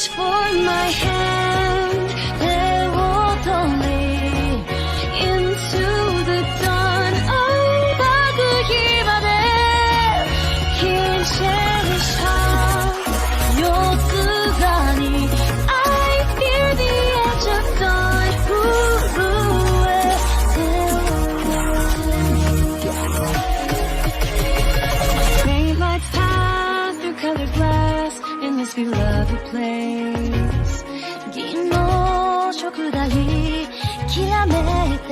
reach for my hand, boldly into the dawn. Oh, 바꾸기만해 긴 cherish heart 요스가니 I feel the edge of dawn. Faint lights pass through colored glass in this beloved place. 긴 노쇼쿠다이 기라메테.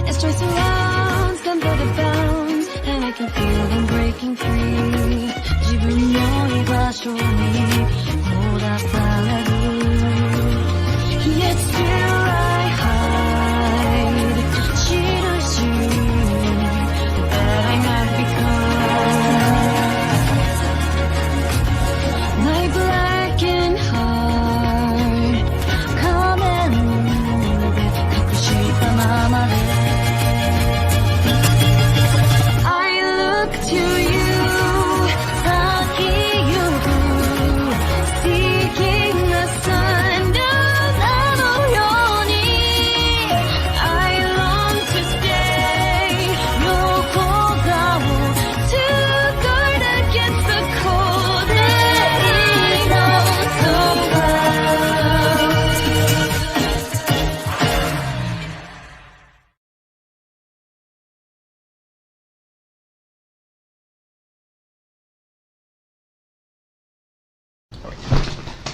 As joy surrounds them by the bounds, and I can feel them breaking free. 自分の居場所にほらされる。Yet still I hide. 印 that I might become. My blackened heart 仮面で隠したままで I look to you 先行く Seeking the sun あのように I long to stay 横顔 To guard against the cold and know so well.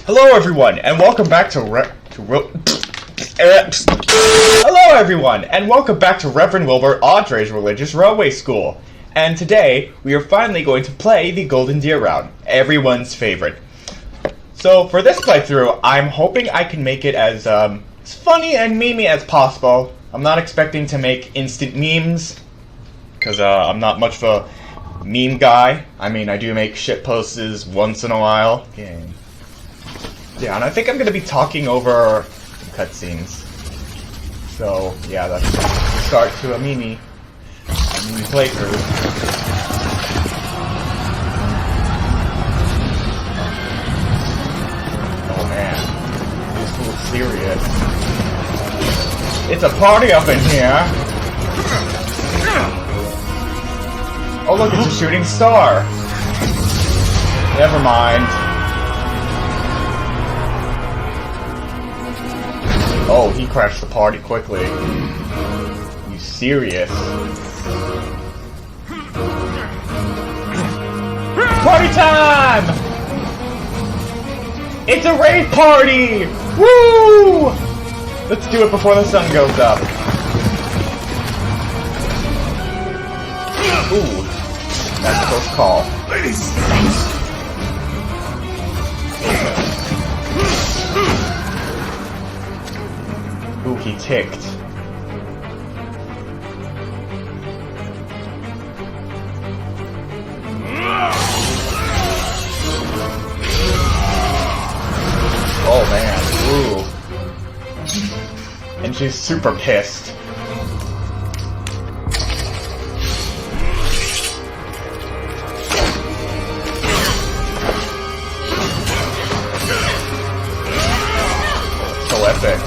Hello everyone, and welcome back to Hello everyone, and welcome back to Reverend Wilbur Audrey's Religious Railway School. And today, we are finally going to play the Golden Deer round, everyone's favorite. So for this playthrough, I'm hoping I can make it as funny and memey as possible. I'm not expecting to make instant memes, because I'm not much of a meme guy. I mean, I do make shit posts once in a while. Yeah, and I think I'm going to be talking over cutscenes. So, yeah, that's the start to a meme playthrough. Oh man, this looks serious. It's a party up in here! Oh look, it's a shooting star! Never mind. Oh, he crashed the party quickly. You serious? Party time! It's a rave party! Woo! Let's do it before the sun goes up. Ooh, that's a close call. Ooh, he ticked. Oh man, ooh. And she's super pissed. So epic.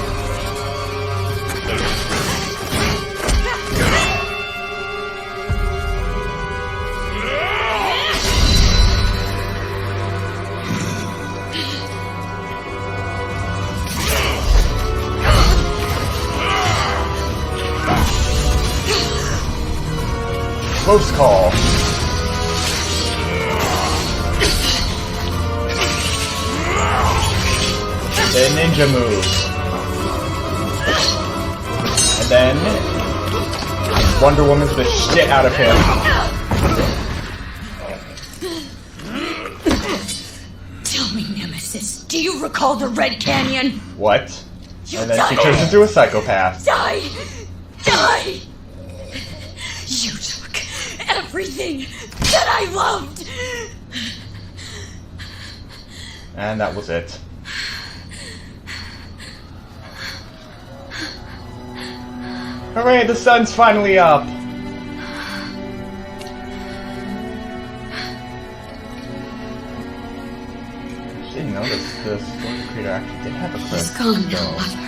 Close call. The ninja move. And then Wonder Woman's the shit out of him. Tell me, Nemesis, do you recall the Red Canyon? What? You And then died. she turns into a psychopath. Die! Die! You took everything that I loved! And that was it. Hooray, the sun's finally up! didn't notice the story creator actually did have a He's crest. gone now, So. Mother.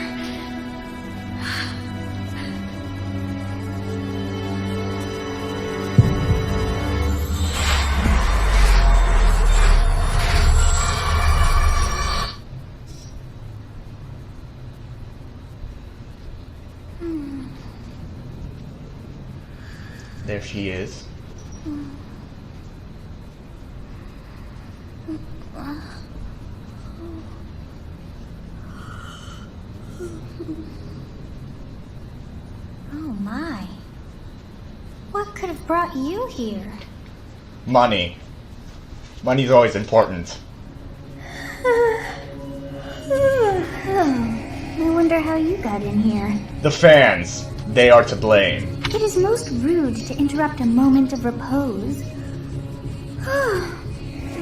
There she is. Oh my. What could have brought you here? Money. Money's always important. I wonder how you got in here. The fans. They are to blame. It is most rude to interrupt a moment of repose.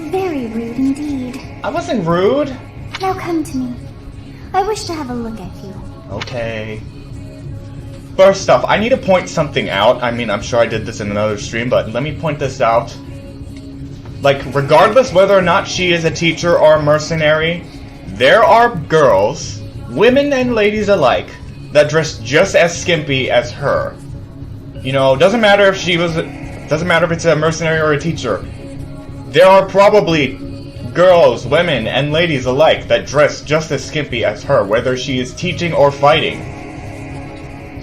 Very rude indeed. I wasn't rude. Now come to me. I wish to have a look at you. Okay. First off, I need to point something out. I mean, I'm sure I did this in another stream, but let me point this out. Like, regardless whether or not she is a teacher or a mercenary, there are girls, women and ladies alike, that dress just as skimpy as her. You know, doesn't matter if it's a mercenary or a teacher. There are probably girls, women, and ladies alike that dress just as skimpy as her, whether she is teaching or fighting.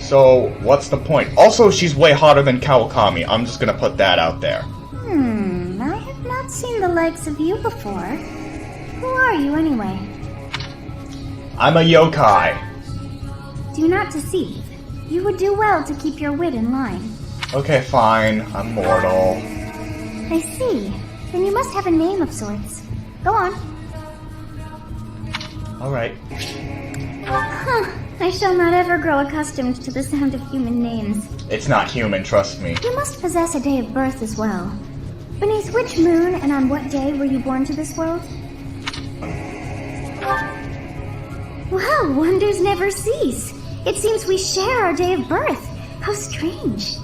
So, what's the point? Also, she's way hotter than Kawakami. I'm just gonna put that out there. I have not seen the likes of you before. Who are you anyway? I'm a yokai. Do not deceive. You would do well to keep your wit in line. Okay, fine. I'm mortal. I see. Then you must have a name of sorts. Go on. Alright. I shall not ever grow accustomed to the sound of human names. It's not human, trust me. You must possess a day of birth as well. Beneath which moon and on what day were you born to this world? Well, wonders never cease. It seems we share our day of birth. How strange.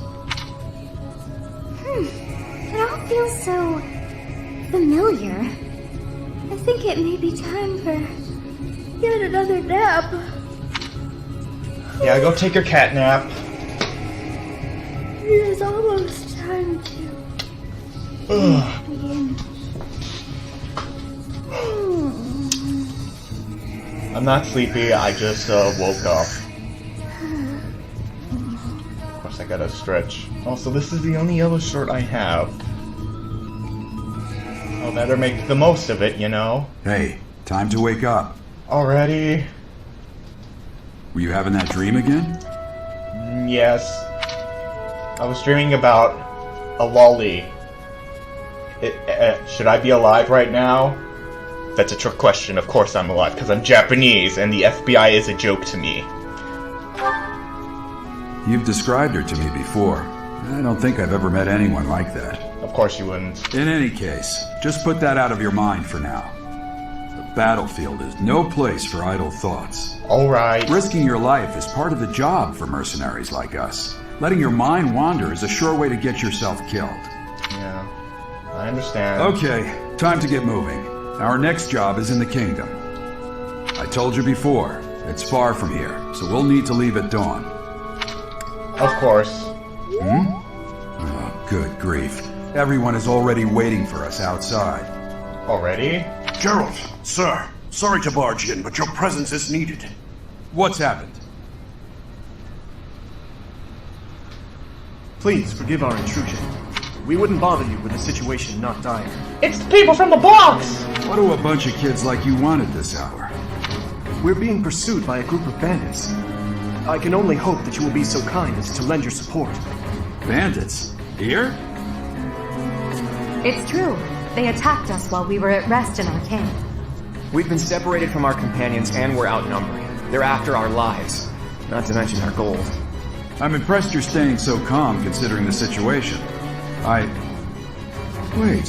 It all feels so familiar. I think it may be time for yet another nap. Yeah, go take your cat nap. It is almost time to begin. I'm not sleepy, I just woke up. Of course, I gotta stretch. Also, this is the only yellow shirt I have. I'll better make the most of it, you know? Hey, time to wake up. Already? Were you having that dream again? Yes. I was dreaming about a lolly. Should I be alive right now? That's a trick question. Of course I'm alive, because I'm Japanese, and the FBI is a joke to me. You've described her to me before. I don't think I've ever met anyone like that. Of course you wouldn't. In any case, just put that out of your mind for now. The battlefield is no place for idle thoughts. Alright. Risking your life is part of the job for mercenaries like us. Letting your mind wander is a sure way to get yourself killed. Yeah, I understand. Okay, time to get moving. Our next job is in the kingdom. I told you before, it's far from here, so we'll need to leave at dawn. Of course. Oh, good grief. Everyone is already waiting for us outside. Already? Gerald, sir, sorry to barge in, but your presence is needed. What's happened? Please forgive our intrusion. We wouldn't bother you with a situation not dire. It's the people from the box! What do a bunch of kids like you want at this hour? We're being pursued by a group of bandits. I can only hope that you will be so kind as to lend your support. Bandits? Here? It's true. They attacked us while we were at rest in our camp. We've been separated from our companions and we're outnumbered. They're after our lives, not to mention our gold. I'm impressed you're staying so calm considering the situation. Wait,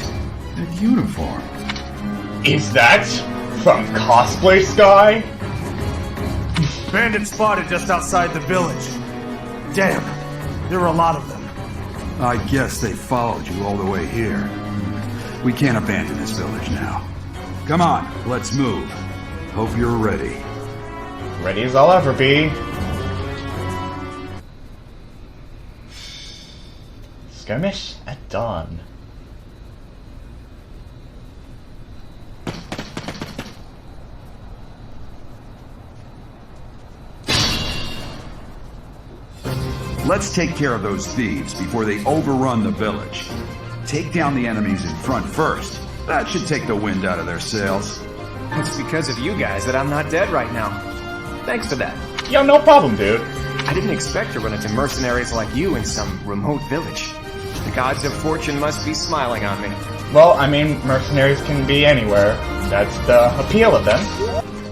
that uniform. Is that from Cosplay Sky? Bandits spotted just outside the village. Damn, there are a lot of them. I guess they followed you all the way here. We can't abandon this village now. Come on, let's move. Hope you're ready. Ready as I'll ever be. Skirmish at dawn. Let's take care of those thieves before they overrun the village. Take down the enemies in front first. That should take the wind out of their sails. It's because of you guys that I'm not dead right now. Thanks for that. Yo, no problem, dude. I didn't expect to run into mercenaries like you in some remote village. The gods of fortune must be smiling on me. Well, I mean, mercenaries can be anywhere. That's the appeal of them.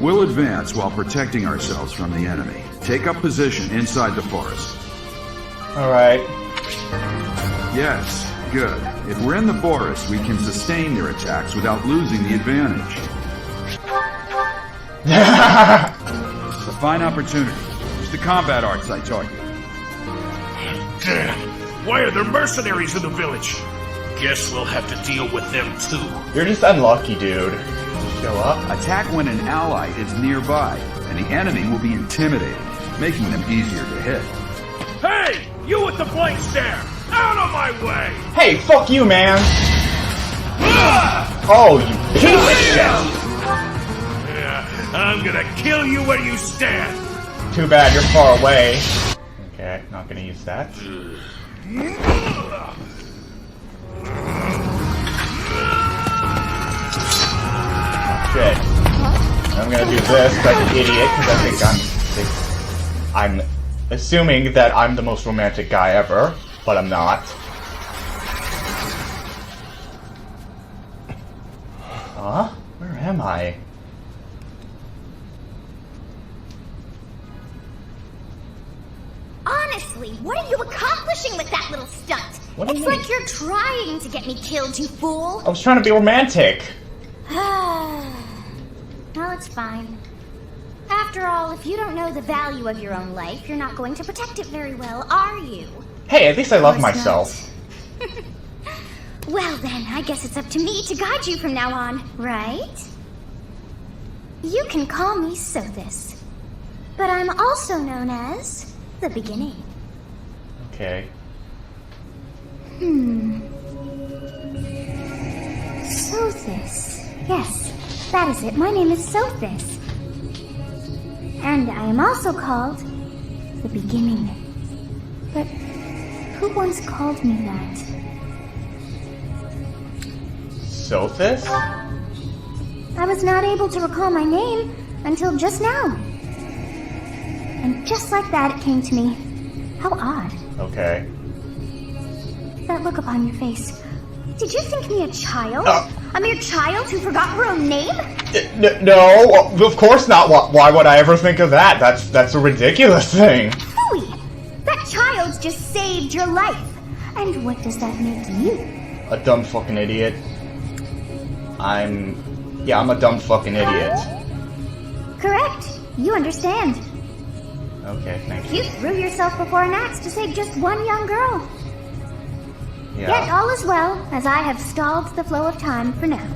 We'll advance while protecting ourselves from the enemy. Take up position inside the forest. Alright. Yes, good. If we're in the forest, we can sustain their attacks without losing the advantage. It's a fine opportunity. Use the combat arts I taught you. Damn! Why are there mercenaries in the village? Guess we'll have to deal with them too. You're just unlucky, dude. Show up. Attack when an ally is nearby, and the enemy will be intimidated, making them easier to hit. Hey! You with the blank stare! Out of my way! Hey, fuck you, man! Oh, you piece of shit! Yeah, I'm gonna kill you where you stand! Too bad you're far away. Okay, not gonna use that. Shit. I'm gonna do this like an idiot because I think I'm assuming that I'm the most romantic guy ever, but I'm not. Huh? Where am I? Honestly, what are you accomplishing with that little stunt? What do you It's mean? like you're trying to get me killed, you fool. I was trying to be romantic. Well, it's fine. After all, if you don't know the value of your own life, you're not going to protect it very well, are you? Hey, at least I love Of course myself. not. Well then, I guess it's up to me to guide you from now on, right? You can call me Sothis, but I'm also known as the Beginning. Okay. Sothis. Yes, that is it. My name is Sothis. And I am also called the Beginning. But who once called me that? Sothis? I was not able to recall my name until just now. And just like that, it came to me. How odd. Okay. That look upon your face. Did you think me a child? Uh. A mere child who forgot her own name? No, of course not. Why would I ever think of that? That's a ridiculous thing. Phooey! That child just saved your life. And what does that make you? A dumb fucking idiot. I'm a dumb fucking idiot. Correct. You understand. Okay, thank you. You threw yourself before an axe to save just one young girl. Yet Yeah. all is well, as I have stalled the flow of time for now.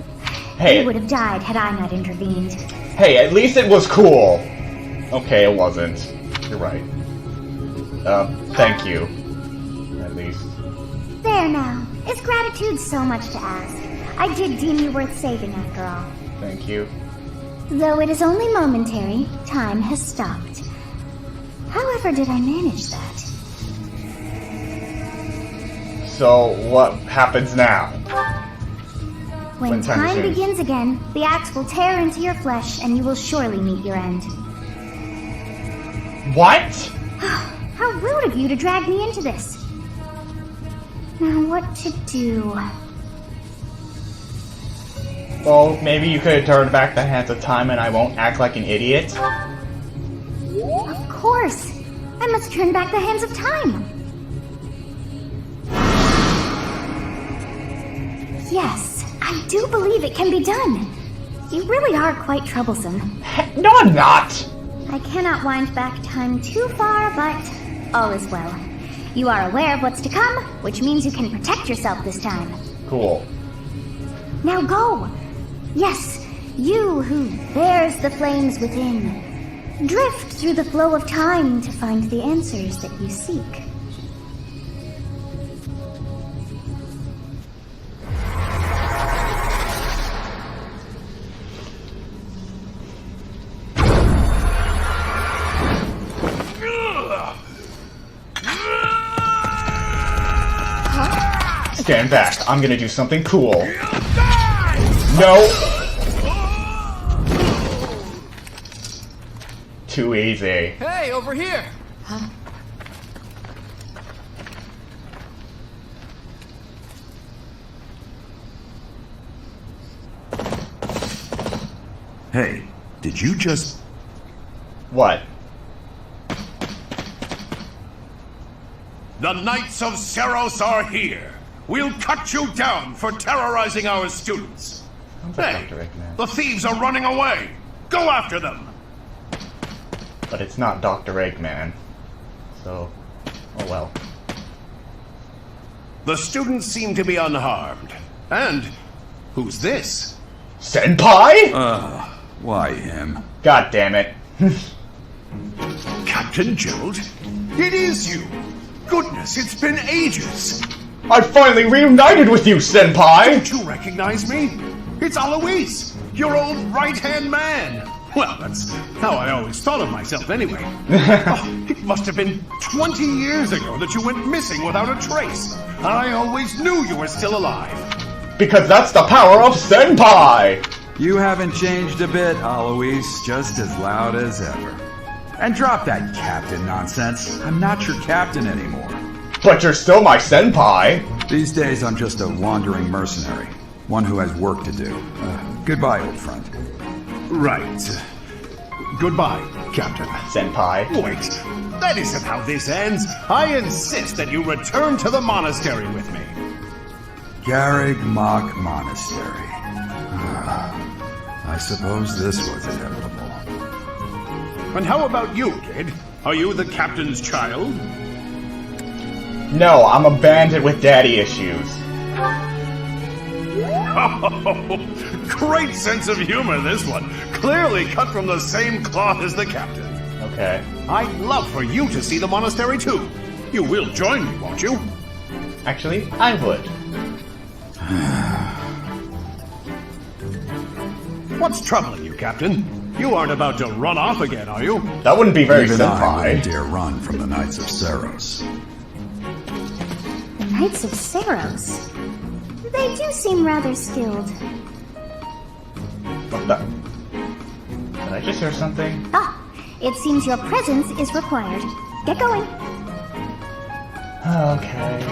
Hey, You would have died had I not intervened. hey, at least it was cool. Okay, it wasn't. You're right. Thank you. At least. There now. Is gratitude so much to ask? I did deem you worth saving after all. Thank you. Though it is only momentary, time has stopped. However did I manage that? So, what happens now? When time soon. begins again, the axe will tear into your flesh and you will surely meet your end. What? How rude of you to drag me into this. Now what to do? Well, maybe you could have turned back the hands of time and I won't act like an idiot. Of course! I must turn back the hands of time! Yes, I do believe it can be done. You really are quite troublesome. No, I'm not! I cannot wind back time too far, but all is well. You are aware of what's to come, which means you can protect yourself this time. Cool. Now go! Yes, You who bears the flames within, drift through the flow of time to find the answers that you seek. Stand back. I'm gonna do something cool. No! Too easy. Hey, over here! Huh? Hey, did you just... What? The Knights of Seros are here. We'll cut you down for terrorizing our students. Hey, the thieves are running away. Go after them. But it's not Dr. Eggman. So, oh well. The students seem to be unharmed. And who's this? Senpai? Why him? God damn it. Captain Gerald? It is you. Goodness, it's been ages. I finally reunited with you, Senpai! Don't you recognize me? It's Alois, your old right-hand man. Well, that's how I always thought of myself anyway. Oh, it must have been 20 years ago that you went missing without a trace. I always knew you were still alive. Because that's the power of Senpai! You haven't changed a bit, Alois. Just as loud as ever. And drop that captain nonsense. I'm not your captain anymore. But you're still my senpai! These days I'm just a wandering mercenary. One who has work to do. Goodbye, old friend. Right. Goodbye, Captain. Senpai. Wait, that isn't how this ends. I insist that you return to the monastery with me. Garrig Mach Monastery. I suppose this was inevitable. And how about you, kid? Are you the captain's child? No, I'm a bandit with daddy issues. Oh, great sense of humor, this one. Clearly cut from the same cloth as the captain. Okay. I'd love for you to see the monastery too. You will join me, won't you? Actually, I would. What's troubling you, Captain? You aren't about to run off again, are you? That wouldn't be very Even I wouldn't senpai. dare run from the Knights of Seros. The Knights of Seros? They do seem rather skilled. What the? Did I just hear something? Ah, it seems your presence is required. Get going. Okay.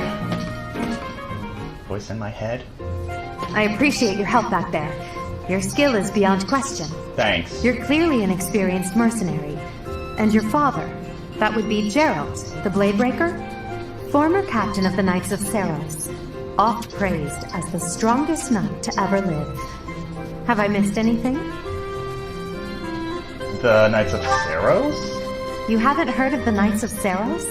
Voice in my head? I appreciate your help back there. Your skill is beyond question. Thanks. You're clearly an experienced mercenary. And your father, that would be Gerald, the Bladebreaker? Former captain of the Knights of Seros. Oft praised as the strongest knight to ever live. Have I missed anything? The Knights of Seros? You haven't heard of the Knights of Seros?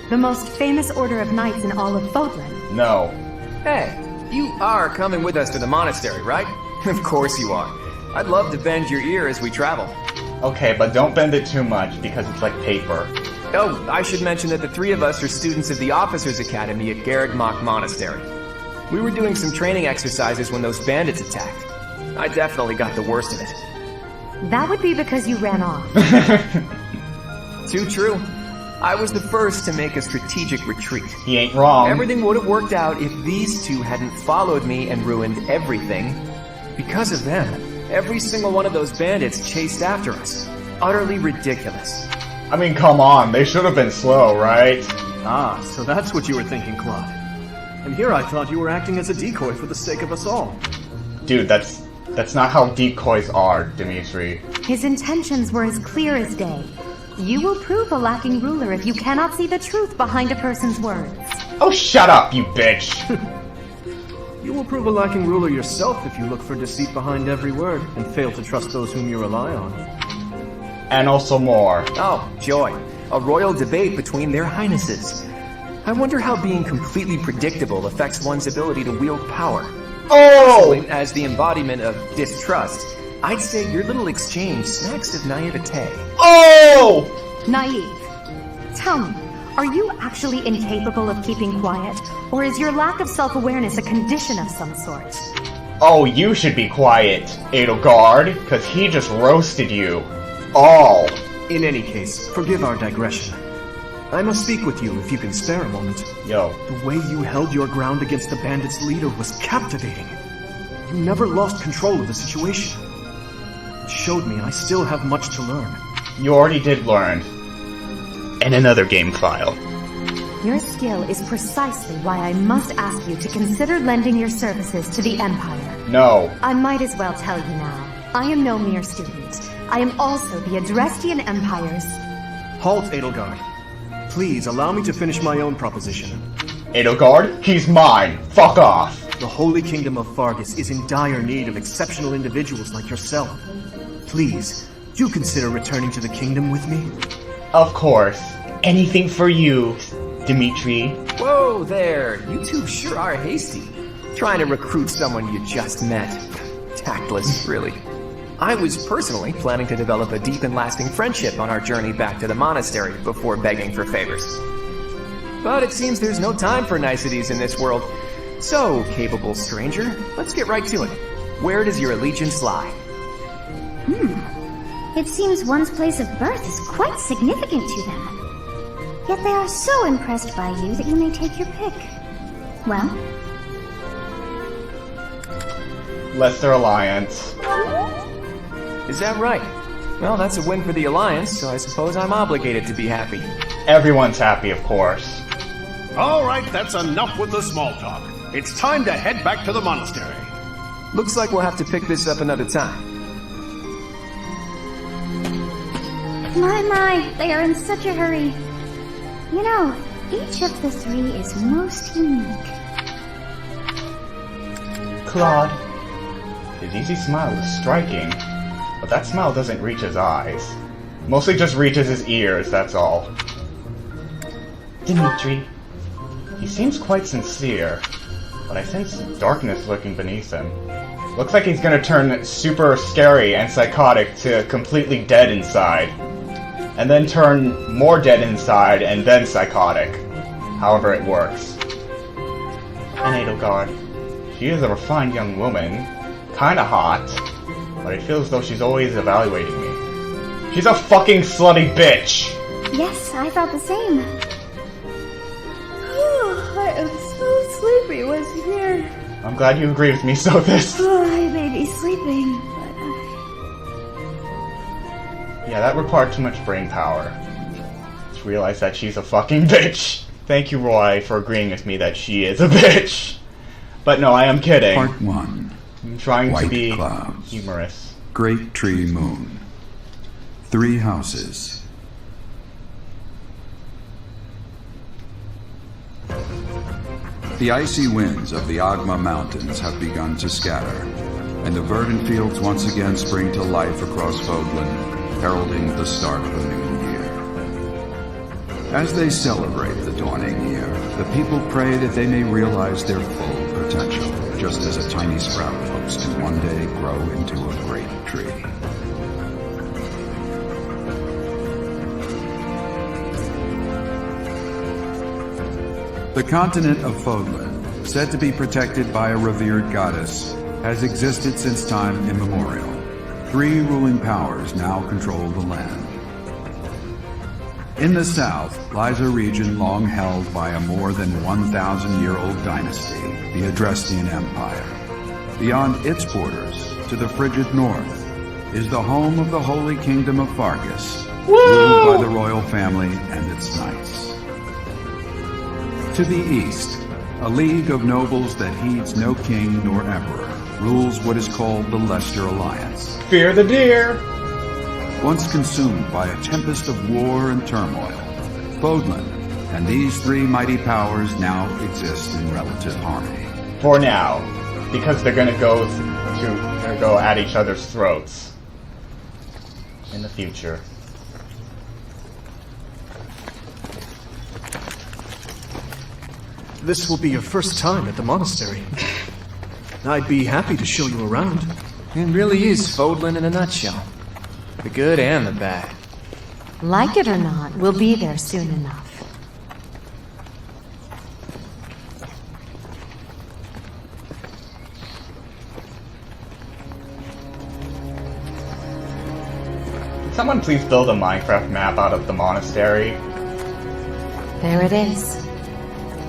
The most famous order of knights in all of Fodlan. No. Hey, you are coming with us to the monastery, right? Of course you are. I'd love to bend your ear as we travel. Okay, but don't bend it too much because it's like paper. Oh, I should mention that the three of us are students of the Officers' Academy at Garrig Mach Monastery. We were doing some training exercises when those bandits attacked. I definitely got the worst of it. That would be because you ran off. Too true. I was the first to make a strategic retreat. He ain't wrong. Everything would have worked out if these two hadn't followed me and ruined everything. Because of them, every single one of those bandits chased after us. Utterly ridiculous. I mean, come on. They should have been slow, right? Ah, so that's what you were thinking, Claude. And here I thought you were acting as a decoy for the sake of us all. Dude, that's not how decoys are, Dimitri. His intentions were as clear as day. You will prove a lacking ruler if you cannot see the truth behind a person's words. Oh, shut up, you bitch! You will prove a lacking ruler yourself if you look for deceit behind every word and fail to trust those whom you rely on. And also more. Oh, joy. A royal debate between their highnesses. I wonder how being completely predictable affects one's ability to wield power. Oh! As the embodiment of distrust, I'd say your little exchange smacks of naivete. Oh! Naive. Tell me, are you actually incapable of keeping quiet? Or is your lack of self-awareness a condition of some sort? Oh, you should be quiet, Edelgard, because he just roasted you. All. In any case, forgive our digression. I must speak with you if you can spare a moment. Yo. The way you held your ground against the bandits' leader was captivating. You never lost control of the situation. It showed me I still have much to learn. You already did learn. In another game file. Your skill is precisely why I must ask you to consider lending your services to the Empire. No. I might as well tell you now. I am no mere student. I am also the Adrestian Empire's... Halt, Edelgard. Please allow me to finish my own proposition. Edelgard, he's mine. Fuck off. The Holy Kingdom of Fargus is in dire need of exceptional individuals like yourself. Please, do consider returning to the kingdom with me. Of course. Anything for you, Dimitri. Whoa there, you two sure are hasty. Trying to recruit someone you just met. Tactless, really. I was personally planning to develop a deep and lasting friendship on our journey back to the monastery before begging for favors. But it seems there's no time for niceties in this world. So, capable stranger, let's get right to it. Where does your allegiance lie? It seems one's place of birth is quite significant to them. Yet they are so impressed by you that you may take your pick. Well? Lesser Alliance. Is that right? Well, that's a win for the Alliance, so I suppose I'm obligated to be happy. Everyone's happy, of course. All right, that's enough with the small talk. It's time to head back to the monastery. Looks like we'll have to pick this up another time. My, they are in such a hurry. You know, each of the three is most unique. Claude. His easy smile is striking, but that smile doesn't reach his eyes. Mostly just reaches his ears, that's all. Dimitri. He seems quite sincere, but I sense darkness lurking beneath him. Looks like he's gonna turn super scary and psychotic to completely dead inside. And then turn more dead inside and then psychotic. However it works. And Edelgard. She is a refined young woman. Kinda hot. But I feel as though she's always evaluating me. She's a fucking slutty bitch! Yes, I thought the same. I am so sleepy once here. I'm glad you agree with me, Sophis. I may be sleeping, but Yeah, that required too much brain power. To realize that she's a fucking bitch. Thank you, Roy, for agreeing with me that she is a bitch. But no, I am kidding. Part 1. I'm trying White to be clouds. humorous. Great Tree Moon. 3 houses. The icy winds of the Agma Mountains have begun to scatter, and the verdant fields once again spring to life across Fodlan, heralding the start of a new year. As they celebrate the dawning year, the people pray that they may realize their full potential, just as a tiny sprout hopes to one day grow into a great tree. The continent of Fodlan, said to be protected by a revered goddess, has existed since time immemorial. 3 ruling powers now control the land. In the south lies a region long held by a more than 1,000-year-old dynasty, the Adrestian Empire. Beyond its borders, to the frigid north, is the home of the Holy Kingdom of Fargus, ruled by the royal family and its knights. To the east, a league of nobles that heeds no king nor emperor rules what is called the Lesser Alliance. Fear the deer! Once consumed by a tempest of war and turmoil, Fodlan and these 3 mighty powers now exist in relative harmony. For now. Because they're gonna go at each other's throats. In the future. this will be your first time at the monastery. I'd be happy to show you around. It really is Fodlan in a nutshell. The good and the bad. Like it or not, we'll be there soon enough. Can someone please build a Minecraft map out of the monastery? There it is.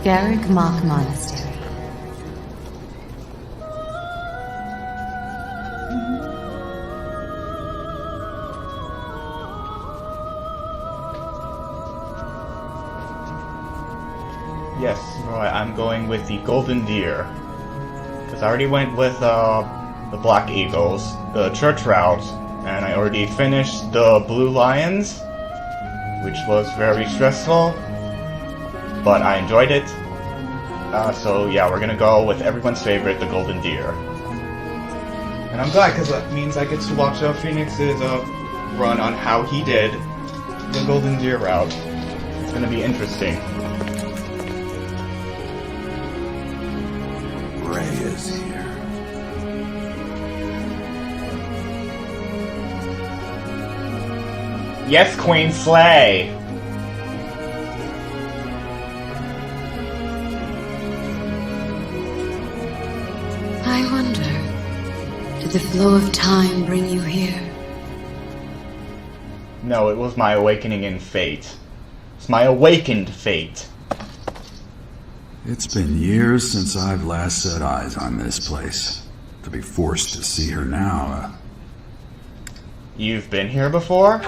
Garrick Mock Monastery. Yes, right, I'm going with the Golden Deer. Because I already went with the Black Eagles, the Church Route, and I already finished the Blue Lions, which was very stressful, but I enjoyed it. So yeah, we're gonna go with everyone's favorite, the Golden Deer. And I'm glad, because that means I get to watch Phoenix's run on how he did the Golden Deer route. It's gonna be interesting. Rhea's here. Yes, Queen Slay! I wonder, did the flow of time bring you here? No, it was my awakening in fate. It's my awakened fate. It's been years since I've last set eyes on this place. To be forced to see her now, You've been here before?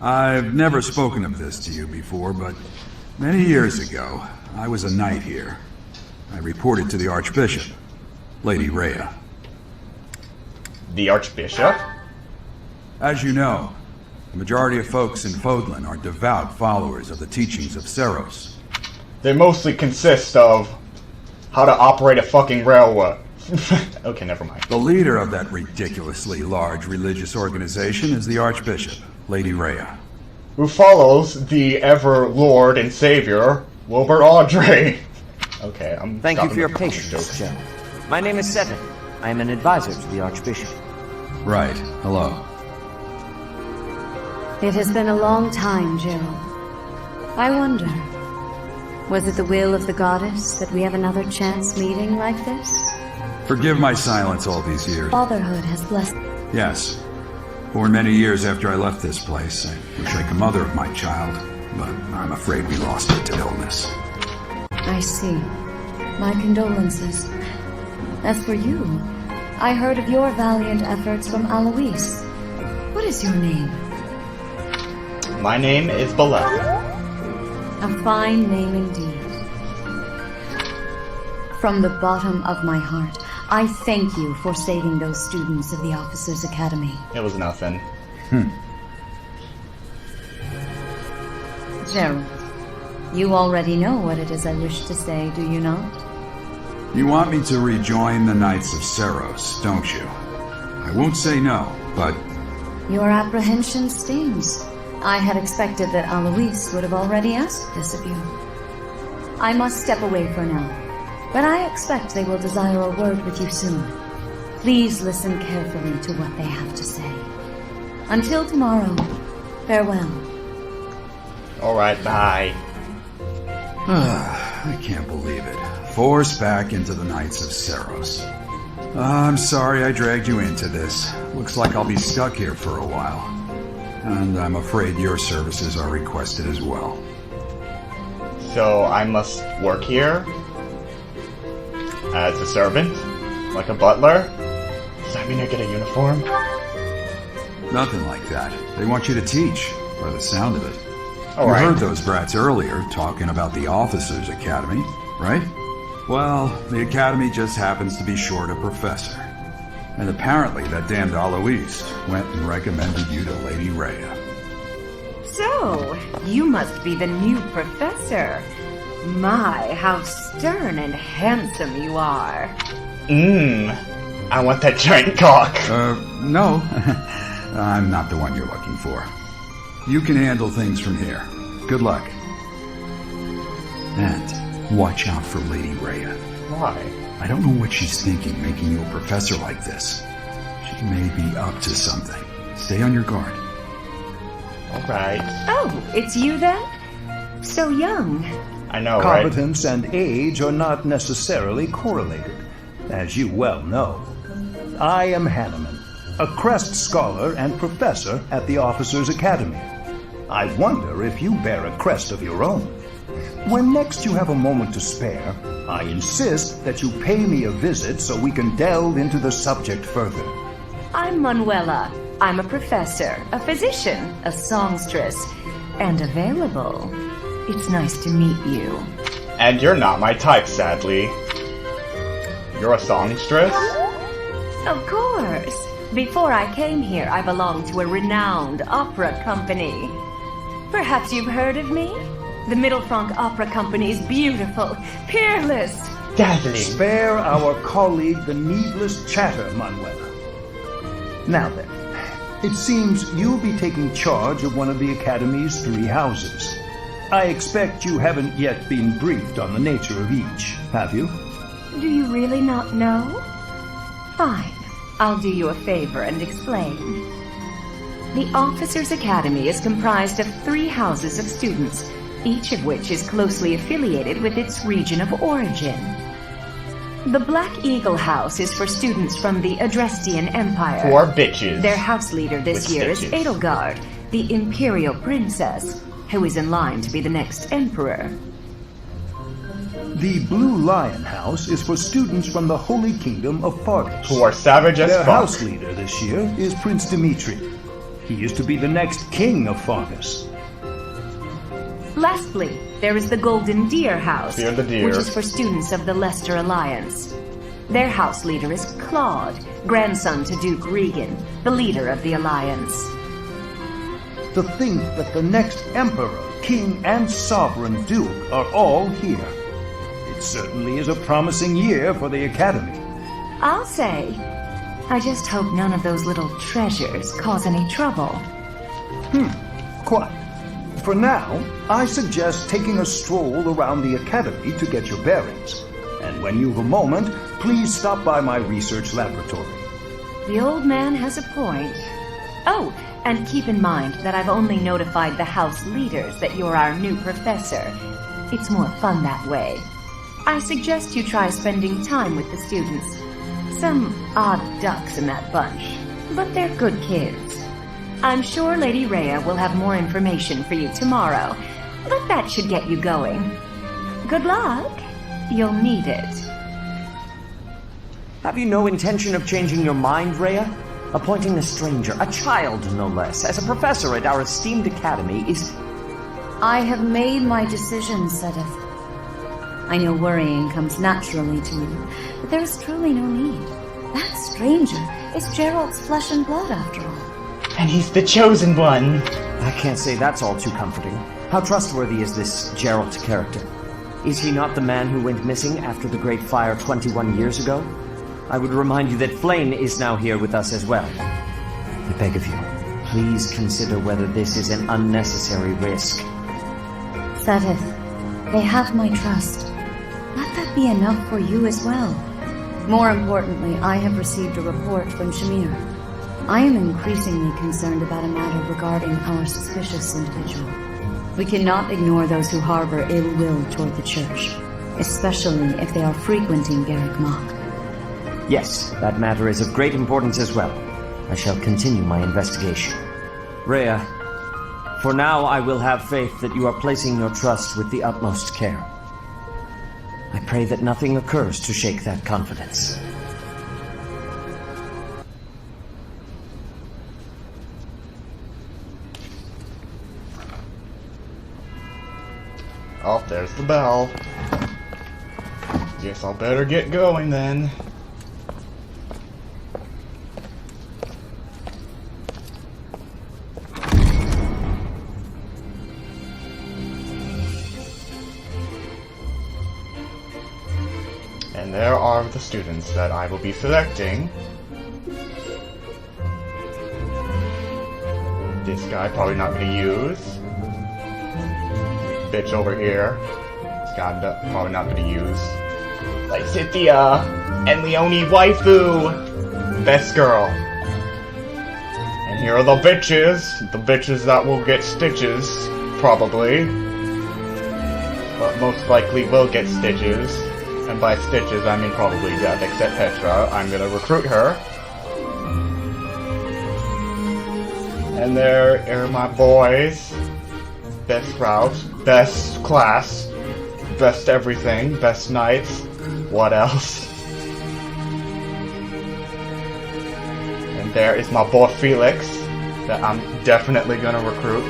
I've never spoken of this to you before, but many years ago, I was a knight here. I reported to the Archbishop, Lady Rhea. The Archbishop? As you know, the majority of folks in Fodlan are devout followers of the teachings of Seros. They mostly consist of how to operate a fucking railway. Okay, never mind. The leader of that ridiculously large religious organization is the Archbishop, Lady Rhea. Who follows the ever Lord and Savior, Wilbur Audrey. Okay, I'm Thank you stopping for your with the patience, jokes. General. My name is Seven. I am an advisor to the Archbishop. Right, hello. It has been a long time, Gerald. I wonder, was it the will of the goddess that we have another chance meeting like this? Forgive my silence all these years. Fatherhood has blessed. Yes. Born many years after I left this place, I wish I could mother of my child, but I'm afraid we lost it to illness. I see. My condolences. As for you, I heard of your valiant efforts from Alois. What is your name? My name is Byleth. A fine name indeed. From the bottom of my heart, I thank you for saving those students of the Officers' Academy. It was nothing. Gerald, you already know what it is I wish to say, do you not? You want me to rejoin the Knights of Seros, don't you? I won't say no, but Your apprehension stings. I had expected that Alois would have already asked this of you. I must step away for now, but I expect they will desire a word with you soon. Please listen carefully to what they have to say. Until tomorrow, farewell. Alright, bye. I can't believe it. Forced back into the Knights of Seros. I'm sorry I dragged you into this. Looks like I'll be stuck here for a while. And I'm afraid your services are requested as well. So I must work here? As a servant? Like a butler? Does that mean I get a uniform? Nothing like that. They want you to teach, by the sound of it. All You right. heard those brats earlier talking about the Officers' Academy, right? Well, the Academy just happens to be short a professor. And apparently that damned Alois went and recommended you to Lady Rhea. So, you must be the new professor. My, how stern and handsome you are. I want that giant cock. No. I'm not the one you're looking for. You can handle things from here. Good luck. And watch out for Lady Rhea. Why? I don't know what she's thinking making you a professor like this. may be up to something. Stay on your guard. Alright. Oh, it's you then? So young. I know, right? Competence and age are not necessarily correlated, as you well know. I am Hanneman, a Crest Scholar and Professor at the Officers' Academy. I wonder if you bear a crest of your own. When next you have a moment to spare, I insist that you pay me a visit so we can delve into the subject further. I'm Manuela. I'm a professor, a physician, a songstress, and available. It's nice to meet you. And you're not my type, sadly. You're a songstress? Of course. Before I came here, I belonged to a renowned opera company. Perhaps you've heard of me? The Mittelfranc Opera Company is beautiful, peerless. Dazzling. Spare our colleague the needless chatter, Manuela. Now then, it seems you'll be taking charge of one of the Academy's 3 houses. I expect you haven't yet been briefed on the nature of each, have you? Do you really not know? Fine. I'll do you a favor and explain. The Officers' Academy is comprised of 3 houses of students, each of which is closely affiliated with its region of origin. The Black Eagle House is for students from the Adrestian Empire. 4 bitches. Their house leader this year is Edelgard, the Imperial Princess, who is in line to be the next Emperor. The Blue Lion House is for students from the Holy Kingdom of Fargus. Who are savage as Their fuck. house leader this year is Prince Dimitri. He is to be the next king of Fargus. Lastly, there is the Golden Deer House, Fear the deer. which is for students of the Leicester Alliance. Their house leader is Claude, grandson to Duke Regan, the leader of the Alliance. To think that the next Emperor, King, and Sovereign Duke are all here. It certainly is a promising year for the Academy. I'll say. I just hope none of those little treasures cause any trouble. Quite. For now, I suggest taking a stroll around the Academy to get your bearings. And when you've a moment, please stop by my research laboratory. The old man has a point. Oh, and keep in mind that I've only notified the house leaders that you're our new professor. It's more fun that way. I suggest you try spending time with the students. Some odd ducks in that bunch, but they're good kids. I'm sure Lady Rhea will have more information for you tomorrow, but that should get you going. Good luck. You'll need it. Have you no intention of changing your mind, Rhea? Appointing a stranger, a child no less, as a professor at our esteemed academy is... I have made my decision, Sedith. I know worrying comes naturally to you, but there is truly no need. That stranger is Gerald's flesh and blood, after all. And he's the chosen one. I can't say that's all too comforting. How trustworthy is this Gerald character? Is he not the man who went missing after the Great Fire 21 years ago? I would remind you that Flame is now here with us as well. I beg of you, please consider whether this is an unnecessary risk. Sedith, they have my trust. Let that be enough for you as well. More importantly, I have received a report from Shamir. I am increasingly concerned about a matter regarding our suspicious individual. We cannot ignore those who harbor ill will toward the Church, especially if they are frequenting Garrick Mach. Yes, that matter is of great importance as well. I shall continue my investigation. Rhea, for now I will have faith that you are placing your trust with the utmost care. I pray that nothing occurs to shake that confidence. Oh, there's the bell. Guess I'll better get going then. And there are the students that I will be selecting. This guy probably not gonna use. Bitch over here. This guy probably not gonna use. Like Cynthia and Leonie waifu. Best girl. here are the bitches. The bitches that will get stitches, probably. But most likely will get stitches. And by stitches, I mean probably death, except Petra. I'm gonna recruit her. And there are my boys. Best route, best class, best everything, best knights. What else? And there is my boy Felix, that I'm definitely gonna recruit.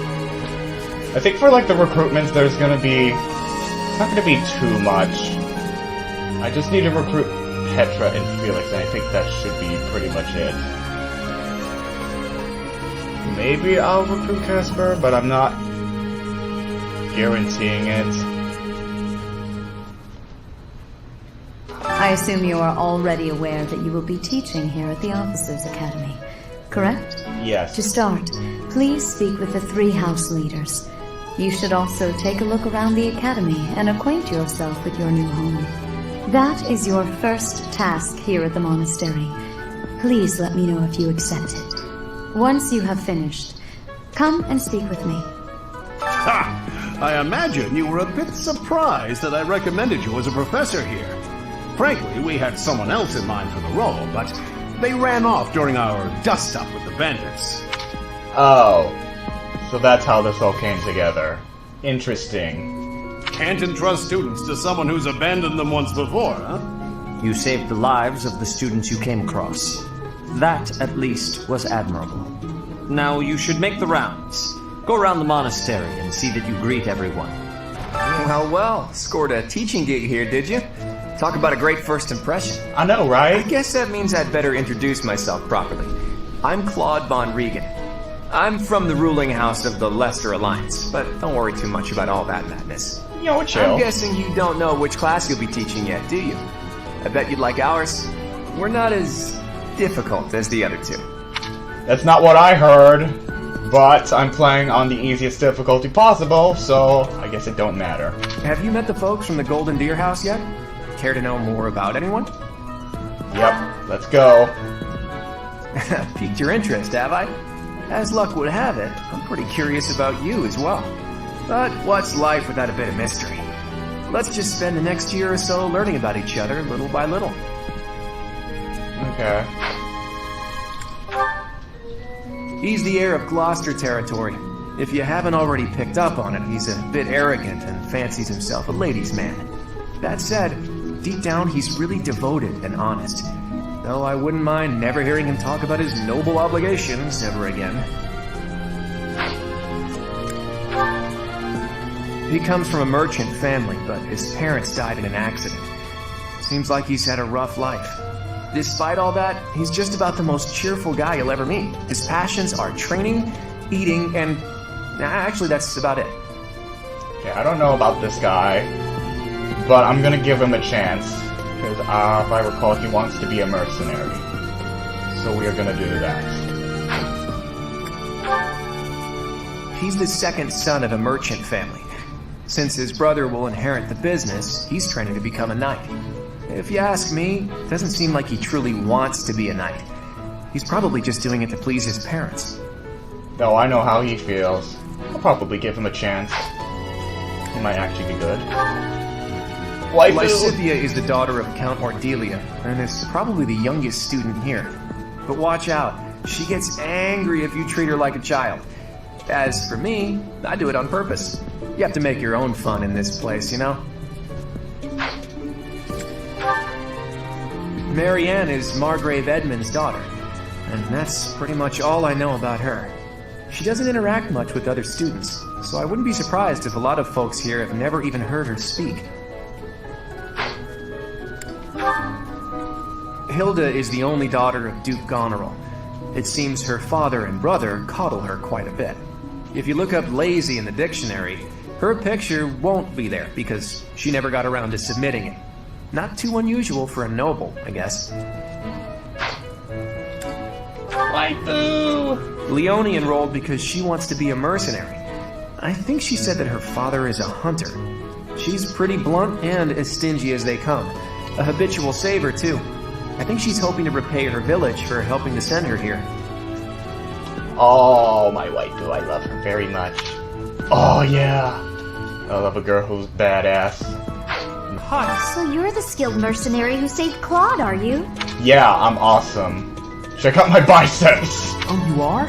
I think for like the recruitments, there's gonna be, it's not gonna be too much. I just need to recruit Petra and Felix, and I think that should be pretty much it. Maybe I'll recruit Casper, but I'm not guaranteeing it. I assume you are already aware that you will be teaching here at the Officers' Academy, correct? Yes. To start, please speak with the 3 house leaders. You should also take a look around the academy and acquaint yourself with your new home. That is your first task here at the monastery. Please let me know if you accept it. Once you have finished, come and speak with me. Ha! I imagine you were a bit surprised that I recommended you as a professor here. Frankly, we had someone else in mind for the role, but they ran off during our dust-up with the bandits. Oh, so that's how this all came together. Interesting. Can't entrust students to someone who's abandoned them once before, huh? You saved the lives of the students you came across. That, at least, was admirable. Now you should make the rounds. Go around the monastery and see that you greet everyone. Well, scored a teaching gig here, did you? Talk about a great first impression. I know, right? I guess that means I'd better introduce myself properly. I'm Claude von Regan. I'm from the ruling house of the Leicester Alliance, but don't worry too much about all that madness. Yo, chill. I'm guessing you don't know which class you'll be teaching yet, do you? I bet you'd like ours. We're not as difficult as the other 2. That's not what I heard, but I'm playing on the easiest difficulty possible, so I guess it don't matter. Have you met the folks from the Golden Deer House yet? Care to know more about anyone? Yep, let's go. Piqued your interest, have I? As luck would have it, I'm pretty curious about you as well. But what's life without a bit of mystery? Let's just spend the next year or so learning about each other little by little. Okay. He's the heir of Gloucester territory. If you haven't already picked up on it, he's a bit arrogant and fancies himself a ladies' man. That said, deep down he's really devoted and honest. Though I wouldn't mind never hearing him talk about his noble obligations ever again. He comes from a merchant family, but his parents died in an accident. Seems like he's had a rough life. Despite all that, he's just about the most cheerful guy you'll ever meet. His passions are training, eating, and... actually, that's about it. Okay, I don't know about this guy, but I'm gonna give him a chance. Because if I recall, he wants to be a mercenary. So we are gonna do that. He's the second son of a merchant family. Since his brother will inherit the business, he's training to become a knight. If you ask me, it doesn't seem like he truly wants to be a knight. He's probably just doing it to please his parents. Though I know how he feels. I'll probably give him a chance. He might actually be good. Lysithia is the daughter of Count Ordelia, and is probably the youngest student here. But watch out, she gets angry if you treat her like a child. As for me, I do it on purpose. You have to make your own fun in this place, you know? Maryann is Margrave Edmund's daughter, and that's pretty much all I know about her. She doesn't interact much with other students, so I wouldn't be surprised if a lot of folks here have never even heard her speak. Hilda is the only daughter of Duke Goneril. It seems her father and brother coddle her quite a bit. If you look up lazy in the dictionary, her picture won't be there because she never got around to submitting it. Not too unusual for a noble, I guess. Waifu! Leone enrolled because she wants to be a mercenary. I think she said that her father is a hunter. She's pretty blunt and as stingy as they come. A habitual saver, too. I think she's hoping to repay her village for helping to send her here. Oh, my wife, do I love her very much. Oh, yeah. I love a girl who's badass. Hi. So you're the skilled mercenary who saved Claude, are you? Yeah, I'm awesome. Check out my biceps. Oh, you are?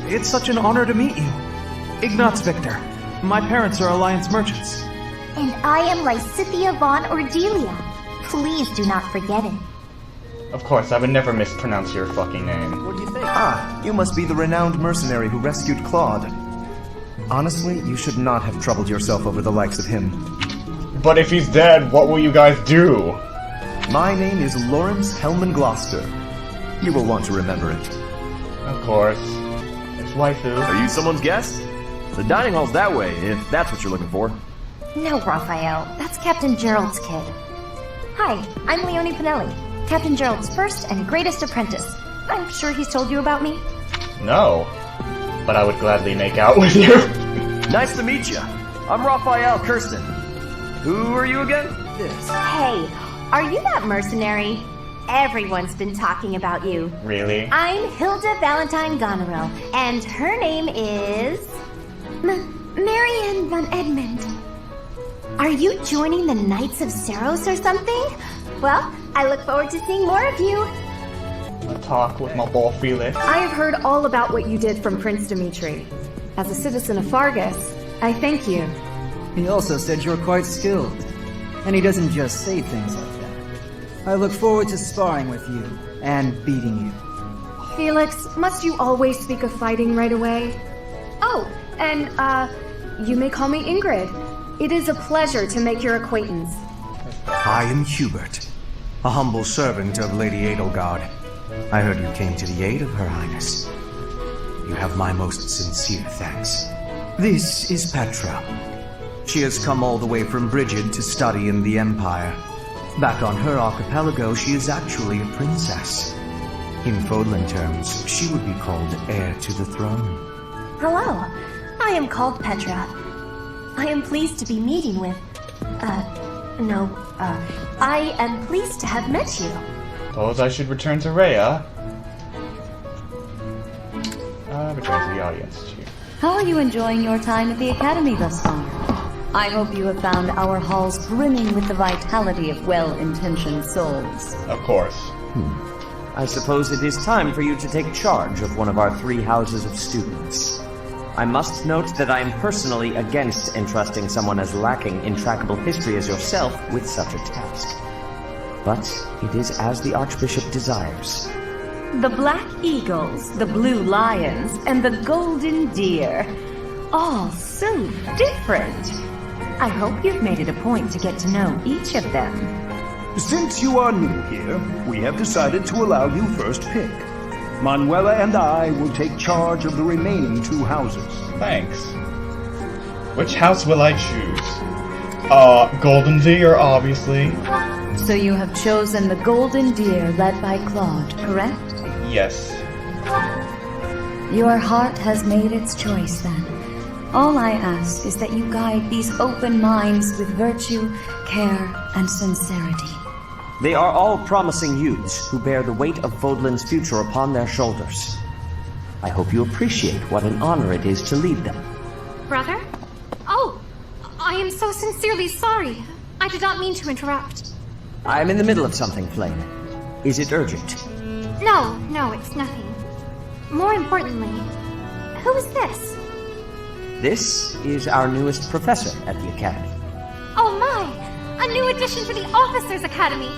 It's such an honor to meet you. Ignatz Victor. My parents are Alliance merchants. And I am Lysithia von Ordelia. Please do not forget it. Of course, I would never mispronounce your fucking name. What do you think? Ah, you must be the renowned mercenary who rescued Claude. Honestly, you should not have troubled yourself over the likes of him. But if he's dead, what will you guys do? My name is Lawrence Hellman Gloucester. You will want to remember it. Of course. It's waifu. Are you someone's guest? The dining hall's that way, if that's what you're looking for. No, Raphael. That's Captain Gerald's kid. Hi, I'm Leonie Pinelli, Captain Gerald's first and greatest apprentice. I'm sure he's told you about me. No. But I would gladly make out with you. Nice to meet you. I'm Raphael Kirsten. Who are you again? Hey, are you that mercenary? Everyone's been talking about you. Really? I'm Hilda Valentine Goneril, and her name is... Maryann von Edmund. Are you joining the Knights of Seros or something? Well, I look forward to seeing more of you. A talk with my boy Felix. I have heard all about what you did from Prince Dimitri. As a citizen of Fargus, I thank you. He also said you're quite skilled. And he doesn't just say things like that. I look forward to sparring with you and beating you. Felix, must you always speak of fighting right away? Oh, and, you may call me Ingrid. It is a pleasure to make your acquaintance. I am Hubert, a humble servant of Lady Edelgard. I heard you came to the aid of Her Highness. You have my most sincere thanks. This is Petra. She has come all the way from Brigid to study in the Empire. Back on her archipelago, she is actually a princess. In Fodlan terms, she would be called heir to the throne. Hello, I am called Petra. I am pleased to be meeting with... I am pleased to have met you. Suppose I should return to Rhea. Return to the audience, chief. How are you enjoying your time at the Academy thus far? I hope you have found our halls brimming with the vitality of well-intentioned souls. Of course. I suppose it is time for you to take charge of one of our 3 houses of students. I must note that I am personally against entrusting someone as lacking in trackable history as yourself with such a task. But it is as the Archbishop desires. The Black Eagles, the Blue Lions, and the Golden Deer. All so different. I hope you've made it a point to get to know each of them. Since you are new here, we have decided to allow you first pick. Manuela and I will take charge of the remaining 2 houses. Thanks. Which house will I choose? Golden Deer, obviously. So you have chosen the Golden Deer led by Claude, correct? Yes. Your heart has made its choice then. All I ask is that you guide these open minds with virtue, care, and sincerity. They are all promising youths who bear the weight of Vodlin's future upon their shoulders. I hope you appreciate what an honor it is to lead them. Brother? Oh, I am so sincerely sorry. I did not mean to interrupt. I'm in the middle of something, Flame. Is it urgent? No, it's nothing. More importantly, who is this? This is our newest professor at the Academy. Oh my! A new addition to the Officers' Academy!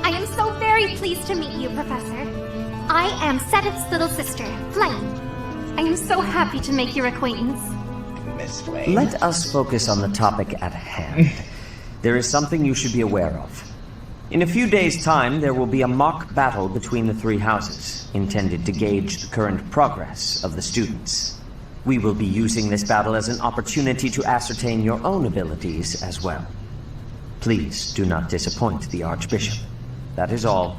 I am so very pleased to meet you, Professor. I am Seteth's little sister, Flame. I am so happy to make your acquaintance. Miss Flame. Let us focus on the topic at hand. There is something you should be aware of. In a few days' time, there will be a mock battle between the 3 houses, intended to gauge the current progress of the students. We will be using this battle as an opportunity to ascertain your own abilities as well. Please do not disappoint the Archbishop. That is all.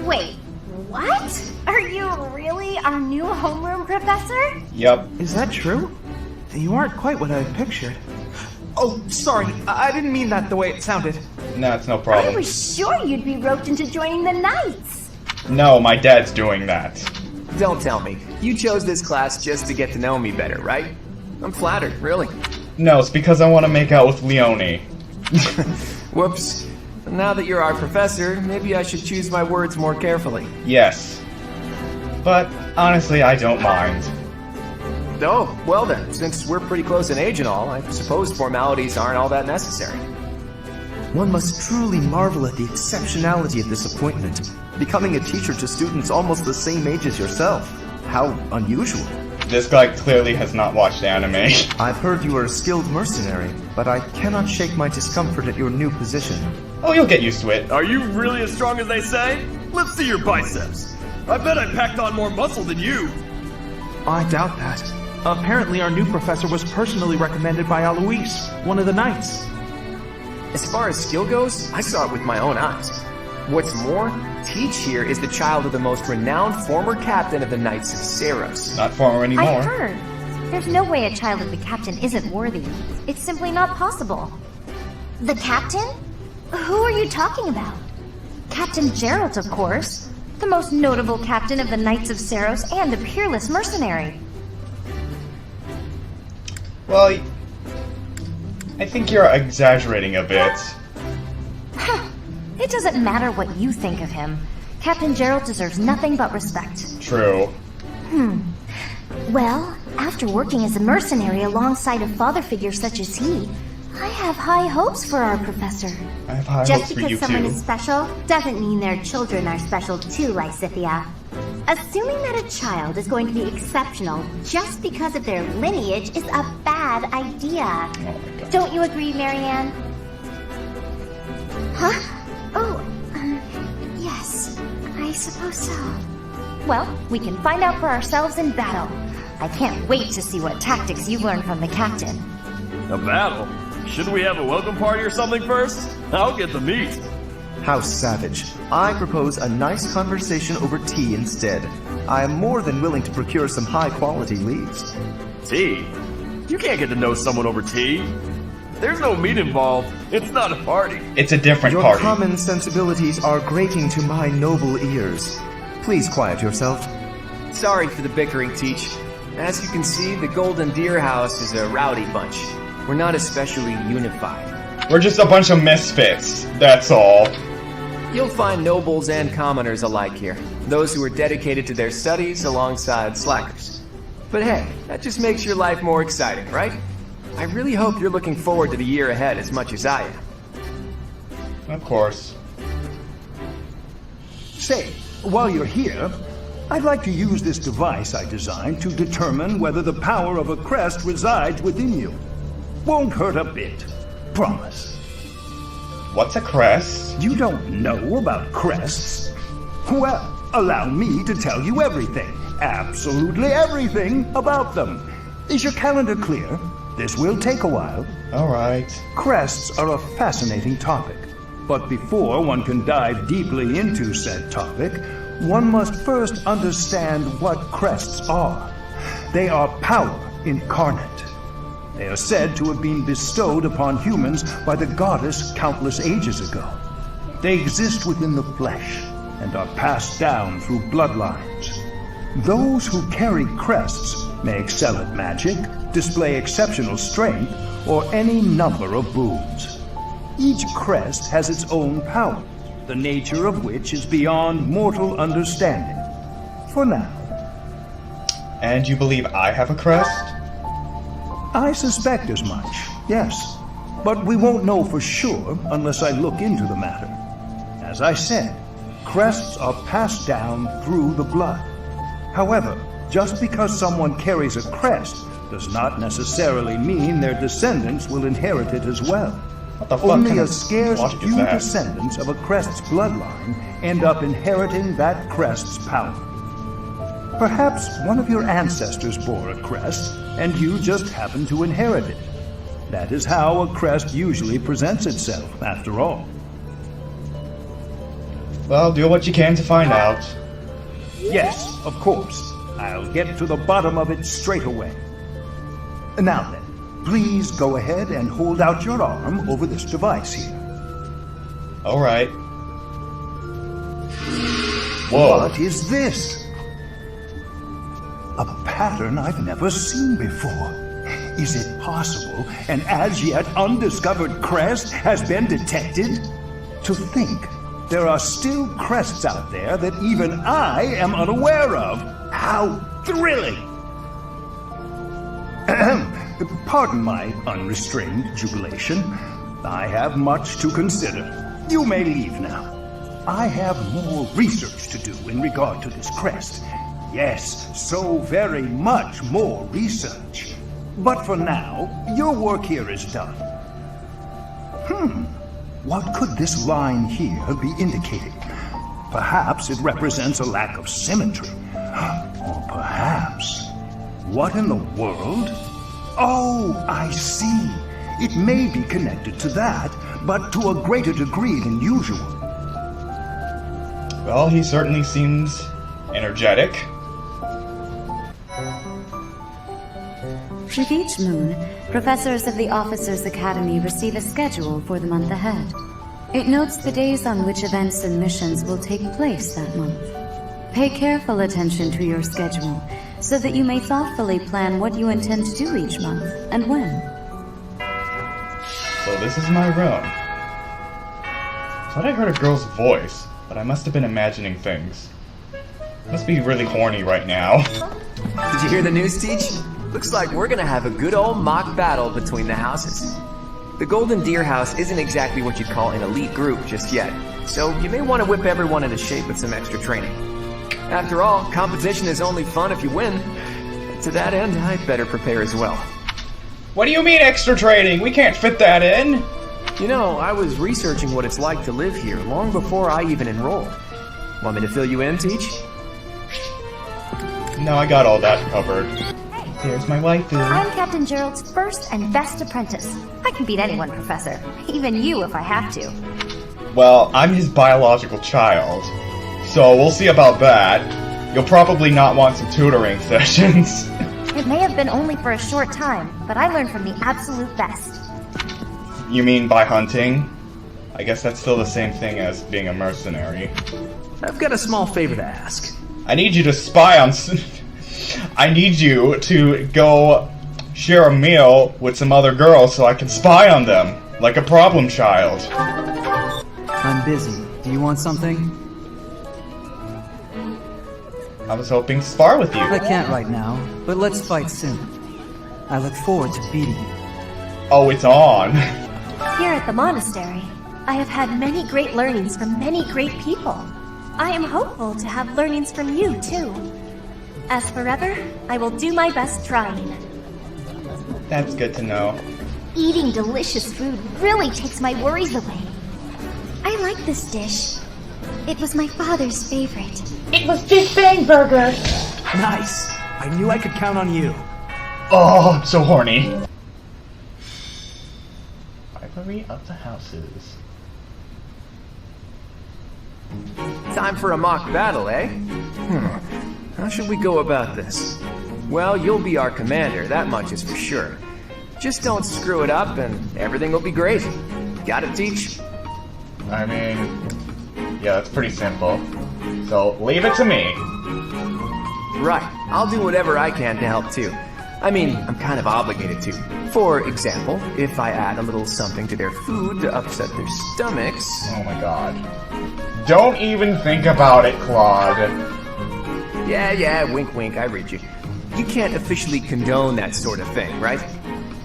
Wait, what? Are you really our new homeroom professor? Yep. Is that true? You aren't quite what I pictured. Oh, sorry. I didn't mean that the way it sounded. No, it's no problem. I was sure you'd be roped into joining the Knights. No, my dad's doing that. Don't tell me. You chose this class just to get to know me better, right? I'm flattered, really. No, it's because I want to make out with Leonie. Whoops. Now that you're our professor, maybe I should choose my words more carefully. Yes. But, honestly, I don't mind. Oh, well then, since we're pretty close in age and all, I suppose formalities aren't all that necessary. One must truly marvel at the exceptionality of this appointment. Becoming a teacher to students almost the same age as yourself. How unusual. This guy clearly has not watched anime. I've heard you are a skilled mercenary, but I cannot shake my discomfort at your new position. Oh, you'll get used to it. Are you really as strong as they say? Let's see your biceps. I bet I packed on more muscle than you. I doubt that. Apparently our new professor was personally recommended by Alois, one of the knights. As far as skill goes, I saw it with my own eyes. What's more, Teach here is the child of the most renowned former captain of the Knights of Saros. Not former anymore. I've heard. There's no way a child of the captain isn't worthy. It's simply not possible. The captain? Who are you talking about? Captain Gerald, of course. The most notable captain of the Knights of Saros and a peerless mercenary. Well, I think you're exaggerating a bit. It doesn't matter what you think of him. Captain Gerald deserves nothing but respect. True. Well, after working as a mercenary alongside a father figure such as he, I have high hopes for our professor. I have high Just hopes for you because someone too. is special doesn't mean their children are special too, Lysithia. Assuming that a child is going to be exceptional just because of their lineage is a bad idea. Don't you agree, Maryann? Huh? Oh, yes, I suppose so. Well, we can find out for ourselves in battle. I can't wait to see what tactics you learned from the captain. A battle? Shouldn't we have a welcome party or something first? I'll get the meat. How savage. I propose a nice conversation over tea instead. I am more than willing to procure some high-quality leaves. Tea? You can't get to know someone over tea. There's no meat involved. It's not a party. It's a different Your party. common sensibilities are grating to my noble ears. Please quiet yourself. Sorry for the bickering, Teach. As you can see, the Golden Deer House is a rowdy bunch. We're not especially unified. We're just a bunch of misfits, that's all. You'll find nobles and commoners alike here. Those who are dedicated to their studies alongside slackers. But hey, that just makes your life more exciting, right? I really hope you're looking forward to the year ahead as much as I am. Of course. Say, while you're here, I'd like to use this device I designed to determine whether the power of a crest resides within you. Won't hurt a bit. Promise. What's a crest? You don't know about crests? Well, allow me to tell you everything. Absolutely everything about them. Is your calendar clear? This will take a while. Alright. Crests are a fascinating topic. But before one can dive deeply into said topic, one must first understand what crests are. They are power incarnate. They are said to have been bestowed upon humans by the goddess countless ages ago. They exist within the flesh and are passed down through bloodlines. Those who carry crests may excel at magic, display exceptional strength, or any number of boons. Each crest has its own power, the nature of which is beyond mortal understanding. For now. And you believe I have a crest? I suspect as much, yes. But we won't know for sure unless I look into the matter. As I said, crests are passed down through the blood. However, just because someone carries a crest does not necessarily mean their descendants will inherit it as well. What the fuck Only kind a of scarce logic is few that? descendants of a crest's bloodline end up inheriting that crest's power. Perhaps one of your ancestors bore a crest, and you just happen to inherit it. That is how a crest usually presents itself, after all. Well, do what you can to find out. Yes, of course. I'll get to the bottom of it straight away. Now then, please go ahead and hold out your arm over this device here. Alright. Whoa. What is this? A pattern I've never seen before. Is it possible an as yet undiscovered crest has been detected? To think there are still crests out there that even I am unaware of. How thrilling! Pardon my unrestrained jubilation. I have much to consider. You may leave now. I have more research to do in regard to this crest. Yes, so very much more research. But for now, your work here is done. What could this line here be indicating? Perhaps it represents a lack of symmetry. Or perhaps... What in the world? Oh, I see. It may be connected to that, but to a greater degree than usual. Well, he certainly seems energetic. With each moon, professors of the Officers' Academy receive a schedule for the month ahead. It notes the days on which events and missions will take place that month. Pay careful attention to your schedule, so that you may thoughtfully plan what you intend to do each month, and when. So this is my room. Thought I heard a girl's voice, but I must have been imagining things. Must be really horny right now. Did you hear the news, Teach? Looks like we're gonna have a good old mock battle between the houses. The Golden Deer House isn't exactly what you'd call an elite group just yet, so you may want to whip everyone into shape with some extra training. After all, competition is only fun if you win. To that end, I'd better prepare as well. What do you mean extra training? We can't fit that in! You know, I was researching what it's like to live here long before I even enrolled. Want me to fill you in, Teach? No, I got all that covered. There's my waifu. I'm Captain Gerald's first and best apprentice. I can beat anyone, Professor. Even you if I have to. Well, I'm his biological child. So we'll see about that. You'll probably not want some tutoring sessions. It may have been only for a short time, but I learned from the absolute best. You mean by hunting? I guess that's still the same thing as being a mercenary. I've got a small favor to ask. I need you to spy on... I need you to go share a meal with some other girls so I can spy on them, like a problem child. I'm busy. Do you want something? I was hoping to spar with you. I can't right now, but let's fight soon. I look forward to beating you. Oh, it's on. Here at the monastery, I have had many great learnings from many great people. I am hopeful to have learnings from you, too. As forever, I will do my best trying. That's good to know. Eating delicious food really takes my worries away. I like this dish. It was my father's favorite. It was Big Bang Burger! Nice! I knew I could count on you. Oh, I'm so horny. Library of the Houses. Time for a mock battle, eh? How should we go about this? Well, you'll be our commander, that much is for sure. Just don't screw it up and everything will be great. Got it, Teach? I mean, yeah, that's pretty simple. So, leave it to me. Right, I'll do whatever I can to help too. I mean, I'm kind of obligated to. For example, if I add a little something to their food to upset their stomachs... Oh my god. Don't even think about it, Claude. Yeah, wink wink, I read you. You can't officially condone that sort of thing, right?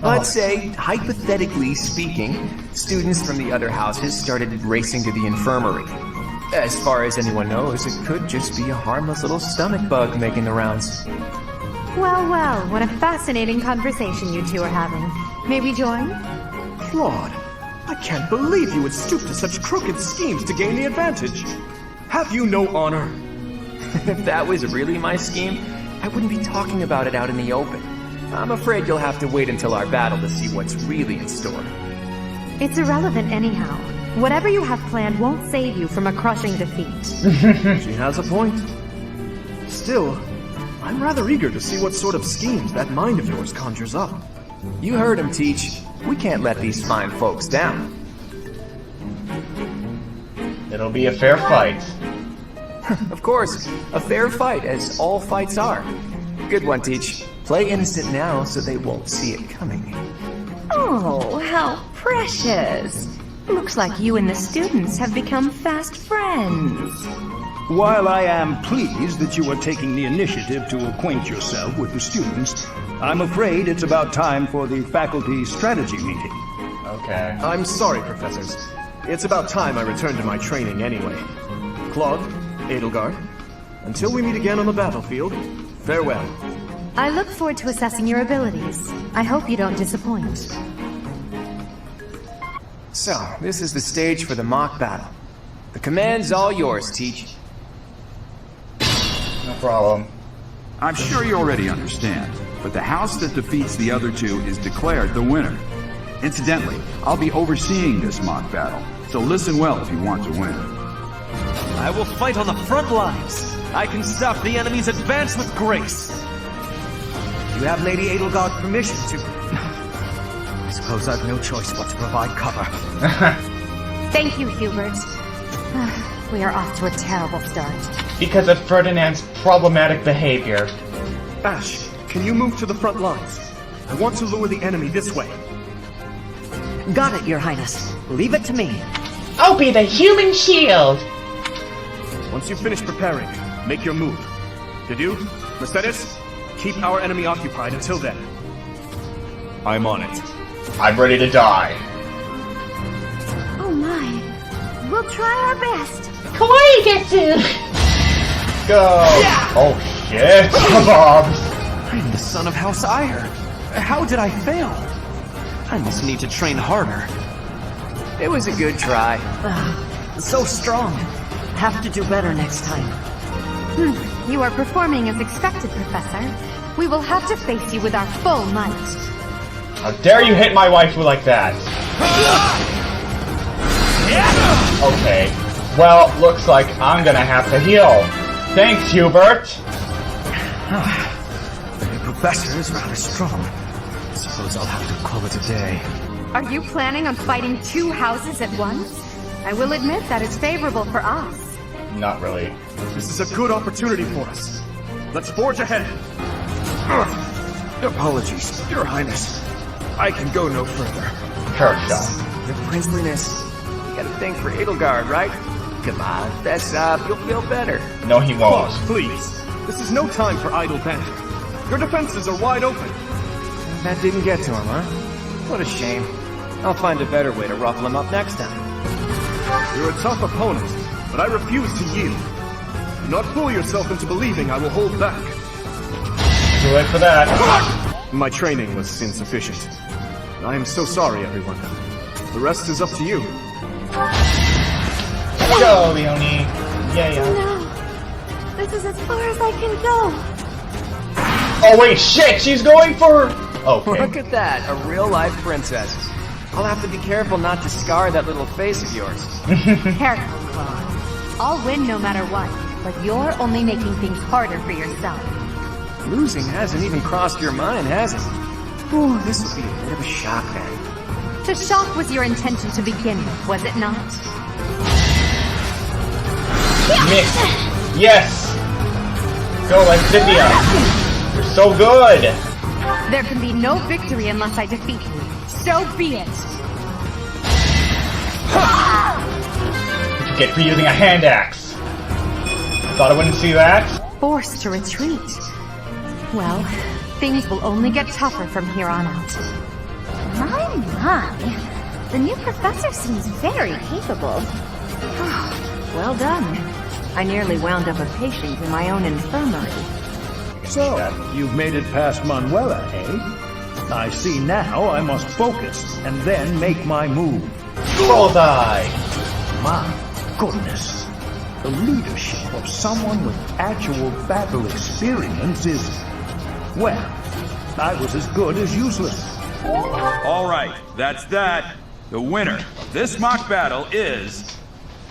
But say, hypothetically speaking, students from the other houses started racing to the infirmary. As far as anyone knows, it could just be a harmless little stomach bug making the rounds. Well, what a fascinating conversation you two are having. May we join? Claude, I can't believe you would stoop to such crooked schemes to gain the advantage. Have you no honor? If that was really my scheme, I wouldn't be talking about it out in the open. I'm afraid you'll have to wait until our battle to see what's really in store. It's irrelevant anyhow. Whatever you have planned won't save you from a crushing defeat. She has a point. Still, I'm rather eager to see what sort of schemes that mind of yours conjures up. You heard him, Teach. We can't let these fine folks down. It'll be a fair fight. Of course, a fair fight, as all fights are. Good one, Teach. Play innocent now so they won't see it coming. Oh, how precious. Looks like you and the students have become fast friends. While I am pleased that you are taking the initiative to acquaint yourself with the students, I'm afraid it's about time for the faculty strategy meeting. Okay. I'm sorry, professors. It's about time I returned to my training anyway. Claude, Edelgard, until we meet again on the battlefield, farewell. I look forward to assessing your abilities. I hope you don't disappoint. So, this is the stage for the mock battle. The command's all yours, Teach. No problem. I'm sure you already understand, but the house that defeats the other two is declared the winner. Incidentally, I'll be overseeing this mock battle, so listen well if you want to win. I will fight on the front lines. I can stop the enemy's advance with grace. You have Lady Edelgard's permission to... I suppose I've no choice but to provide cover. Thank you, Hubert. We are off to a terrible start. Because of Ferdinand's problematic behavior. Ash, can you move to the front lines? I want to lure the enemy this way. Got it, Your Highness. Leave it to me. I'll be the human shield! Once you finish preparing, make your move. Did you, Mercedes? Keep our enemy occupied until then. I'm on it. I'm ready to die. Oh my. We'll try our best. Kawaii Getsu! Go! Yeah! Oh shit! Bombs! I'm the son of House Ire. How did I fail? I must need to train harder. It was a good try. So strong. Have to do better next time. You are performing as expected, Professor. We will have to face you with our full might. How dare you hit my waifu like that? Okay. Well, looks like I'm gonna have to heal. Thanks, Hubert! The professor is rather strong. Suppose I'll have to call it a day. Are you planning on fighting two houses at once? I will admit that is favorable for us. Not really. This is a good opportunity for us. Let's forge ahead. Apologies, Your Highness. I can go no further. Petra. Your princeliness. You got a thing for Edelgard, right? Come on, fess up. You'll feel better. No, he won't. Please. This is no time for idle banter. Your defenses are wide open. That didn't get to him, huh? What a shame. I'll find a better way to ruffle him up next time. You're a tough opponent, but I refuse to yield. Do not fool yourself into believing I will hold back. Too late for that. My training was insufficient. I am so sorry, everyone. The rest is up to you. Go, Leonie. Yeah. No. This is as far as I can go. Oh wait, shit! She's going for... Okay. Look at that, a real-life princess. I'll have to be careful not to scar that little face of yours. Careful, Claude. I'll win no matter what, but you're only making things harder for yourself. Losing hasn't even crossed your mind, has it? Ooh, this will be a bit of a shock then. To shock was your intention to begin with, was it not? Miss. Yes! Go, Cynthia! You're so good! There can be no victory unless I defeat you. So be it! What you get for using a hand axe? Thought I wouldn't see that? Forced to retreat. Well, things will only get tougher from here on out. My. The new professor seems very capable. Well done. I nearly wound up a patient in my own infirmary. So, you've made it past Manuela, eh? I see now I must focus and then make my move. Bullseye! My goodness. The leadership of someone with actual battle experience is... well, I was as good as useless. All right, that's that. The winner of this mock battle is...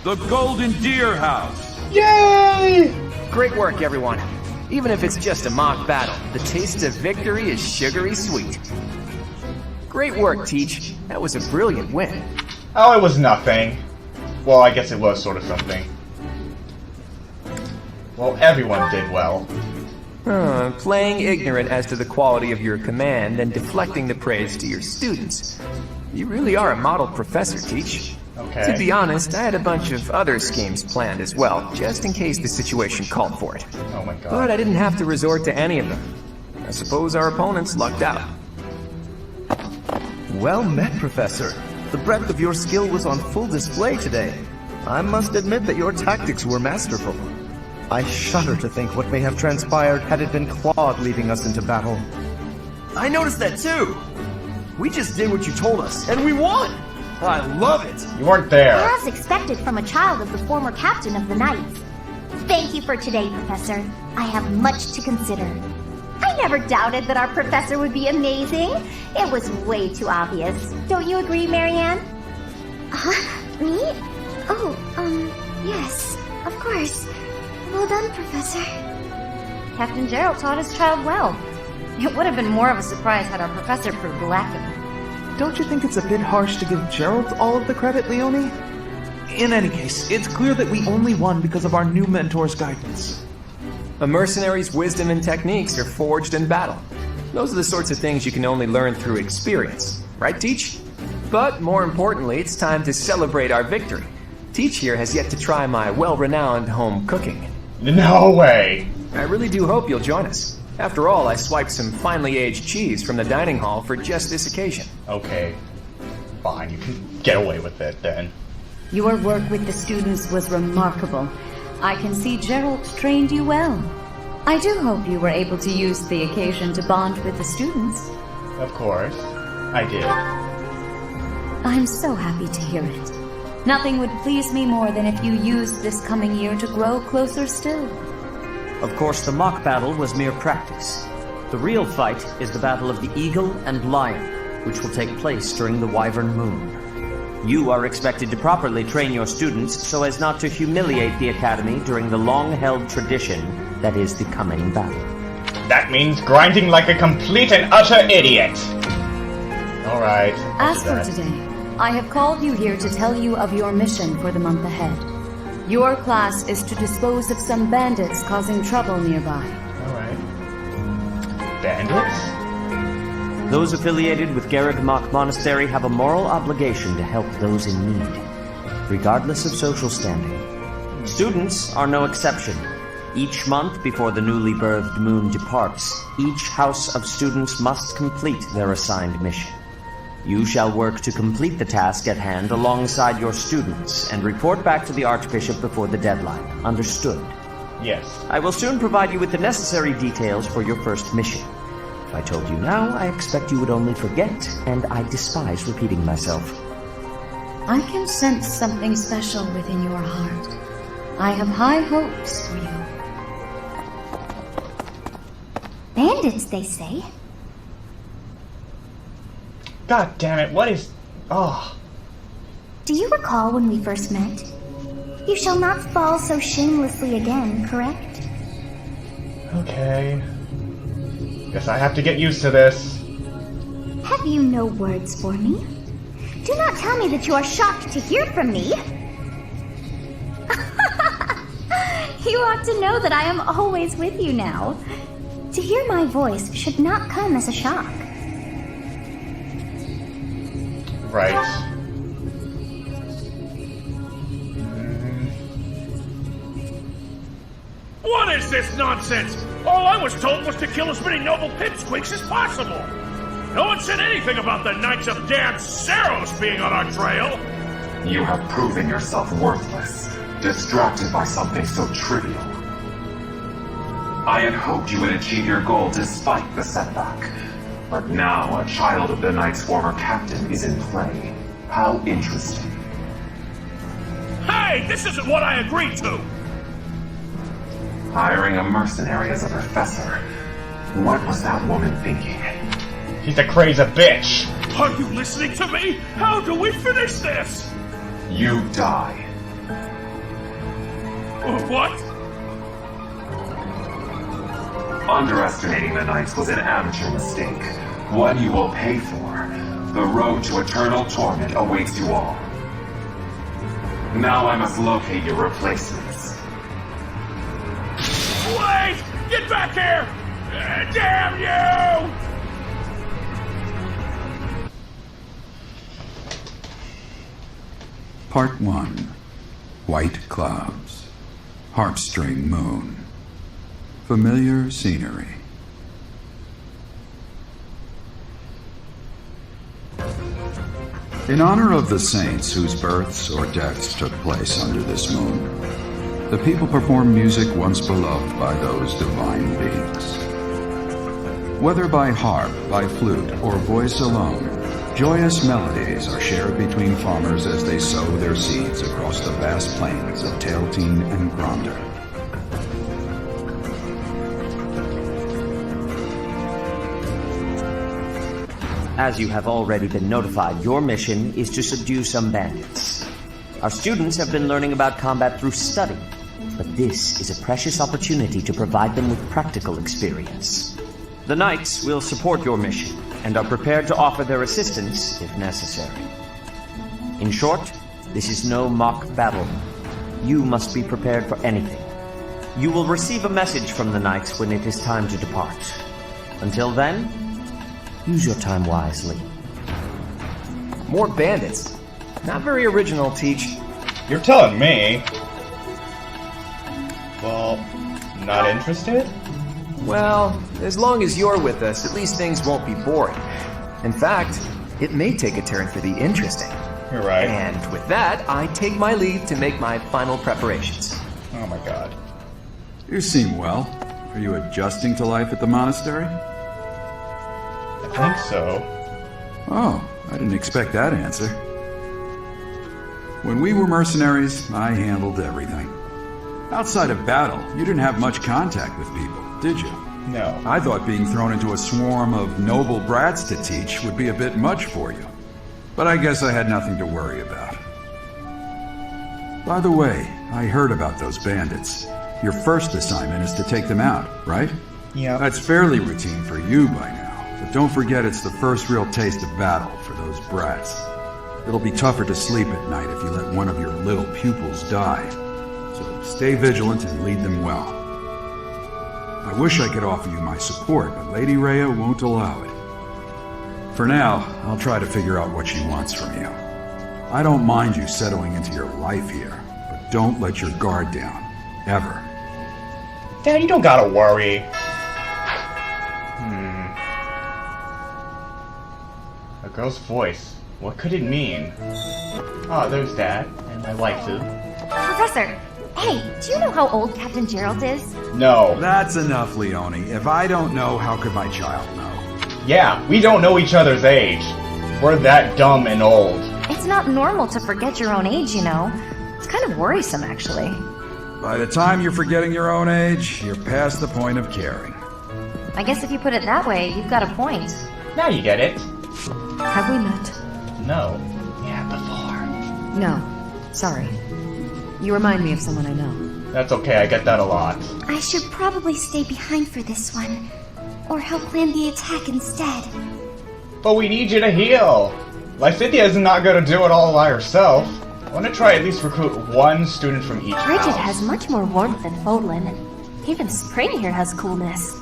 the Golden Deer House. Yay! Great work, everyone. Even if it's just a mock battle, the taste of victory is sugary sweet. Great work, Teach. That was a brilliant win. Oh, it was nothing. Well, I guess it was sort of something. Well, everyone did well. Playing ignorant as to the quality of your command and deflecting the praise to your students. You really are a model professor, Teach. Okay. To be honest, I had a bunch of other schemes planned as well, just in case the situation called for it. Oh my god. But I didn't have to resort to any of them. I suppose our opponents lucked out. Well met, Professor. The breadth of your skill was on full display today. I must admit that your tactics were masterful. I shudder to think what may have transpired had it been Claude leading us into battle. I noticed that too! We just did what you told us, and we won! I love it! You weren't there. As expected from a child of the former captain of the Knights. Thank you for today, Professor. I have much to consider. I never doubted that our professor would be amazing. It was way too obvious. Don't you agree, Maryann? Me? Oh, yes, of course. Well done, Professor. Captain Gerald taught his child well. It would have been more of a surprise had our professor proved lacking. Don't you think it's a bit harsh to give Gerald all of the credit, Leonie? In any case, it's clear that we only won because of our new mentor's guidance. A mercenary's wisdom and techniques are forged in battle. Those are the sorts of things you can only learn through experience. Right, Teach? But more importantly, it's time to celebrate our victory. Teach here has yet to try my well-renowned home cooking. No way! I really do hope you'll join us. After all, I swiped some finely aged cheese from the dining hall for just this occasion. Okay. Fine, you can get away with it then. Your work with the students was remarkable. I can see Gerald trained you well. I do hope you were able to use the occasion to bond with the students. Of course. I did. I'm so happy to hear it. Nothing would please me more than if you used this coming year to grow closer still. Of course, the mock battle was mere practice. The real fight is the battle of the Eagle and Lion, which will take place during the Wyvern Moon. You are expected to properly train your students so as not to humiliate the Academy during the long-held tradition that is the coming battle. That means grinding like a complete and utter idiot! Alright. As for today, I have called you here to tell you of your mission for the month ahead. Your class is to dispose of some bandits causing trouble nearby. Alright. Bandits? Those affiliated with Garreg-Mach Monastery have a moral obligation to help those in need, regardless of social standing. Students are no exception. Each month before the newly birthed moon departs, each house of students must complete their assigned mission. You shall work to complete the task at hand alongside your students and report back to the Archbishop before the deadline. Understood? Yes. I will soon provide you with the necessary details for your first mission. If I told you now, I expect you would only forget, and I despise repeating myself. I can sense something special within your heart. I have high hopes for you. Bandits, they say. God damn it, what is... Oh. Do you recall when we first met? You shall not fall so shamelessly again, correct? Okay. Guess I have to get used to this. Have you no words for me? Do not tell me that you are shocked to hear from me. You ought to know that I am always with you now. To hear my voice should not come as a shock. Right. What is this nonsense? All I was told was to kill as many noble pipsqueaks as possible. No one said anything about the Knights of damn Seros being on our trail. You have proven yourself worthless, distracted by something so trivial. I had hoped you would achieve your goal despite the setback. But now a child of the Knight's former captain is in play. How interesting. Hey, this isn't what I agreed to! Hiring a mercenary as a professor. What was that woman thinking? She's a crazy bitch. Are you listening to me? How do we finish this? You die. What? Underestimating the Knights was an amateur mistake. One you will pay for. The road to eternal torment awaits you all. Now I must locate your replacements. Wait! Get back here! Damn you! Part 1. White Clouds. Harpstring Moon. Familiar scenery. In honor of the saints whose births or deaths took place under this moon, the people perform music once beloved by those divine beings. Whether by harp, by flute, or voice alone, joyous melodies are shared between farmers as they sow their seeds across the vast plains of Tailteen and Gronder. As you have already been notified, your mission is to subdue some bandits. Our students have been learning about combat through study, but this is a precious opportunity to provide them with practical experience. The Knights will support your mission and are prepared to offer their assistance if necessary. In short, this is no mock battle. You must be prepared for anything. You will receive a message from the Knights when it is time to depart. Until then, use your time wisely. More bandits. Not very original, Teach. You're telling me. Well, not interested? Well, as long as you're with us, at least things won't be boring. In fact, it may take a turn for the interesting. You're right. And with that, I take my leave to make my final preparations. Oh my god. You seem well. Are you adjusting to life at the monastery? I think so. Oh, I didn't expect that answer. When we were mercenaries, I handled everything. Outside of battle, you didn't have much contact with people, did you? No. I thought being thrown into a swarm of noble brats to teach would be a bit much for you. But I guess I had nothing to worry about. By the way, I heard about those bandits. Your first assignment is to take them out, right? Yeah. That's fairly routine for you by now. But don't forget it's the first real taste of battle for those brats. It'll be tougher to sleep at night if you let one of your little pupils die. So stay vigilant and lead them well. I wish I could offer you my support, but Lady Rhea won't allow it. For now, I'll try to figure out what she wants from you. I don't mind you settling into your life here, but don't let your guard down. Ever. Dad, you don't gotta worry. A girl's voice. What could it mean? Oh, there's Dad, and my waifu. Professor, hey, do you know how old Captain Gerald is? No. That's enough, Leone. If I don't know, how could my child know? Yeah, we don't know each other's age. We're that dumb and old. It's not normal to forget your own age, you know. It's kind of worrisome, actually. By the time you're forgetting your own age, you're past the point of caring. I guess if you put it that way, you've got a point. Now you get it. Have we met? No. Yeah, before. No. Sorry. You remind me of someone I know. That's okay, I get that a lot. I should probably stay behind for this one, or help plan the attack instead. But we need you to heal. Lysithia is not going to do it all by herself. I want to try at least recruit one student from each Bridget house. has much more warmth than Fodlan. Even spring here has coolness.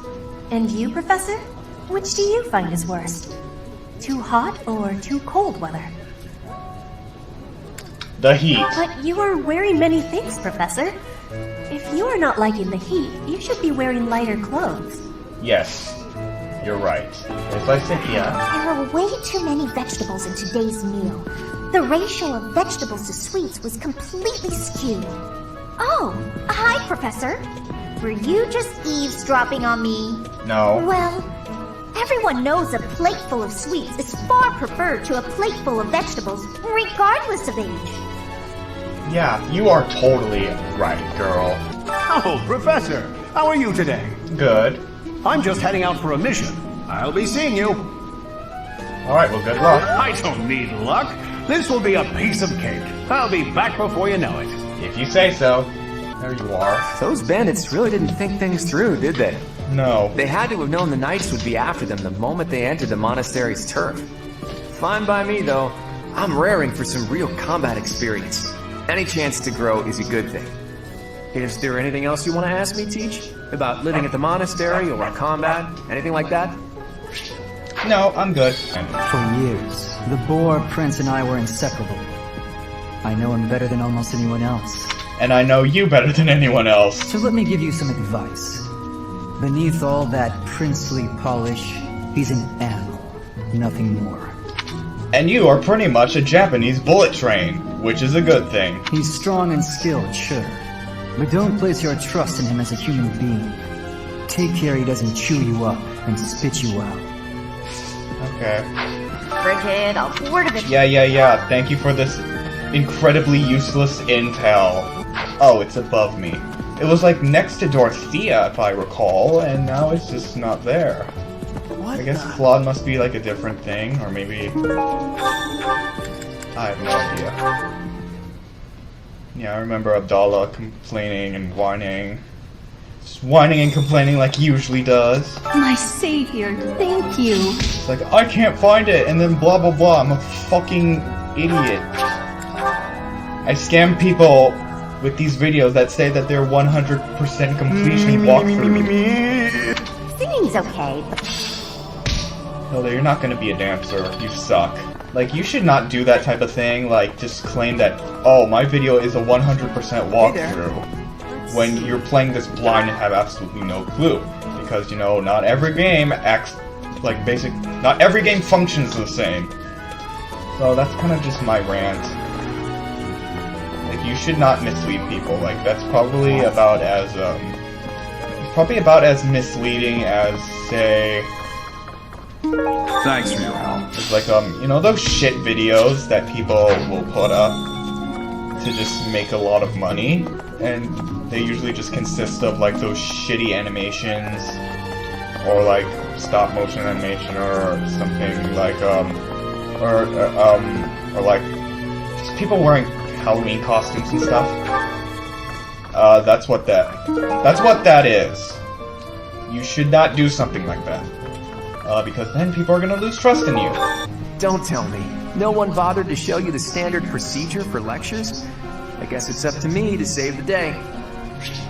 And you, Professor? Which do you find is worst? Too hot or too cold weather? The heat. But you are wearing many things, Professor. If you are not liking the heat, you should be wearing lighter clothes. Yes, you're right. There's Lysithia. There are way too many vegetables in today's meal. The ratio of vegetables to sweets was completely skewed. Oh, hi, Professor. Were you just eavesdropping on me? No. Well, everyone knows a plate full of sweets is far preferred to a plate full of vegetables, regardless of age. Yeah, you are totally right, girl. Oh, Professor, how are you today? Good. I'm just heading out for a mission. I'll be seeing you. Alright, well, good luck. I don't need luck. This will be a piece of cake. I'll be back before you know it. If you say so. There you are. Those bandits really didn't think things through, did they? No. They had to have known the Knights would be after them the moment they entered the monastery's turf. Fine by me, though. I'm raring for some real combat experience. Any chance to grow is a good thing. Is there anything else you want to ask me, Teach? About living at the monastery or combat? Anything like that? No, I'm good. For years, the Boar Prince and I were inseparable. I know him better than almost anyone else. And I know you better than anyone else. So let me give you some advice. Beneath all that princely polish, he's an animal, nothing more. And you are pretty much a Japanese bullet train, which is a good thing. He's strong and skilled, sure. But don't place your trust in him as a human being. Take care he doesn't chew you up and spit you out. Okay. Frigid, I'll board of it. Yeah. Thank you for this incredibly useless intel. Oh, it's above me. It was like next to Dorothea, if I recall, and now it's just not there. What I guess flawed must be like a different thing, or maybe... I have no idea. Yeah, I remember Abdallah complaining and whining. Just whining and complaining like he usually does. My savior, thank you. It's like, I can't find it, and then blah blah blah. I'm a fucking idiot. I scam people with these videos that say that they're 100% completion walkthrough. Singing's okay, but... Hilda, you're not gonna be a dancer. You suck. Like, you should not do that type of thing, like, just claim that, oh, my video is a 100% walkthrough, when you're playing this blind and have absolutely no clue. Because, you know, not every game acts like not every game functions the same. So that's kind of just my rant. Like, you should not mislead people. Like, that's probably about as misleading as, say... Thanks for your help. It's like, you know those shit videos that people will put up to just make a lot of money? And they usually just consist of, like, those shitty animations, or, like, stop-motion animation, or something like, or like, just people wearing Halloween costumes and stuff. That's what that is. You should not do something like that. Because then people are gonna lose trust in you. Don't tell me. No one bothered to show you the standard procedure for lectures? I guess it's up to me to save the day.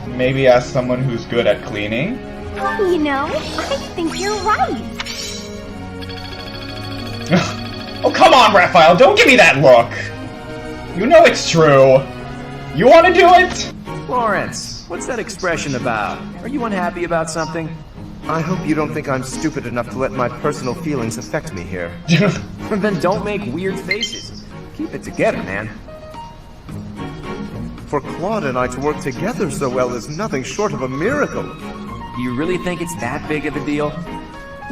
Maybe ask someone who's good at cleaning? You know, I think you're right. Oh, come on, Raphael, don't give me that look! You know it's true. You wanna do it? Lawrence, what's that expression about? Are you unhappy about something? I hope you don't think I'm stupid enough to let my personal feelings affect me here. Then don't make weird faces. Keep it together, man. For Claude and I to work together so well is nothing short of a miracle. You really think it's that big of a deal?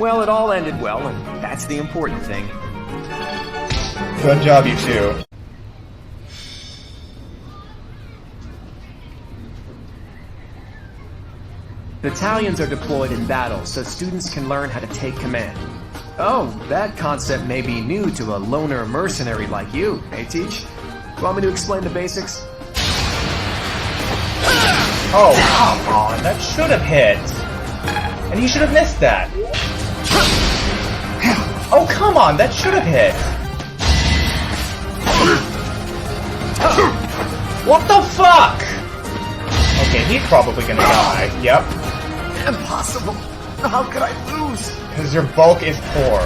Well, it all ended well, and that's the important thing. Good job, you two. Battalions are deployed in battle so students can learn how to take command. Oh, that concept may be new to a loner mercenary like you, eh, Teach? Want me to explain the basics? Oh, come on, that should have hit. And he should have missed that. Oh, come on, that should have hit. What the fuck? Okay, he's probably gonna die. Yep. Impossible! How could I lose? Because your bulk is poor.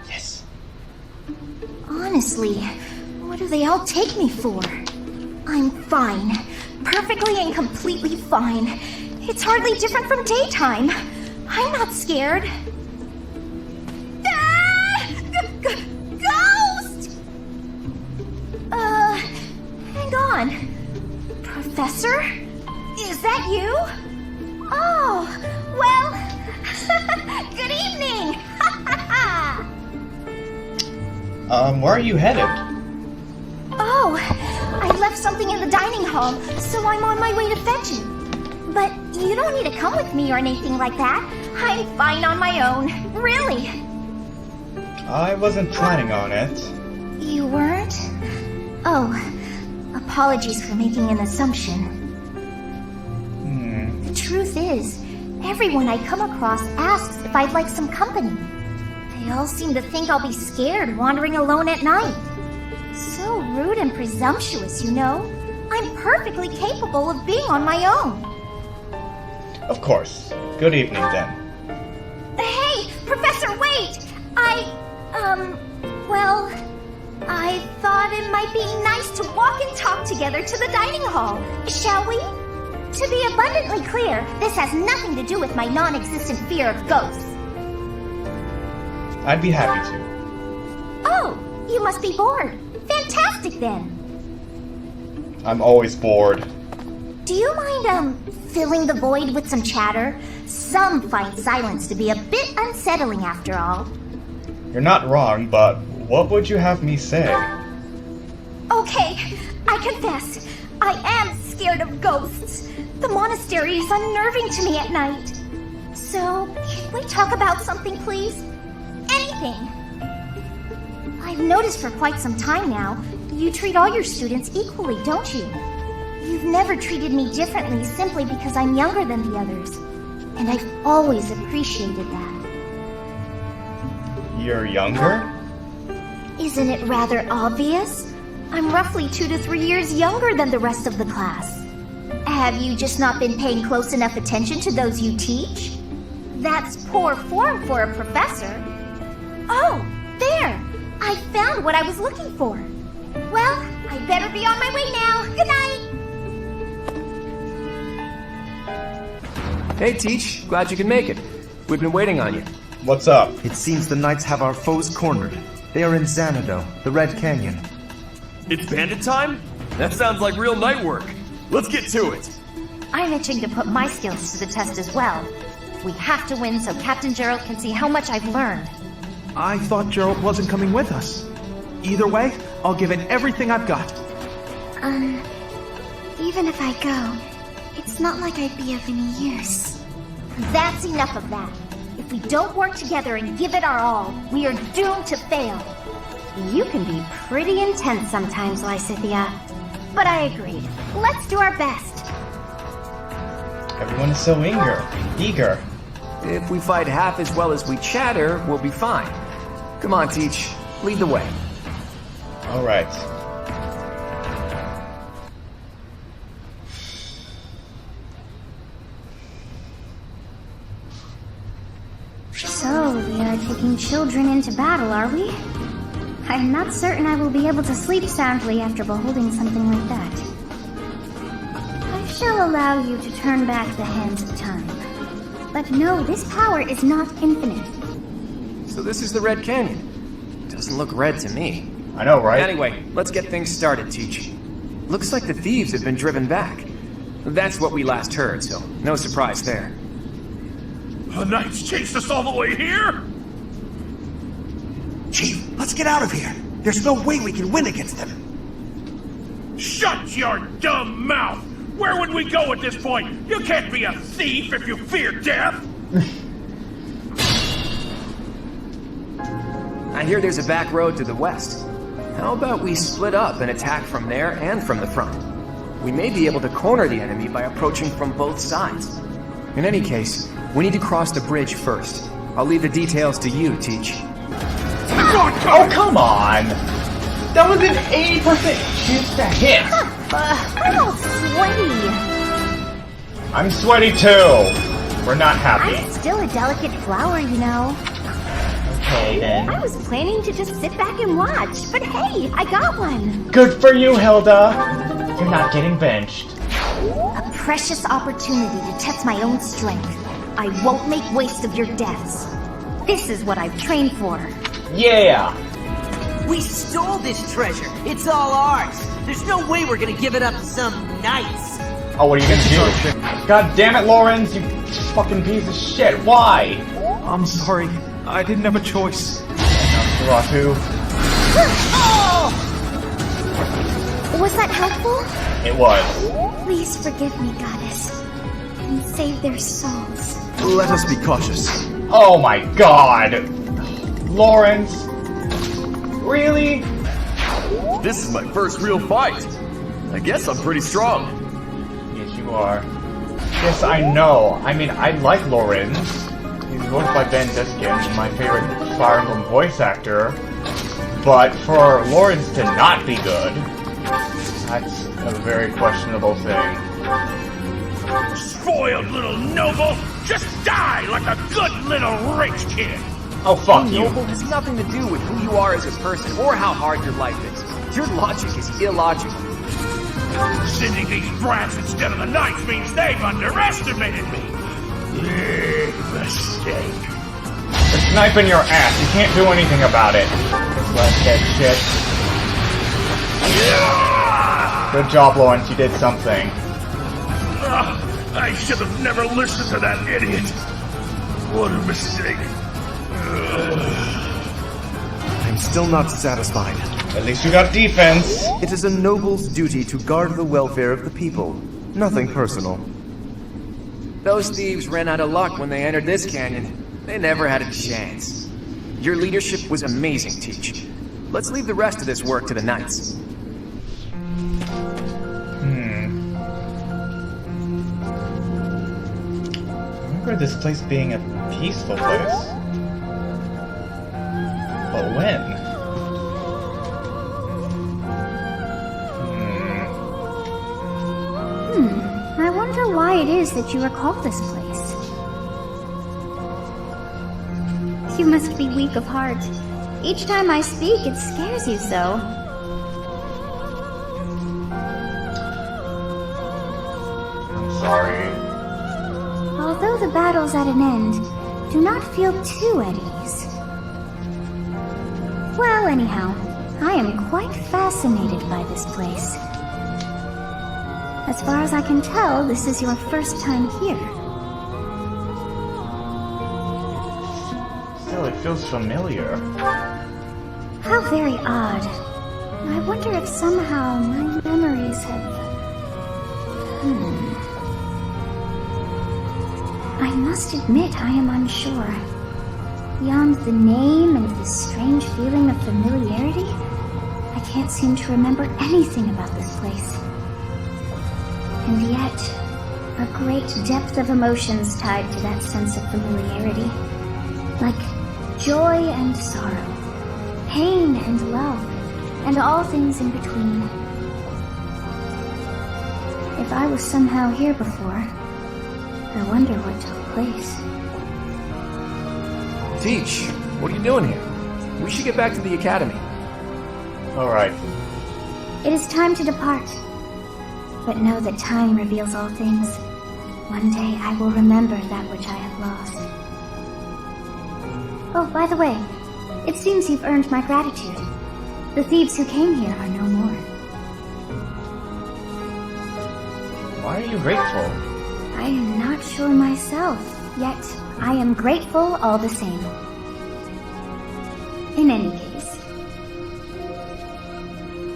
Yes. Honestly, what do they all take me for? I'm fine. Perfectly and completely fine. It's hardly different from daytime. I'm not scared. Ah! Ghost! Hang on. Professor? Is that you? Oh, well, good evening! Where are you headed? Oh, I left something in the dining hall, so I'm on my way to fetch it. But you don't need to come with me or anything like that. I'm fine on my own, really. I wasn't planning on it. You weren't? Oh, apologies for making an assumption. The truth is, everyone I come across asks if I'd like some company. They all seem to think I'll be scared wandering alone at night. So rude and presumptuous, you know? I'm perfectly capable of being on my own. Of course. Good evening, then. Hey, Professor, wait! Well, I thought it might be nice to walk and talk together to the dining hall. Shall we? To be abundantly clear, this has nothing to do with my non-existent fear of ghosts. I'd be happy to. Oh, you must be bored. Fantastic, then. I'm always bored. Do you mind, filling the void with some chatter? Some find silence to be a bit unsettling after all. You're not wrong, but what would you have me say? Okay, I confess, I am scared of ghosts. The monastery is unnerving to me at night. So, can we talk about something, please? Anything. I've noticed for quite some time now, you treat all your students equally, don't you? You've never treated me differently simply because I'm younger than the others. And I've always appreciated that. You're younger? Isn't it rather obvious? I'm roughly 2 to 3 years younger than the rest of the class. Have you just not been paying close enough attention to those you teach? That's poor form for a professor. Oh, there! I found what I was looking for. Well, I better be on my way now. Good night! Hey, Teach. Glad you can make it. We've been waiting on you. What's up? It seems the knights have our foes cornered. They are in Xanadu, the Red Canyon. It's bandit time? That sounds like real night work. Let's get to it. I'm itching to put my skills to the test as well. We have to win so Captain Gerald can see how much I've learned. I thought Gerald wasn't coming with us. Either way, I'll give it everything I've got. Even if I go, it's not like I'd be of any use. That's enough of that. If we don't work together and give it our all, we are doomed to fail. You can be pretty intense sometimes, Lysithia. But I agree. Let's do our best. Everyone is so eager. If we fight half as well as we chatter, we'll be fine. Come on, Teach. Lead the way. Alright. So, we are taking children into battle, are we? I'm not certain I will be able to sleep soundly after beholding something like that. I shall allow you to turn back the hands of time. But no, this power is not infinite. So this is the Red Canyon. Doesn't look red to me. I know, right? Anyway, let's get things started, Teach. Looks like the thieves have been driven back. That's what we last heard, so no surprise there. The knights chased us all the way here? Chief, let's get out of here. There's no way we can win against them. Shut your dumb mouth! Where would we go at this point? You can't be a thief if you fear death! I hear there's a back road to the west. How about we split up and attack from there and from the front? We may be able to corner the enemy by approaching from both sides. In any case, we need to cross the bridge first. I'll leave the details to you, Teach. Oh, come on! That was an 80% chance to hit! I'm all sweaty. I'm sweaty too! We're not happy. I'm still a delicate flower, you know. Okay, then. I was planning to just sit back and watch, but hey, I got one. Good for you, Hilda! You're not getting benched. A precious opportunity to test my own strength. I won't make waste of your deaths. This is what I've trained for. Yeah! We stole this treasure. It's all ours. There's no way we're gonna give it up to some knights. Oh, what are you gonna do? God damn it, Lawrence, you fucking piece of shit. Why? I'm sorry. I didn't have a choice. Raku. Was that helpful? It was. Please forgive me, goddess, and save their souls. Let us be cautious. Oh my god! Lawrence? Really? This is my first real fight. I guess I'm pretty strong. Yes, you are. Yes, I know. I mean, I like Lawrence. He's voiced by Ben Diskin, my favorite Fire Emblem voice actor. But for Lawrence to not be good... That's a very questionable thing. Spoiled little noble! Just die like a good little rich kid! Oh, fuck you. Noble has nothing to do with who you are as a person or how hard your life is. Your logic is illogical. Sending these brats instead of the knights means they've underestimated me. Big mistake. They're sniping your ass. You can't do anything about it. Flathead shit. Good job, Lawrence. You did something. I should have never listened to that idiot. What a mistake. I'm still not satisfied. At least you got defense. It is a noble's duty to guard the welfare of the people. Nothing personal. Those thieves ran out of luck when they entered this canyon. They never had a chance. Your leadership was amazing, Teach. Let's leave the rest of this work to the knights. I remember this place being a peaceful place. But when? I wonder why it is that you recall this place. You must be weak of heart. Each time I speak, it scares you so. I'm sorry. Although the battle's at an end, do not feel too at ease. Well, anyhow, I am quite fascinated by this place. As far as I can tell, this is your first time here. Still, it feels familiar. How very odd. I wonder if somehow my memories have... I must admit I am unsure. Beyond the name and this strange feeling of familiarity, I can't seem to remember anything about this place. And yet, a great depth of emotions tied to that sense of familiarity. Like joy and sorrow, pain and love, and all things in between. If I was somehow here before, I wonder what took place. Teach, what are you doing here? We should get back to the academy. Alright. It is time to depart. But know that time reveals all things. One day I will remember that which I have lost. Oh, by the way, it seems you've earned my gratitude. The thieves who came here are no more. Why are you grateful? I am not sure myself, yet I am grateful all the same. In any case,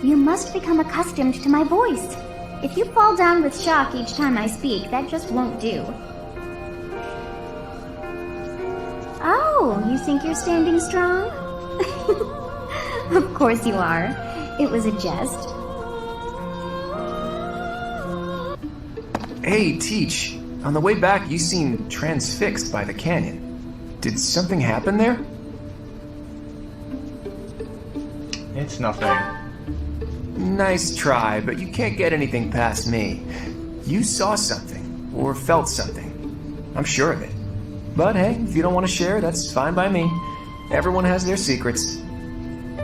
you must become accustomed to my voice. If you fall down with shock each time I speak, that just won't do. Oh, you think you're standing strong? Of course you are. It was a jest. Hey, Teach. On the way back, you seemed transfixed by the canyon. Did something happen there? It's nothing. Nice try, but you can't get anything past me. You saw something, or felt something. I'm sure of it. But hey, if you don't want to share, that's fine by me. Everyone has their secrets.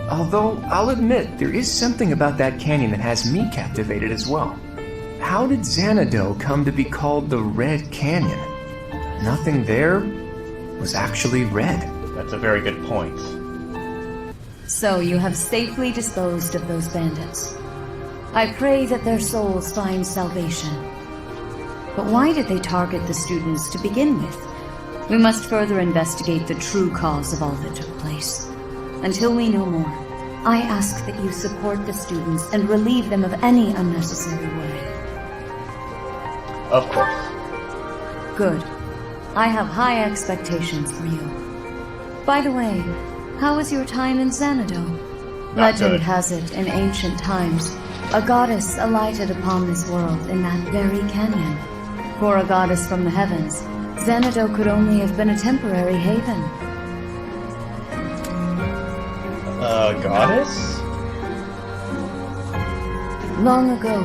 Although, I'll admit, there is something about that canyon that has me captivated as well. How did Xanadu come to be called the Red Canyon? Nothing there was actually red. That's a very good point. So you have safely disposed of those bandits. I pray that their souls find salvation. But why did they target the students to begin with? We must further investigate the true cause of all that took place. Until we know more, I ask that you support the students and relieve them of any unnecessary worry. Of course. Good. I have high expectations for you. By the way, how was your time in Xanadu? Legend has it, in ancient times, a goddess alighted upon this world in that very canyon. For a goddess from the heavens, Xanadu could only have been a temporary haven. A goddess? Long ago,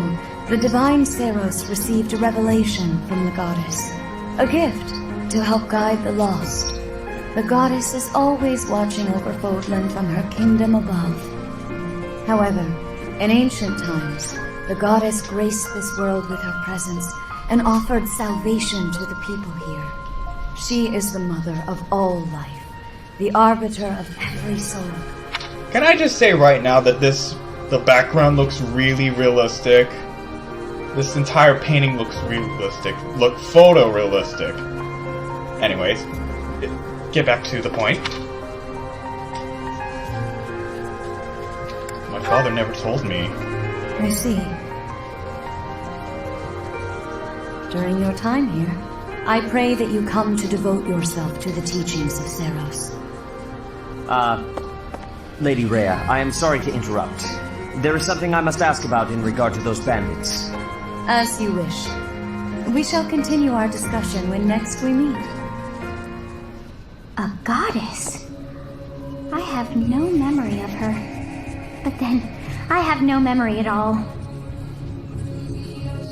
the divine Seros received a revelation from the goddess, a gift to help guide the lost. The goddess is always watching over Fodlan from her kingdom above. However, in ancient times, the goddess graced this world with her presence and offered salvation to the people here. She is the mother of all life, the arbiter of every soul. Can I just say right now that the background looks really realistic? This entire painting looks realistic. Look photorealistic. Anyways, get back to the point. My father never told me. I see. During your time here, I pray that you come to devote yourself to the teachings of Seros. Lady Rhea, I am sorry to interrupt. There is something I must ask about in regard to those bandits. As you wish. We shall continue our discussion when next we meet. A goddess? I have no memory of her. But then, I have no memory at all.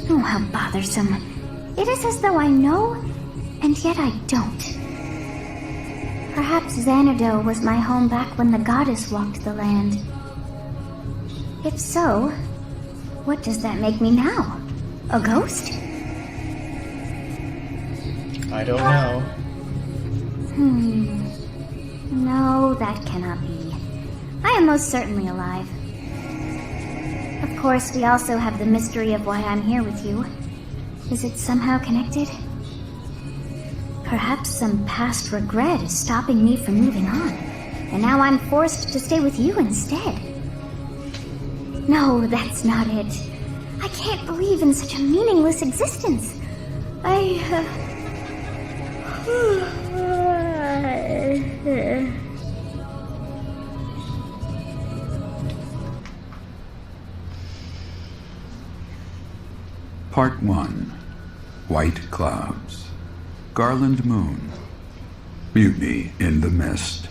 Oh, how bothersome. It is as though I know, and yet I don't. Perhaps Xanadu was my home back when the goddess walked the land. If so, what does that make me now? A ghost? I don't know. No, that cannot be. I am most certainly alive. Of course, we also have the mystery of why I'm here with you. Is it somehow connected? Perhaps some past regret is stopping me from moving on, and now I'm forced to stay with you instead. No, that's not it. I can't believe in such a meaningless existence. Part 1. White Clouds. Garland Moon. Mutiny in the Mist.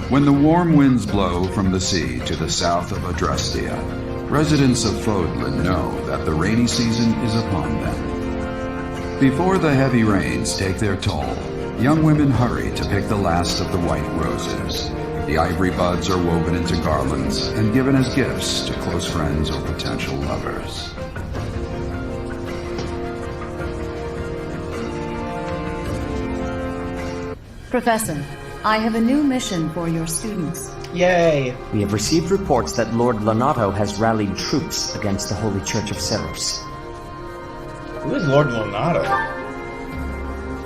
When the warm winds blow from the sea to the south of Adrestia, residents of Fodlan know that the rainy season is upon them. Before the heavy rains take their toll, young women hurry to pick the last of the white roses. The ivory buds are woven into garlands and given as gifts to close friends or potential lovers. Professor, I have a new mission for your students. Yay! We have received reports that Lord Lonato has rallied troops against the Holy Church of Seros. Who is Lord Lonato?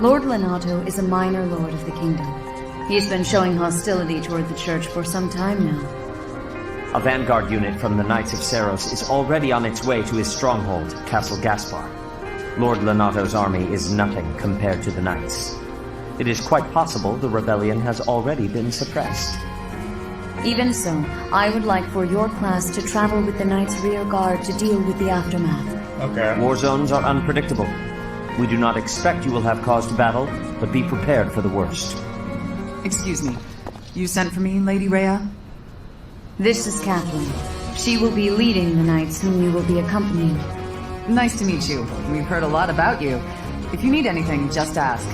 Lord Lonato is a minor lord of the kingdom. He's been showing hostility toward the church for some time now. A vanguard unit from the Knights of Seros is already on its way to his stronghold, Castle Gaspar. Lord Lonato's army is nothing compared to the Knights. It is quite possible the rebellion has already been suppressed. Even so, I would like for your class to travel with the Knights' rear guard to deal with the aftermath. Okay. War zones are unpredictable. We do not expect you will have caused battle, but be prepared for the worst. Excuse me. You sent for me, Lady Rhea? This is Kathleen. She will be leading the Knights whom you will be accompanying. Nice to meet you. We've heard a lot about you. If you need anything, just ask.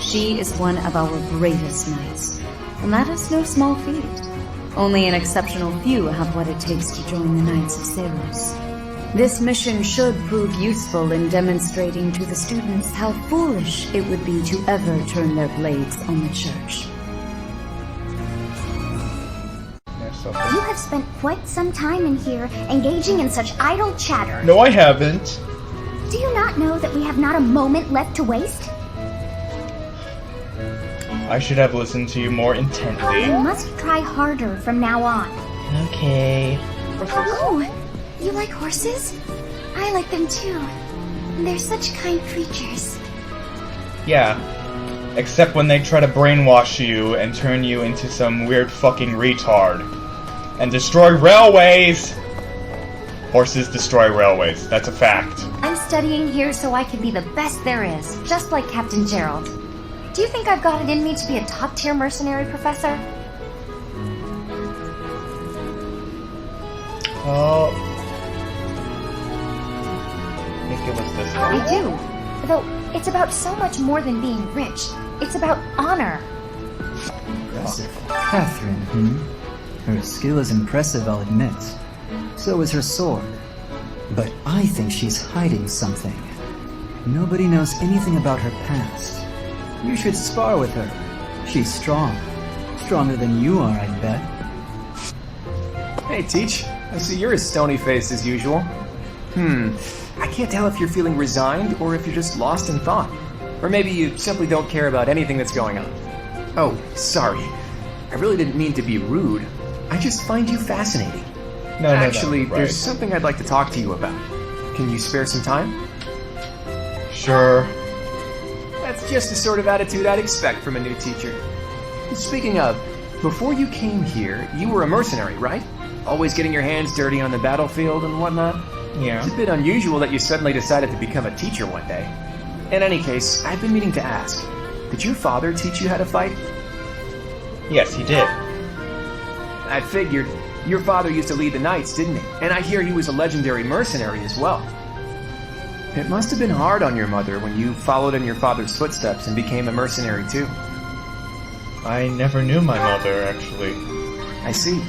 She is one of our bravest Knights, and that is no small feat. Only an exceptional few have what it takes to join the Knights of Seros. This mission should prove useful in demonstrating to the students how foolish it would be to ever turn their blades on the church. You have spent quite some time in here, engaging in such idle chatter. No, I haven't. Do you not know that we have not a moment left to waste? I should have listened to you more intently. You must try harder from now on. Okay. Oh, you like horses? I like them too. They're such kind creatures. Yeah. Except when they try to brainwash you and turn you into some weird fucking retard. And destroy railways! Horses destroy railways. That's a fact. I'm studying here so I can be the best there is, just like Captain Gerald. Do you think I've got it in me to be a top-tier mercenary, Professor? Oh. I think it was this one. I do. Though, it's about so much more than being rich. It's about honor. Impressive. Catherine, Her skill is impressive, I'll admit. So is her sword. But I think she's hiding something. Nobody knows anything about her past. You should spar with her. She's strong. Stronger than you are, I bet. Hey, Teach. I see you're as stony-faced as usual. I can't tell if you're feeling resigned or if you're just lost in thought. Or maybe you simply don't care about anything that's going on. Oh, sorry. I really didn't mean to be rude. I just find you fascinating. Actually, right. There's something I'd like to talk to you about. Can you spare some time? Sure. That's just the sort of attitude I'd expect from a new teacher. Speaking of, before you came here, you were a mercenary, right? Always getting your hands dirty on the battlefield and whatnot? Yeah. It's a bit unusual that you suddenly decided to become a teacher one day. In any case, I've been meaning to ask, did your father teach you how to fight? Yes, he did. I figured. Your father used to lead the knights, didn't he? And I hear he was a legendary mercenary as well. It must have been hard on your mother when you followed in your father's footsteps and became a mercenary too. I never knew my mother, actually. I see.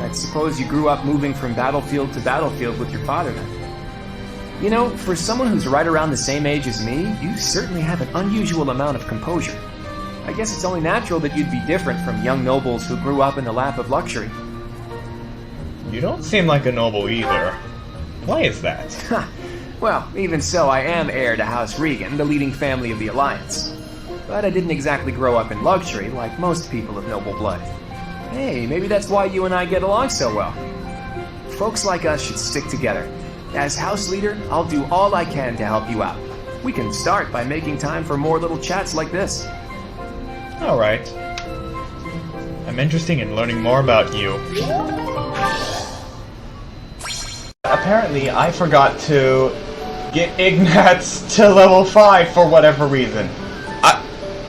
I suppose you grew up moving from battlefield to battlefield with your father then. You know, for someone who's right around the same age as me, you certainly have an unusual amount of composure. I guess it's only natural that you'd be different from young nobles who grew up in the lap of luxury. You don't seem like a noble either. Why is that? Well, even so, I am heir to House Regan, the leading family of the Alliance. But I didn't exactly grow up in luxury like most people of noble blood. Hey, maybe that's why you and I get along so well. Folks like us should stick together. As house leader, I'll do all I can to help you out. We can start by making time for more little chats like this. Alright. I'm interested in learning more about you. Apparently, I forgot to get Ignatz to level 5 for whatever reason.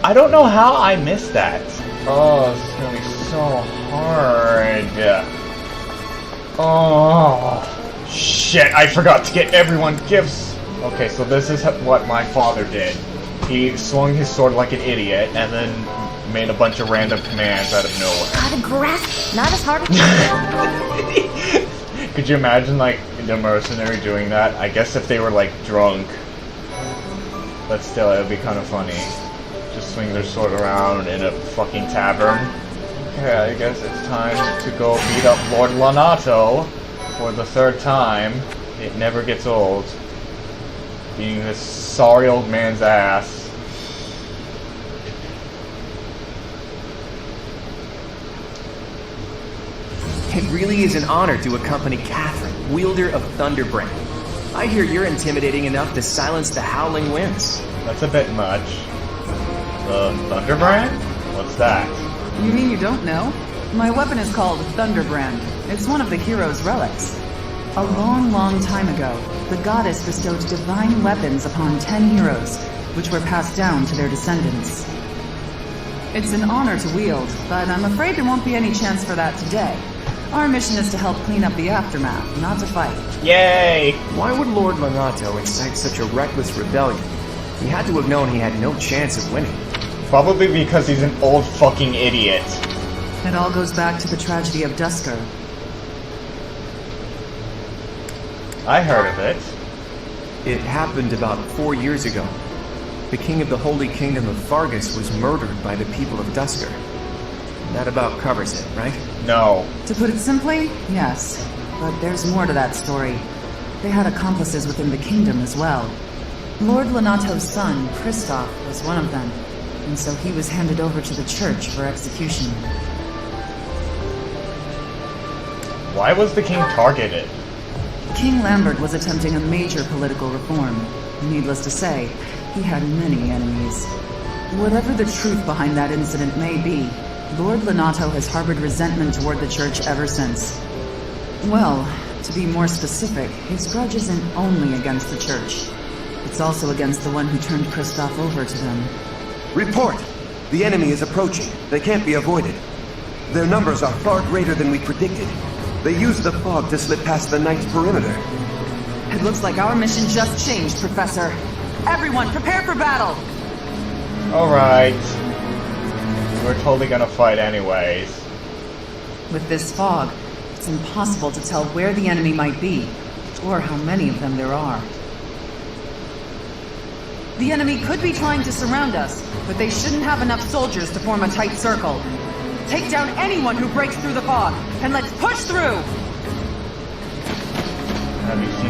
I don't know how I missed that. Oh, this is gonna be so hard. Oh, shit, I forgot to get everyone gifts. Okay, so this is what my father did. He swung his sword like an idiot and then made a bunch of random commands out of nowhere. Gotta grasp, not as hard as Could you imagine, like, the mercenary doing that? I guess if they were, like, drunk. But still, it would be kind of funny. Just swing their sword around in a fucking tavern. Okay, I guess it's time to go beat up Lord Lonato for the 3rd time. It never gets old. Beating this sorry old man's ass. It really is an honor to accompany Catherine, wielder of Thunderbrand. I hear you're intimidating enough to silence the howling winds. That's a bit much. The Thunderbrand? What's that? You mean you don't know? My weapon is called Thunderbrand. It's one of the hero's relics. A long, long time ago, the goddess bestowed divine weapons upon 10 heroes, which were passed down to their descendants. It's an honor to wield, but I'm afraid there won't be any chance for that today. Our mission is to help clean up the aftermath, not to fight. Yay! Why would Lord Lonato incite such a reckless rebellion? He had to have known he had no chance of winning. Probably because he's an old fucking idiot. It all goes back to the tragedy of Dusker. I heard of it. It happened about 4 years ago. The king of the Holy Kingdom of Fargus was murdered by the people of Dusker. That about covers it, right? No. To put it simply, yes. But there's more to that story. They had accomplices within the kingdom as well. Lord Lonato's son, Kristoff, was one of them, and so he was handed over to the church for execution. Why was the king targeted? King Lambert was attempting a major political reform. Needless to say, he had many enemies. Whatever the truth behind that incident may be, Lord Lonato has harbored resentment toward the church ever since. Well, to be more specific, his grudge isn't only against the church. It's also against the one who turned Kristoff over to them. Report! The enemy is approaching. They can't be avoided. Their numbers are far greater than we predicted. They used the fog to slip past the Knight's perimeter. It looks like our mission just changed, Professor. Everyone, prepare for battle! Alright. We're totally gonna fight anyways. With this fog, it's impossible to tell where the enemy might be, or how many of them there are. The enemy could be trying to surround us, but they shouldn't have enough soldiers to form a tight circle. Take down anyone who breaks through the fog, and let's push through!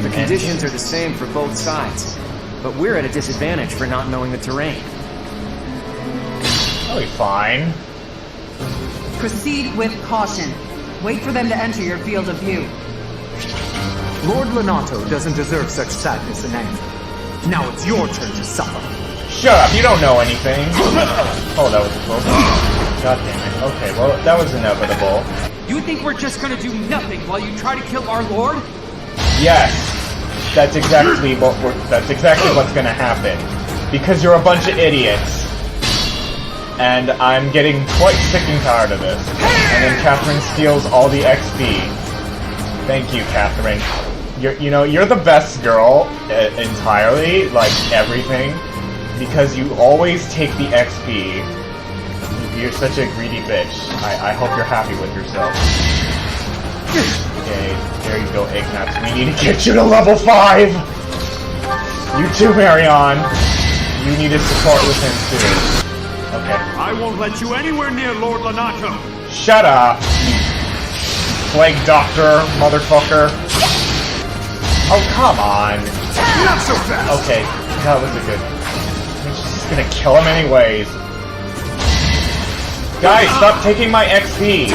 The conditions are the same for both sides, but we're at a disadvantage for not knowing the terrain. That'll be fine. Proceed with caution. Wait for them to enter your field of view. Lord Lonato doesn't deserve such sadness and anger. Now it's your turn to suffer. Shut up, you don't know anything. Oh, that was close. God damn it. Okay, well, that was inevitable. You think we're just gonna do nothing while you try to kill our lord? Yes. That's exactly what's gonna happen. Because you're a bunch of idiots. And I'm getting quite sick and tired of this. And then Catherine steals all the XP. Thank you, Catherine. You're the best girl entirely, like everything, because you always take the XP. You're such a greedy bitch. I hope you're happy with yourself. Okay, there you go, Ignatz. We need to get you to level 5! You too, Maryann. You need support with him too. Okay. I won't let you anywhere near Lord Lonato. Shut up, you plague doctor, motherfucker. Oh, come on. Not so fast. Okay, that was a good... I'm just gonna kill him anyways. Guys, stop taking my XP.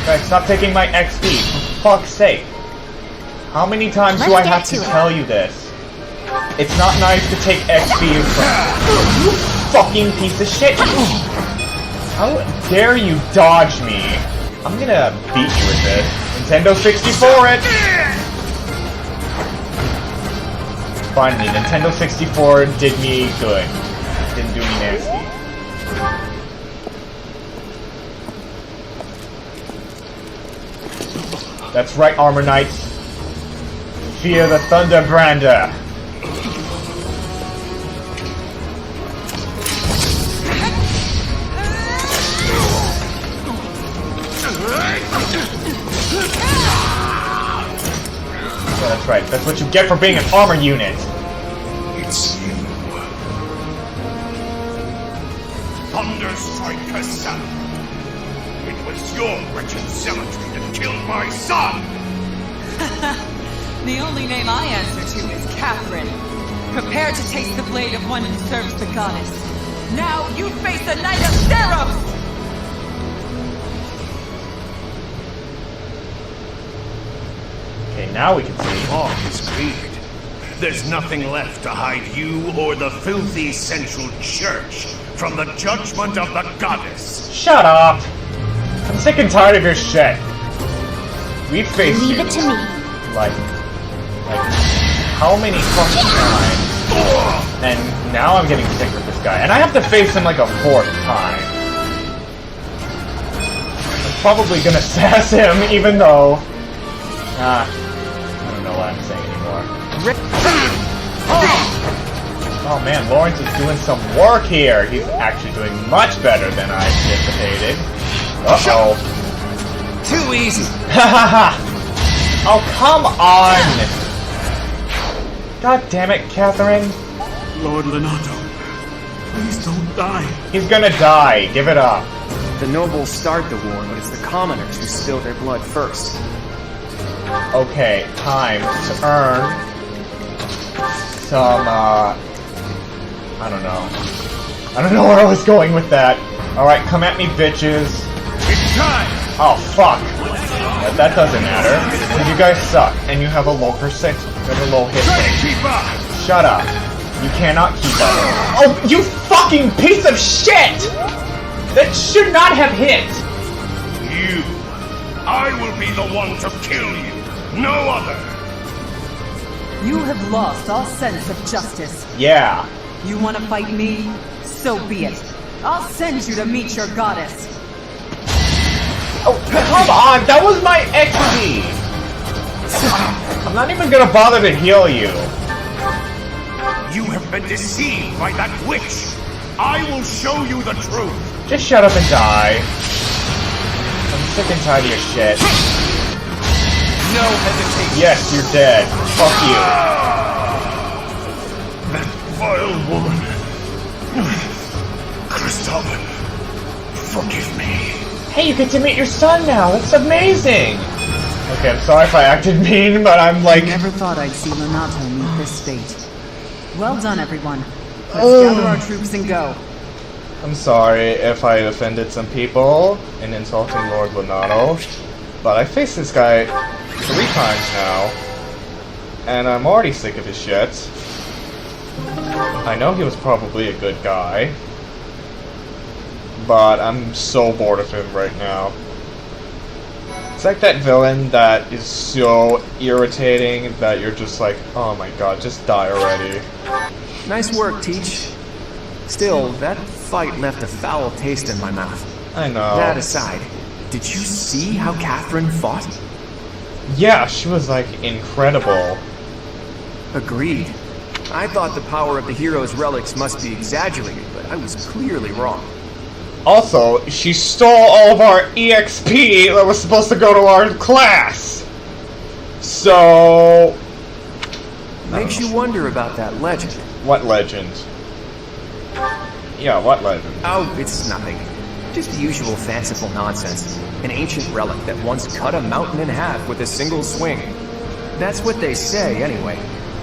Guys, stop taking my XP. For fuck's sake. How many times do I have to tell you this? It's not nice to take XP from... You fucking piece of shit! How dare you dodge me? I'm gonna beat you with this. Nintendo 64 it! Finally, Nintendo 64 did me good. Didn't do me nasty. That's right, Armor Knights. Fear the Thunder Brander. Yeah, that's right. That's what you get for being an armor unit. It's you. Thunderstrike Cassandra. It was your wretched zealotry that killed my son! The only name I answer to is Catherine. Prepare to taste the blade of one who serves the goddess. Now you face the Knight of Seros! Okay, now we can see. Fog is cleared. There's nothing left to hide you or the filthy Central Church from the judgment of the goddess. Shut up! I'm sick and tired of your shit. We've faced Leave you. it to me. Like, how many fucking times? And now I'm getting sick with this guy. And I have to face him like a 4th time. I'm probably gonna sass him, even though... I don't know what I'm saying anymore. Oh man, Lawrence is doing some work here. He's actually doing much better than I anticipated. Uh-oh. Too easy. Ha ha ha! Oh, come on! God damn it, Catherine. Lord Lonato, please don't die. He's gonna die. Give it up. The nobles start the war, but it's the commoners who spill their blood first. Okay, time to earn some, I don't know. I don't know where I was going with that. Alright, come at me, bitches. It's time! Oh, fuck. That doesn't matter. Because you guys suck, and you have a low percent. You have a low hit rate. Keep up! Shut up. You cannot keep up. Oh, you fucking piece of shit! That should not have hit! You. I will be the one to kill you. No other. You have lost all sense of justice. Yeah. You want to fight me? So be it. I'll send you to meet your goddess. Oh, come on! That was my XP! I'm not even gonna bother to heal you. You have been deceived by that witch! I will show you the truth! Just shut up and die. I'm sick and tired of your shit. No hesitation! Yes, you're dead. Fuck you. That vile woman. Kristoff, forgive me. Hey, you get to meet your son now. That's amazing. Okay, I'm sorry if I acted mean, but I'm like... I never thought I'd see Lonato meet this fate. Well done, everyone. Let's gather our troops and go. I'm sorry if I offended some people in insulting Lord Lonato, but I faced this guy 3 times now, and I'm already sick of his shit. I know he was probably a good guy, but I'm so bored of him right now. It's like that villain that is so irritating that you're just like, oh my god, just die already. Nice work, Teach. Still, that fight left a foul taste in my mouth. I know. That aside, did you see how Catherine fought? Yeah, she was like incredible. Agreed. I thought the power of the hero's relics must be exaggerated, but I was clearly wrong. Also, she stole all of our EXP that was supposed to go to our class! So... Makes you wonder about that legend. What legend? Yeah, what legend? Oh, it's nothing. Just the usual fanciful nonsense. An ancient relic that once cut a mountain in half with a single swing. That's what they say, anyway.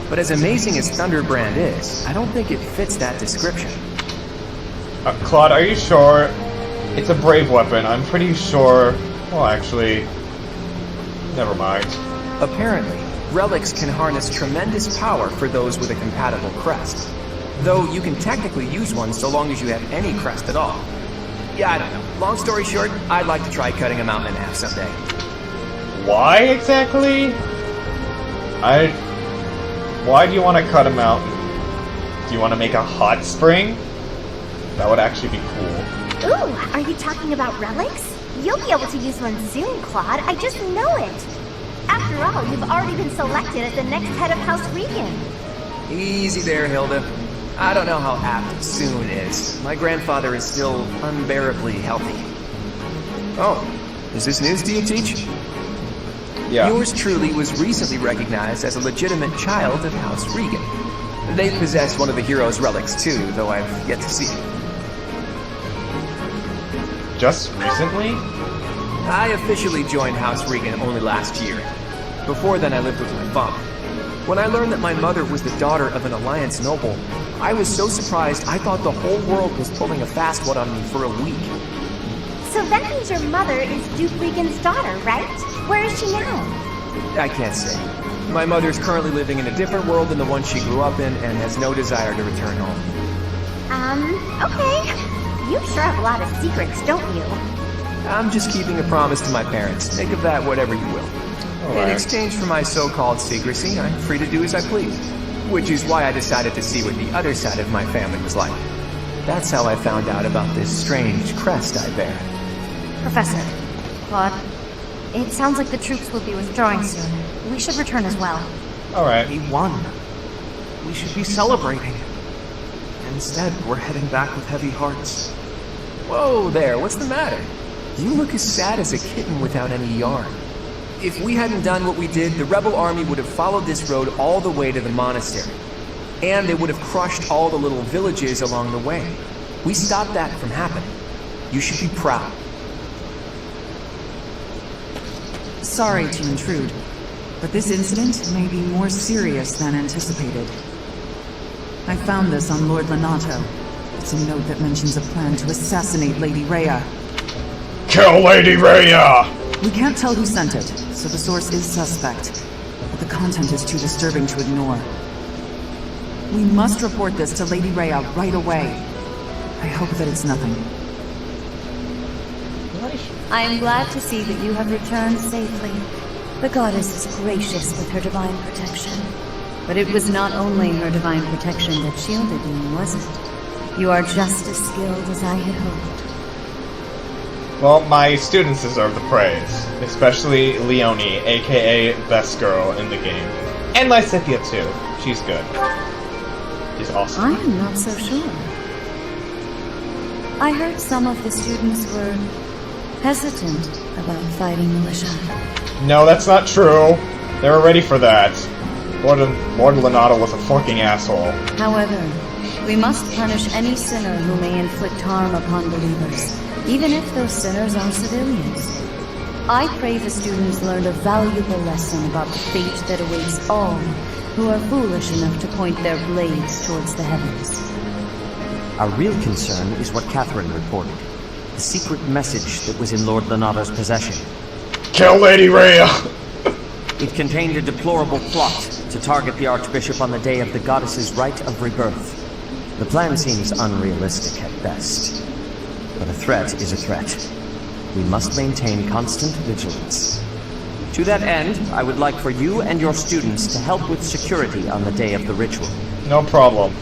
But as amazing as Thunderbrand is, I don't think it fits that description. Claude, are you sure? It's a brave weapon. I'm pretty sure... Well, actually... Never mind. Apparently, relics can harness tremendous power for those with a compatible crest. Though you can technically use one so long as you have any crest at all. Yeah, I don't know. Long story short, I'd like to try cutting a mountain in half someday. Why exactly? Why do you want to cut a mountain? Do you want to make a hot spring? That would actually be cool. Ooh, are you talking about relics? You'll be able to use one soon, Claude. I just know it. After all, you've already been selected as the next head of House Regan. Easy there, Hilda. I don't know how apt soon is. My grandfather is still unbearably healthy. Oh, is this news to you, Teach? Yeah. Yours truly was recently recognized as a legitimate child of House Regan. They possess one of the hero's relics too, though I've yet to see it. Just recently? I officially joined House Regan only last year. Before then, I lived with my father. When I learned that my mother was the daughter of an Alliance noble, I was so surprised I thought the whole world was pulling a fast one on me for a week. So that means your mother is Duke Regan's daughter, right? Where is she now? I can't say. My mother's currently living in a different world than the one she grew up in and has no desire to return home. Okay. You sure have a lot of secrets, don't you? I'm just keeping a promise to my parents. Think of that whatever you will. In exchange for my so-called secrecy, I'm free to do as I please. Which is why I decided to see what the other side of my family was like. That's how I found out about this strange crest I bear. Professor, Claude, it sounds like the troops will be withdrawing soon. We should return as well. Alright. We won. We should be celebrating. Instead, we're heading back with heavy hearts. Whoa there, what's the matter? You look as sad as a kitten without any yarn. If we hadn't done what we did, the rebel army would have followed this road all the way to the monastery. And they would have crushed all the little villages along the way. We stopped that from happening. You should be proud. Sorry to intrude, but this incident may be more serious than anticipated. I found this on Lord Lonato. It's a note that mentions a plan to assassinate Lady Rhea. Kill Lady Rhea! We can't tell who sent it, so the source is suspect. But the content is too disturbing to ignore. We must report this to Lady Rhea right away. I hope that it's nothing. I am glad to see that you have returned safely. The goddess is gracious with her divine protection. But it was not only her divine protection that shielded you, was it? You are just as skilled as I had hoped. Well, my students deserve the praise, especially Leonie, aka best girl in the game. And my Scythia too. She's good. She's awesome. I am not so sure. I heard some of the students were hesitant about fighting militia. No, that's not true. They were ready for that. Lord Lenato was a fucking asshole. However, we must punish any sinner who may inflict harm upon believers, even if those sinners are civilians. I pray the students learned a valuable lesson about the fate that awaits all who are foolish enough to point their blades towards the heavens. Our real concern is what Catherine reported. The secret message that was in Lord Lenato's possession. Kill Lady Rhea! It contained a deplorable plot to target the Archbishop on the day of the goddess's Rite of Rebirth. The plan seems unrealistic at best. But a threat is a threat. We must maintain constant vigilance. To that end, I would like for you and your students to help with security on the day of the ritual. No problem.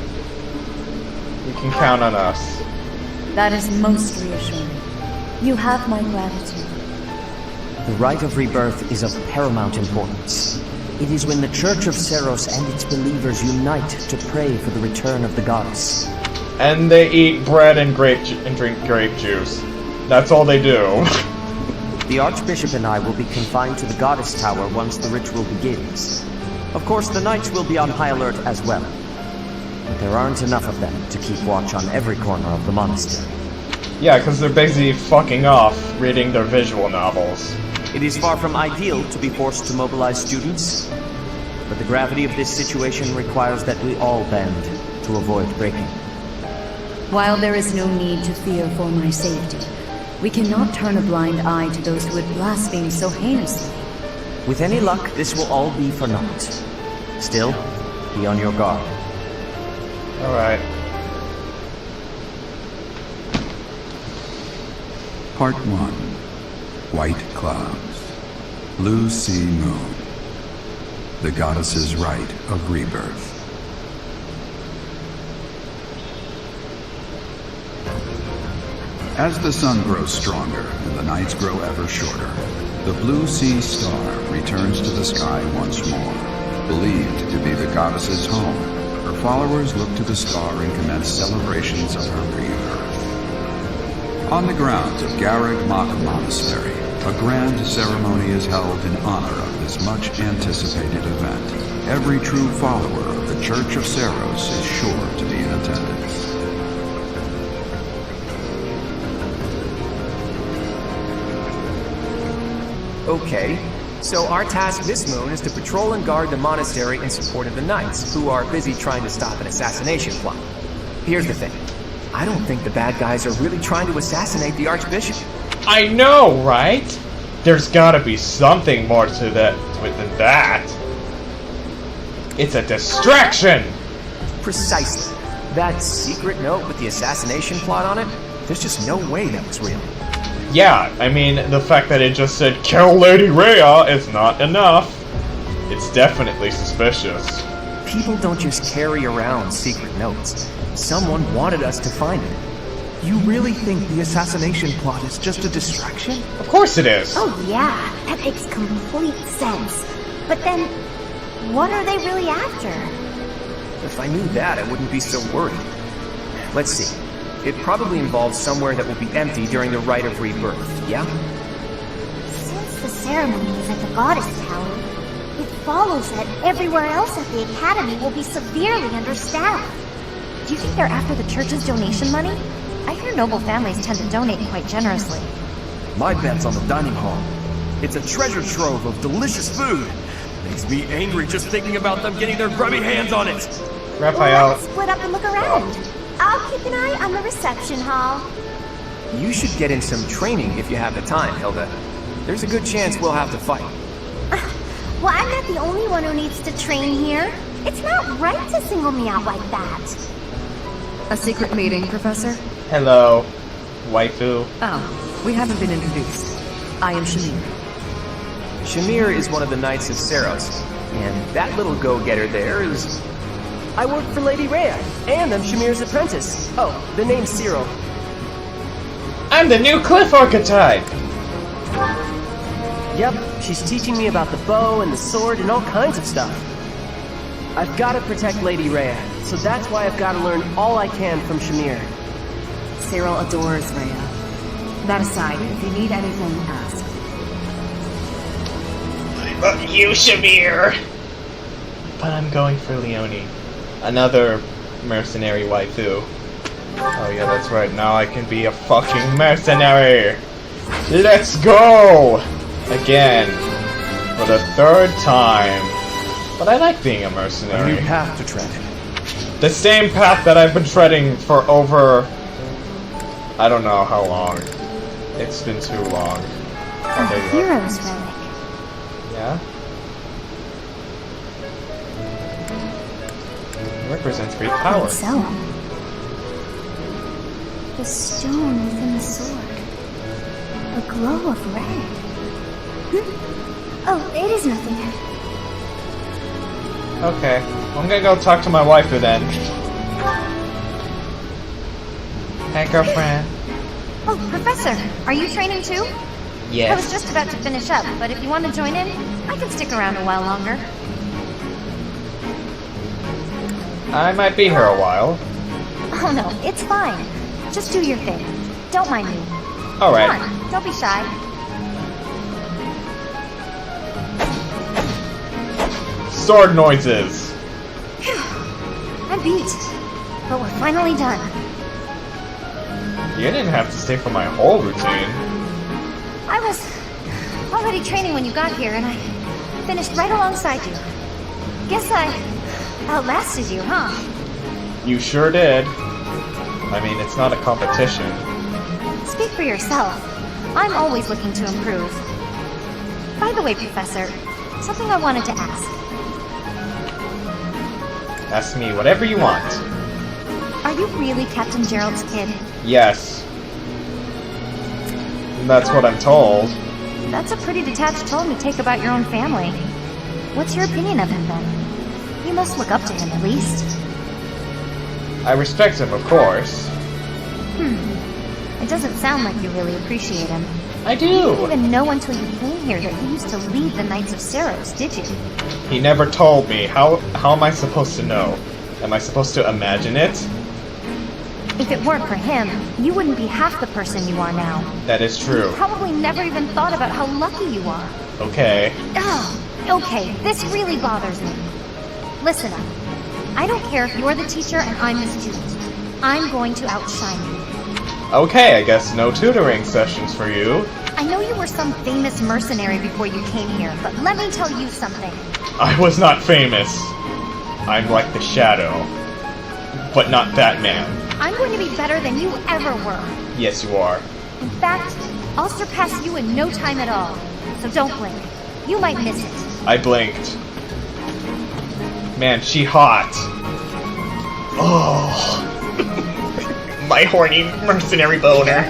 You can count on us. That is most reassuring. You have my gratitude. The Rite of Rebirth is of paramount importance. It is when the Church of Seros and its believers unite to pray for the return of the goddess. And they eat bread and drink grape juice. That's all they do. The Archbishop and I will be confined to the Goddess Tower once the ritual begins. Of course, the Knights will be on high alert as well. But there aren't enough of them to keep watch on every corner of the monastery. Yeah, because they're busy fucking off reading their visual novels. It is far from ideal to be forced to mobilize students, but the gravity of this situation requires that we all bend to avoid breaking. While there is no need to fear for my safety, we cannot turn a blind eye to those who would blaspheme so heinously. With any luck, this will all be for naught. Still, be on your guard. Alright. Part 1. White Clouds. Blue Sea Moon. The Goddess's Rite of Rebirth. As the sun grows stronger and the nights grow ever shorter, the Blue Sea Star returns to the sky once more. Believed to be the goddess's home, her followers look to the star and commence celebrations of her rebirth. On the grounds of Garreg Mach Monastery, a grand ceremony is held in honor of this much-anticipated event. Every true follower of the Church of Seros is sure to be in attendance. Okay, so our task this moon is to patrol and guard the monastery in support of the Knights, who are busy trying to stop an assassination plot. Here's the thing. I don't think the bad guys are really trying to assassinate the Archbishop. I know, right? There's gotta be something more to that than that. It's a distraction! Precisely. That secret note with the assassination plot on it, there's just no way that was real. Yeah, I mean, the fact that it just said, "Kill Lady Rhea" is not enough. It's definitely suspicious. People don't just carry around secret notes. Someone wanted us to find it. You really think the assassination plot is just a distraction? Of course it is. Oh yeah, that makes complete sense. But then, what are they really after? If I knew that, I wouldn't be so worried. Let's see. It probably involves somewhere that will be empty during the Rite of Rebirth, yeah? Since the ceremony is at the Goddess Tower, it follows that everywhere else at the Academy will be severely understaffed. Do you think they're after the church's donation money? I hear noble families tend to donate quite generously. My bet's on the dining hall. It's a treasure trove of delicious food. Makes me angry just thinking about them getting their grubby hands on it. Raphael. Let's split up and look around. I'll keep an eye on the reception hall. You should get in some training if you have the time, Hilda. There's a good chance we'll have to fight. Well, I'm not the only one who needs to train here. It's not right to single me out like that. A secret meeting, Professor? Hello, waifu. Oh, we haven't been introduced. I am Shamir. Shamir is one of the Knights of Seros, and that little go-getter there is... I work for Lady Rhea, and I'm Shamir's apprentice. Oh, the name's Cyril. I'm the new Cliff archetype! Yep, she's teaching me about the bow and the sword and all kinds of stuff. I've got to protect Lady Rhea, so that's why I've got to learn all I can from Shamir. Cyril adores Rhea. That aside, if you need anything, ask. I love you, Shamir! But I'm going for Leonie. Another mercenary waifu. Oh yeah, that's right, now I can be a fucking mercenary! Let's go! Again. For the third time. But I like being a mercenary. A new path to tread. The same path that I've been treading for over... I don't know how long. It's been too long. A hero's relic. Yeah? It represents great power. So, the stone within the sword. A glow of red. Oh, it is nothing. Okay, I'm gonna go talk to my waifu then. Hey, girlfriend. Oh, Professor, are you training too? Yes. I was just about to finish up, but if you want to join in, I can stick around a while longer. I might be here a while. Oh no, it's fine. Just do your thing. Don't mind me. Alright. Come on, don't be shy. Sword noises. I'm beat, but we're finally done. You didn't have to stay for my whole routine. I was already training when you got here, and I finished right alongside you. Guess I outlasted you, huh? You sure did. I mean, it's not a competition. Speak for yourself. I'm always looking to improve. By the way, Professor, something I wanted to ask. Ask me whatever you want. Are you really Captain Gerald's kid? Yes. That's what I'm told. That's a pretty detached tone to take about your own family. What's your opinion of him, then? You must look up to him, at least. I respect him, of course. It doesn't sound like you really appreciate him. I do! You didn't even know until you came here that he used to lead the Knights of Ceros, did you? He never told me. How am I supposed to know? Am I supposed to imagine it? If it weren't for him, you wouldn't be half the person you are now. That is true. You probably never even thought about how lucky you are. Okay. Oh, okay, this really bothers me. Listen up. I don't care if you're the teacher and I'm the student. I'm going to outshine you. Okay, I guess no tutoring sessions for you. I know you were some famous mercenary before you came here, but let me tell you something. I was not famous. I'm like the Shadow. But not Batman. I'm going to be better than you ever were. Yes, you are. In fact, I'll surpass you in no time at all. So don't blink. You might miss it. I blinked. Man, she hot. Oh. My horny mercenary boner.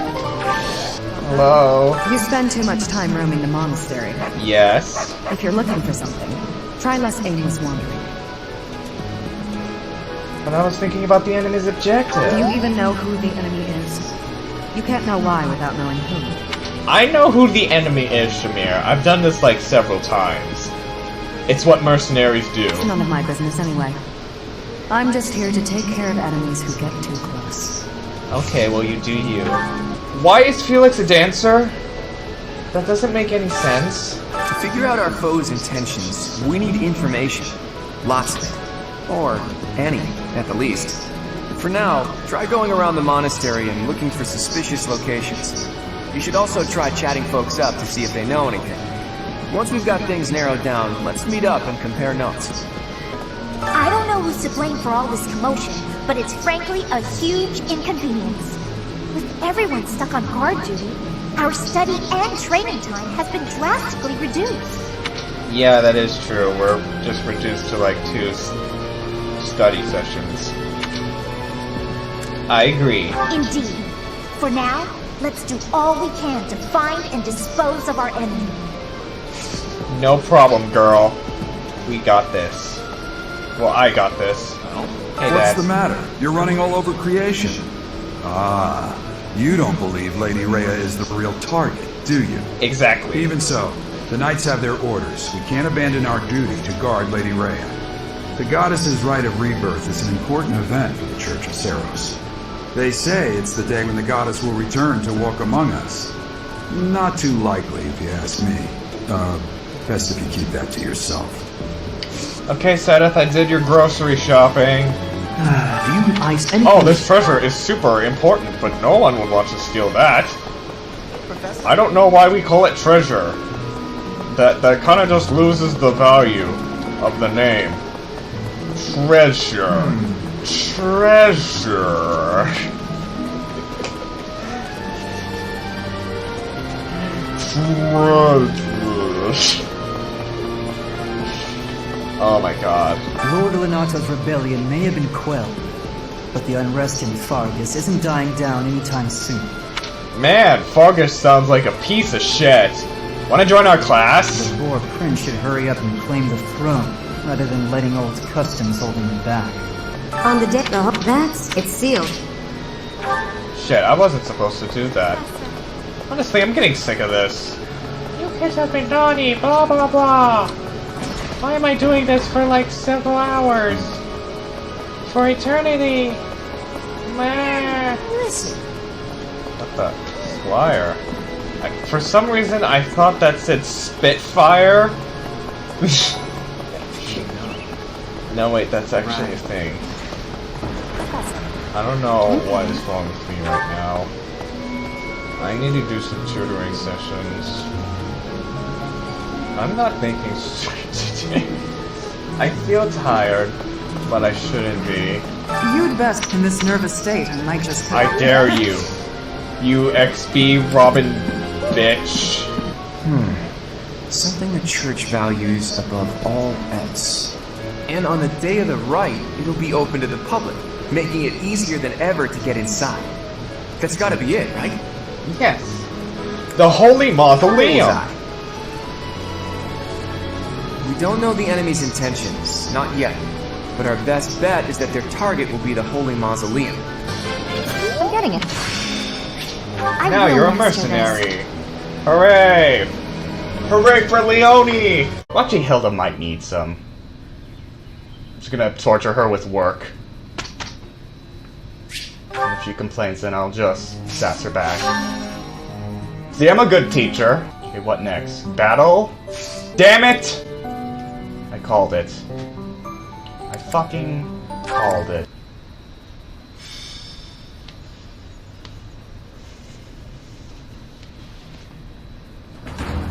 Hello. You spend too much time roaming the monastery. Yes. If you're looking for something, try less aimless wandering. But I was thinking about the enemy's objective. Do you even know who the enemy is? You can't know why without knowing who. I know who the enemy is, Shamir. I've done this like several times. It's what mercenaries do. It's none of my business anyway. I'm just here to take care of enemies who get too close. Okay, well you do you. Why is Felix a dancer? That doesn't make any sense. To figure out our foe's intentions, we need information. Lots of it. Or any, at the least. For now, try going around the monastery and looking for suspicious locations. You should also try chatting folks up to see if they know anything. Once we've got things narrowed down, let's meet up and compare notes. I don't know who's to blame for all this commotion, but it's frankly a huge inconvenience. With everyone stuck on guard duty, our study and training time has been drastically reduced. Yeah, that is true. We're just reduced to like 2 study sessions. I agree. Indeed. For now, let's do all we can to find and dispose of our enemy. No problem, girl. We got this. Well, I got this. Hey, What's Dad. the matter? You're running all over creation. Ah, You don't believe Lady Rhea is the real target, do you? Exactly. Even so, the Knights have their orders. We can't abandon our duty to guard Lady Rhea. The goddess's Rite of Rebirth is an important event for the Church of Seros. They say it's the day when the goddess will return to walk among us. Not too likely, if you ask me. Best if you keep that to yourself. Okay, Sedith, I did your grocery shopping. Do you ice anything? Oh, this treasure is super important, but no one would want to steal that. I don't know why we call it treasure. That kind of just loses the value of the name. Treasure. Treasure. Treasure. Oh my god. Lord Lenato's rebellion may have been quelled, but the unrest in Fargus isn't dying down anytime soon. Man, Fargus sounds like a piece of shit. Wanna join our class? The Boar Prince should hurry up and claim the throne, rather than letting old customs hold him back. On the deck, it's sealed. Shit, I wasn't supposed to do that. Honestly, I'm getting sick of this. You kids have been naughty, blah blah blah. Why am I doing this for like several hours? For eternity! Meh. Listen. What the? Squire? For some reason, I thought that said Spitfire. No, wait, that's actually a thing. I don't know what is wrong with me right now. I need to do some tutoring sessions. I'm not thinking straight today. I feel tired, but I shouldn't be. You'd best in this nervous state. I might just... I dare you. You XB Robin bitch. Something the church values above all else. And on the day of the rite, it'll be open to the public, making it easier than ever to get inside. That's gotta be it, right? Yes. The Holy Mausoleum! We don't know the enemy's intentions, not yet. But our best bet is that their target will be the Holy Mausoleum. I'm getting it. Now you're a mercenary. Hooray! Hooray for Leone! Watching Hilda might need some. I'm just gonna torture her with work. And if she complains, then I'll just sass her back. See, I'm a good teacher. Okay, what next? Battle? Damn it! I called it. I fucking called it.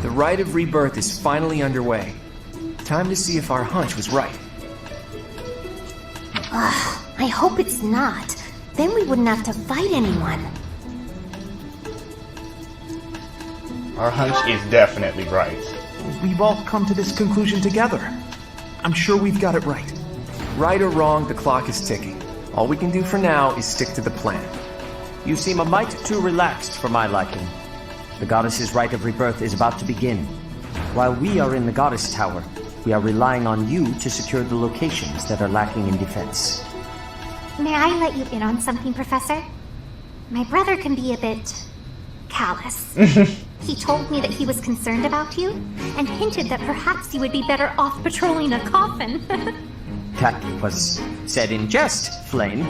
The Rite of Rebirth is finally underway. Time to see if our hunch was right. I hope it's not. Then we wouldn't have to fight anyone. Our hunch is definitely right. We've all come to this conclusion together. I'm sure we've got it right. Right or wrong, the clock is ticking. All we can do for now is stick to the plan. You seem a mite too relaxed for my liking. The goddess's Rite of Rebirth is about to begin. While we are in the Goddess Tower, we are relying on you to secure the locations that are lacking in defense. May I let you in on something, Professor? My brother can be a bit callous. He told me that he was concerned about you, and hinted that perhaps you would be better off patrolling a coffin. That was said in jest, Flame,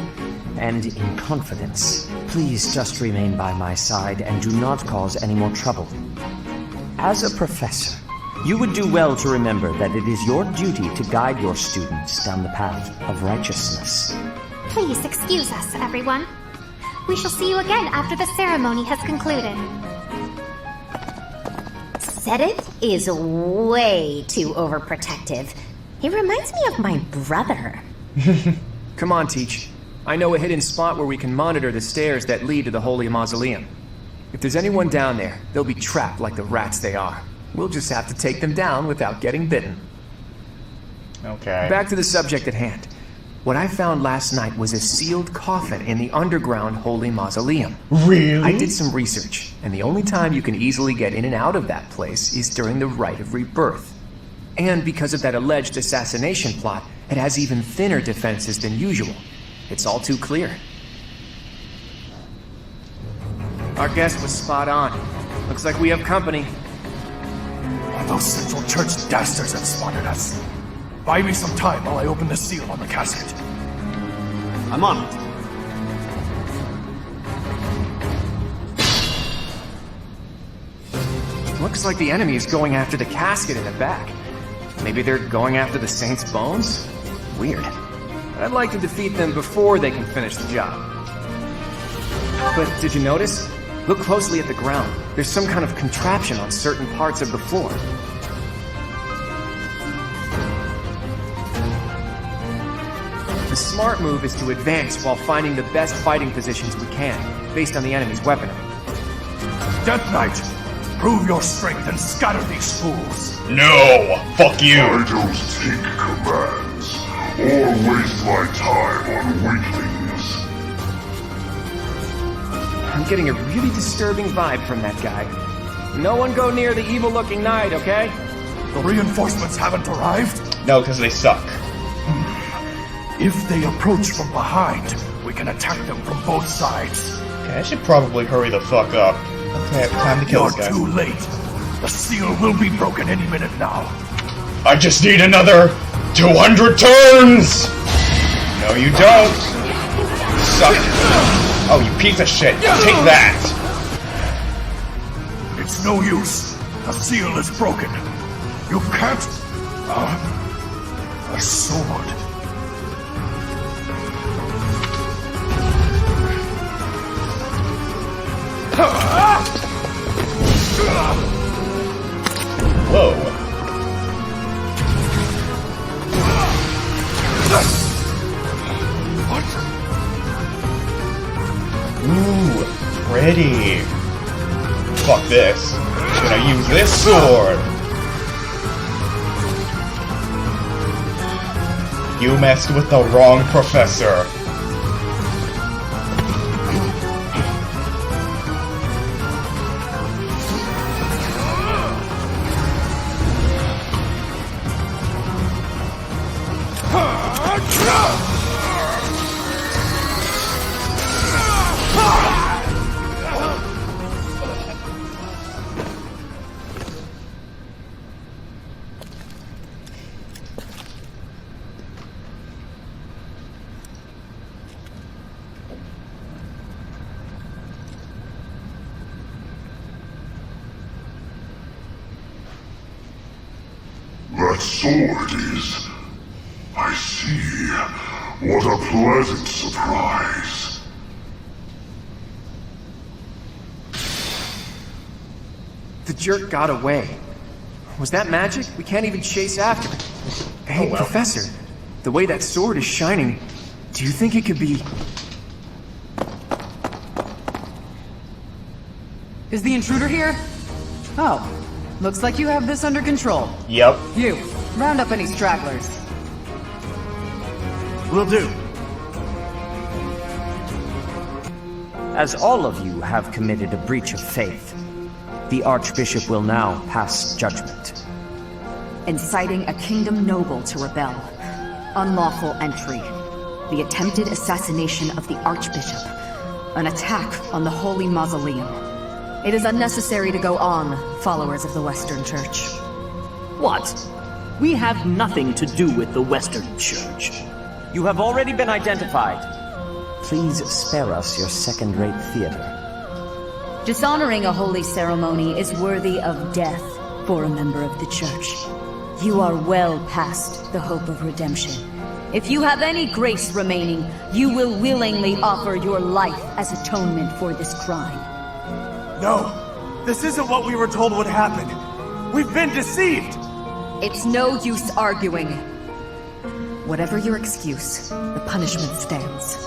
and in confidence. Please just remain by my side and do not cause any more trouble. As a professor, you would do well to remember that it is your duty to guide your students down the path of righteousness. Please excuse us, everyone. We shall see you again after the ceremony has concluded. Sedith is way too overprotective. He reminds me of my brother. Come on, Teach. I know a hidden spot where we can monitor the stairs that lead to the Holy Mausoleum. If there's anyone down there, they'll be trapped like the rats they are. We'll just have to take them down without getting bitten. Okay. Back to the subject at hand. What I found last night was a sealed coffin in the underground Holy Mausoleum. Really? I did some research, and the only time you can easily get in and out of that place is during the Rite of Rebirth. And because of that alleged assassination plot, it has even thinner defenses than usual. It's all too clear. Our guest was spot on. Looks like we have company. Those Central Church dastards have spotted us. Buy me some time while I open the seal on the casket. I'm on it. Looks like the enemy is going after the casket in the back. Maybe they're going after the Saint's bones? Weird. But I'd like to defeat them before they can finish the job. But did you notice? Look closely at the ground. There's some kind of contraption on certain parts of the floor. The smart move is to advance while finding the best fighting positions we can, based on the enemy's weaponry. Death Knight, prove your strength and scatter these fools. No! Fuck you! I don't take commands, or waste my time on weaklings. I'm getting a really disturbing vibe from that guy. No one go near the evil-looking knight, okay? The reinforcements haven't arrived? No, because they suck. If they approach from behind, we can attack them from both sides. Okay, I should probably hurry the fuck up. Okay, time to kill this guy. You're too late. The seal will be broken any minute now. I just need another 200 turns! No, you don't! Suck. Oh, you piece of shit. Take that! It's no use. The seal is broken. You can't... a sword. Whoa. What? Ooh, pretty. Fuck this. I'm gonna use this sword. You messed with the wrong professor. That sword is... I see. What a pleasant surprise. The jerk got away. Was that magic? We can't even chase after it. Hey, Professor, the way that sword is shining, do you think it could be... Is the intruder here? Oh, looks like you have this under control. Yep. You, round up any stragglers. Will do. As all of you have committed a breach of faith, the Archbishop will now pass judgment. Inciting a kingdom noble to rebel. Unlawful entry. The attempted assassination of the Archbishop. An attack on the Holy Mausoleum. It is unnecessary to go on, followers of the Western Church. What? We have nothing to do with the Western Church. You have already been identified. Please spare us your second-rate theater. Dishonoring a holy ceremony is worthy of death for a member of the Church. You are well past the hope of redemption. If you have any grace remaining, you will willingly offer your life as atonement for this crime. No, this isn't what we were told would happen. We've been deceived! It's no use arguing. Whatever your excuse, the punishment stands.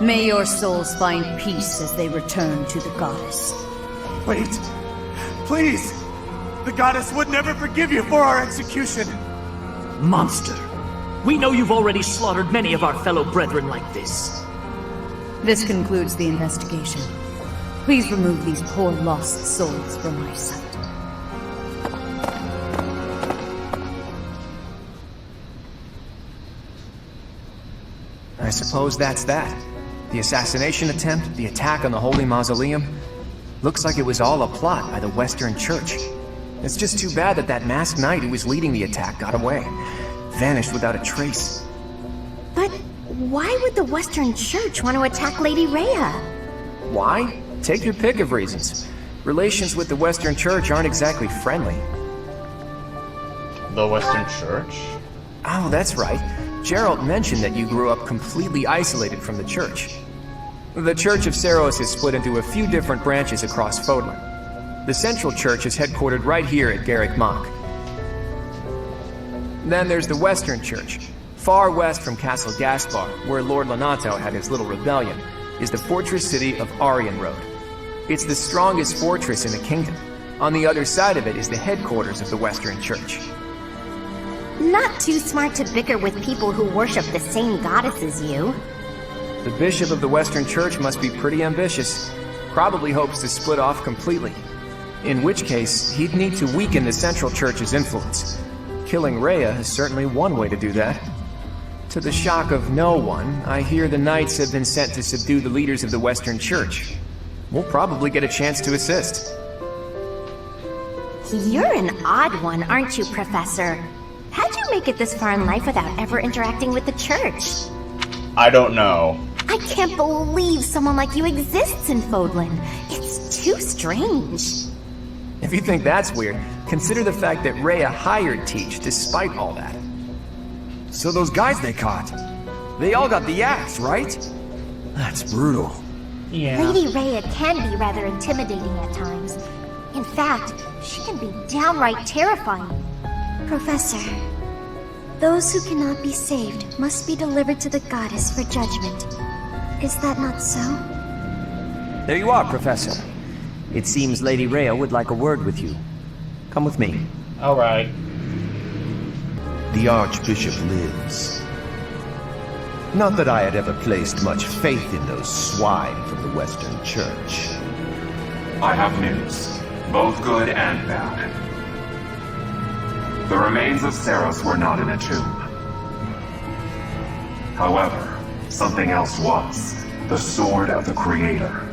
May your souls find peace as they return to the goddess. Wait, please! The goddess would never forgive you for our execution! Monster! We know you've already slaughtered many of our fellow brethren like this. This concludes the investigation. Please remove these poor lost souls from my sight. I suppose that's that. The assassination attempt, the attack on the Holy Mausoleum. Looks like it was all a plot by the Western Church. It's just too bad that that masked knight who was leading the attack got away. Vanished without a trace. But why would the Western Church want to attack Lady Rhea? Why? Take your pick of reasons. Relations with the Western Church aren't exactly friendly. The Western Church? Oh, that's right. Geralt mentioned that you grew up completely isolated from the Church. The Church of Seiros is split into a few different branches across Fodlan. The Central Church is headquartered right here at Garrick Mach. Then there's the Western Church. Far west from Castle Gaspar, where Lord Lonato had his little rebellion, is the fortress city of Arianrode. It's the strongest fortress in the kingdom. On the other side of it is the headquarters of the Western Church. Not too smart to bicker with people who worship the same goddess as you. The bishop of the Western Church must be pretty ambitious. Probably hopes to split off completely. In which case, he'd need to weaken the Central Church's influence. Killing Rhea is certainly one way to do that. To the shock of no one, I hear the knights have been sent to subdue the leaders of the Western Church. We'll probably get a chance to assist. You're an odd one, aren't you, Professor? How'd you make it this far in life without ever interacting with the Church? I don't know. I can't believe someone like you exists in Fodlan. It's too strange. If you think that's weird, consider the fact that Rhea hired Teach despite all that. So those guys they caught, they all got the axe, right? That's brutal. Yeah. Lady Rhea can be rather intimidating at times. In fact, she can be downright terrifying. Professor, those who cannot be saved must be delivered to the goddess for judgment. Is that not so? There you are, Professor. It seems Lady Rhea would like a word with you. Come with me. All right. The Archbishop lives. Not that I had ever placed much faith in those swine from the Western Church. I have news, both good and bad. The remains of Seiros were not in a tomb. However, something else was. The Sword of the Creator.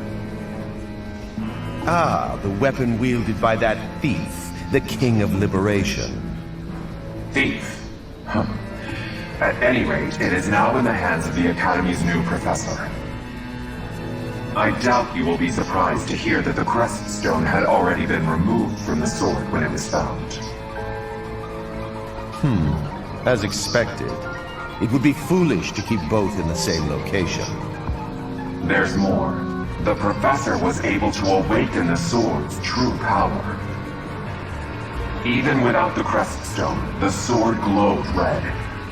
Ah, the weapon wielded by that thief, the King of Liberation. Thief? Huh. At any rate, it is now in the hands of the Academy's new professor. I doubt you will be surprised to hear that the crest stone had already been removed from the sword when it was found. As expected. It would be foolish to keep both in the same location. There's more. The professor was able to awaken the sword's true power. Even without the crest stone, the sword glowed red.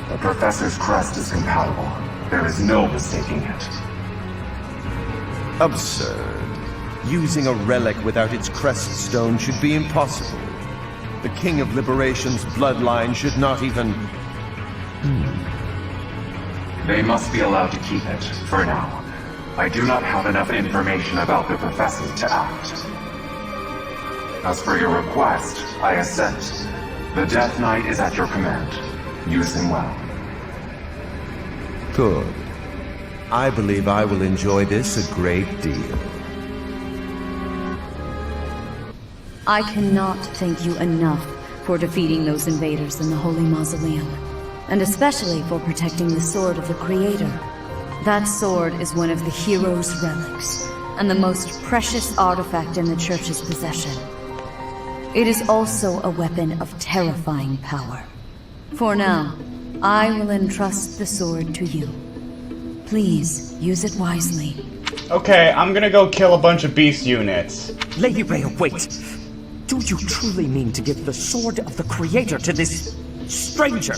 The professor's crest is compatible. There is no mistaking it. Absurd. Using a relic without its crest stone should be impossible. The King of Liberation's bloodline should not even... They must be allowed to keep it, for now. I do not have enough information about the professor to act. As for your request, I assent. The Death Knight is at your command. Use him well. Good. I believe I will enjoy this a great deal. I cannot thank you enough for defeating those invaders in the Holy Mausoleum, and especially for protecting the Sword of the Creator. That sword is one of the hero's relics, and the most precious artifact in the Church's possession. It is also a weapon of terrifying power. For now, I will entrust the sword to you. Please, use it wisely. Okay, I'm gonna go kill a bunch of beast units. Lady Rhea, wait! Do you truly mean to give the Sword of the Creator to this stranger?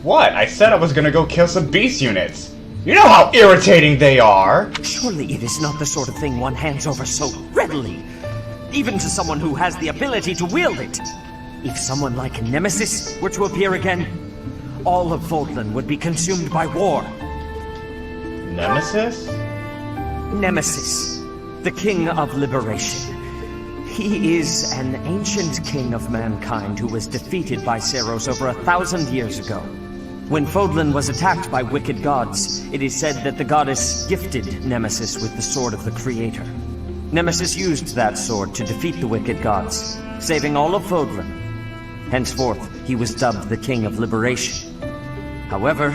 What? I said I was gonna go kill some beast units. You know how irritating they are! Surely it is not the sort of thing one hands over so readily, even to someone who has the ability to wield it. If someone like Nemesis were to appear again, all of Fodlan would be consumed by war. Nemesis? Nemesis, the King of Liberation. He is an ancient king of mankind who was defeated by Seiros over 1,000 years ago. When Fodlan was attacked by wicked gods, it is said that the goddess gifted Nemesis with the Sword of the Creator. Nemesis used that sword to defeat the wicked gods, saving all of Fodlan. Henceforth, he was dubbed the King of Liberation. However,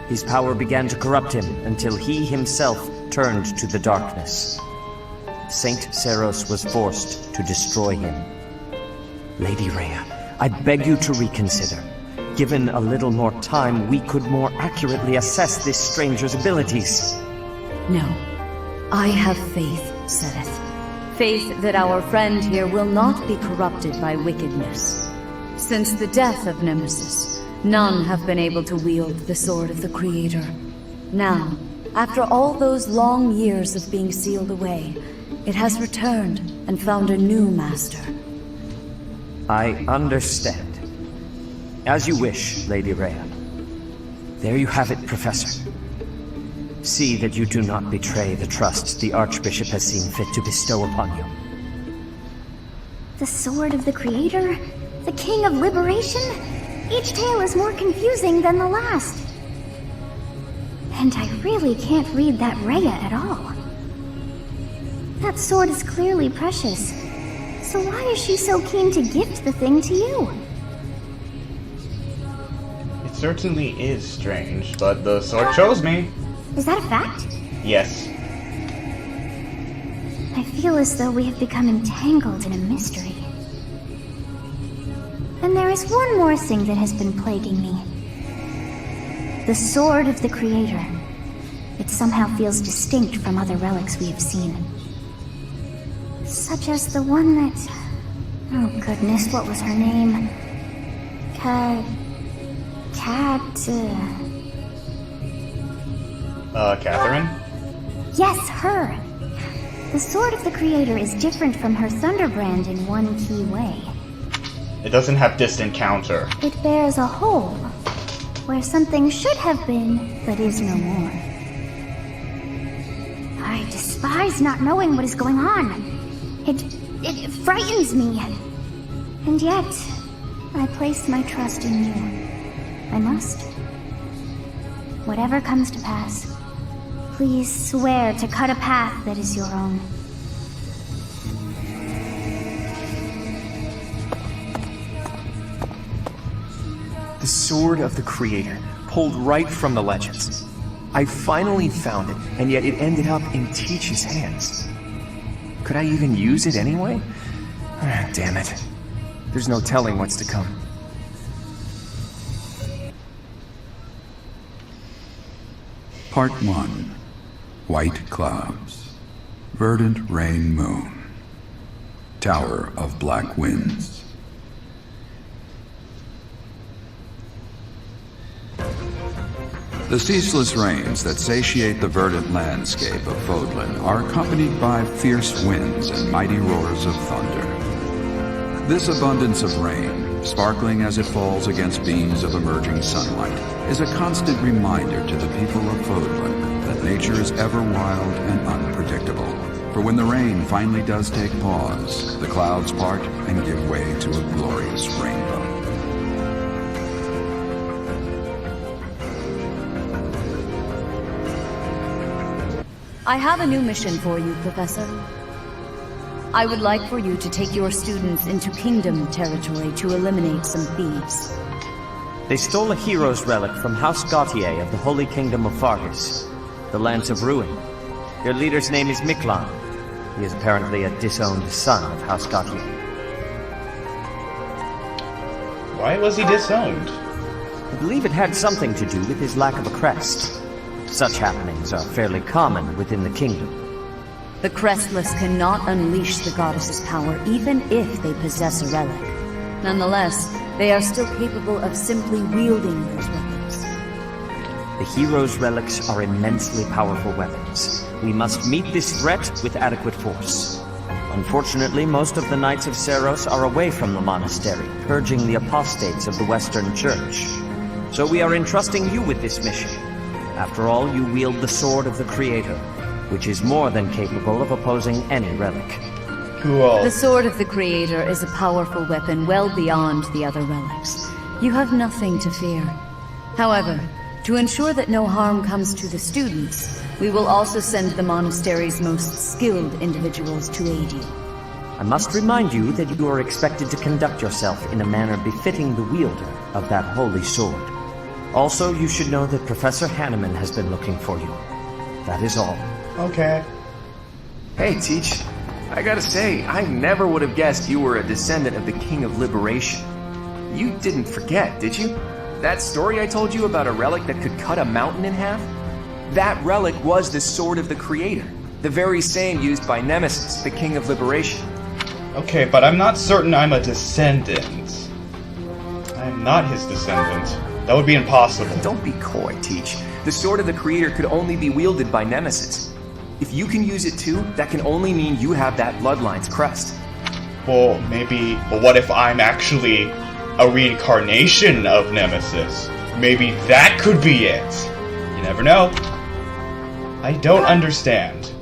his power began to corrupt him until he himself turned to the darkness. Saint Seros was forced to destroy him. Lady Rhea, I beg you to reconsider. Given a little more time, we could more accurately assess this stranger's abilities. No. I have faith, Sereth. Faith that our friend here will not be corrupted by wickedness. Since the death of Nemesis, none have been able to wield the Sword of the Creator. Now, after all those long years of being sealed away, it has returned and found a new master. I understand. As you wish, Lady Rhea. There you have it, Professor. See that you do not betray the trust the Archbishop has seen fit to bestow upon you. The Sword of the Creator? The King of Liberation? Each tale is more confusing than the last. And I really can't read that Rhea at all. That sword is clearly precious. So why is she so keen to gift the thing to you? It certainly is strange, but the sword chose me. Is that a fact? Yes. I feel as though we have become entangled in a mystery. And there is one more thing that has been plaguing me. The Sword of the Creator. It somehow feels distinct from other relics we have seen. Such as the one that... Oh goodness, what was her name? Catherine? Yes, her! The Sword of the Creator is different from her Thunderbrand in one key way. It doesn't have distant counter. It bears a hole, where something should have been, but is no more. I despise not knowing what is going on. It frightens me. And yet, I place my trust in you. I must. Whatever comes to pass, please swear to cut a path that is your own. The Sword of the Creator, pulled right from the legends. I finally found it, and yet it ended up in Teach's hands. Could I even use it anyway? Damn it. There's no telling what's to come. Part 1. White Clouds. Verdant Rain Moon. Tower of Black Winds. The ceaseless rains that satiate the verdant landscape of Fodlan are accompanied by fierce winds and mighty roars of thunder. This abundance of rain, sparkling as it falls against beams of emerging sunlight, is a constant reminder to the people of Fodlan that nature is ever wild and unpredictable. For when the rain finally does take pause, the clouds part and give way to a glorious rainbow. I have a new mission for you, Professor. I would like for you to take your students into Kingdom territory to eliminate some thieves. They stole a hero's relic from House Gautier of the Holy Kingdom of Fargus, the Lance of Ruin. Their leader's name is Miklan. He is apparently a disowned son of House Gautier. Why was he disowned? I believe it had something to do with his lack of a crest. Such happenings are fairly common within the kingdom. The Crestless cannot unleash the goddess's power even if they possess a relic. Nonetheless, they are still capable of simply wielding those weapons. The hero's relics are immensely powerful weapons. We must meet this threat with adequate force. Unfortunately, most of the Knights of Seros are away from the monastery, purging the apostates of the Western Church. So we are entrusting you with this mission. After all, you wield the Sword of the Creator, which is more than capable of opposing any relic. Cool. The Sword of the Creator is a powerful weapon well beyond the other relics. You have nothing to fear. However, to ensure that no harm comes to the students, we will also send the monastery's most skilled individuals to aid you. I must remind you that you are expected to conduct yourself in a manner befitting the wielder of that holy sword. Also, you should know that Professor Hanneman has been looking for you. That is all. Okay. Hey, Teach. I gotta say, I never would have guessed you were a descendant of the King of Liberation. You didn't forget, did you? That story I told you about a relic that could cut a mountain in half? That relic was the Sword of the Creator, the very same used by Nemesis, the King of Liberation. Okay, but I'm not certain I'm a descendant. I'm not his descendant. That would be impossible. Don't be coy, Teach. The Sword of the Creator could only be wielded by Nemesis. If you can use it too, that can only mean you have that bloodline's crest. Well, maybe... But what if I'm actually a reincarnation of Nemesis? Maybe that could be it. You never know. I don't understand.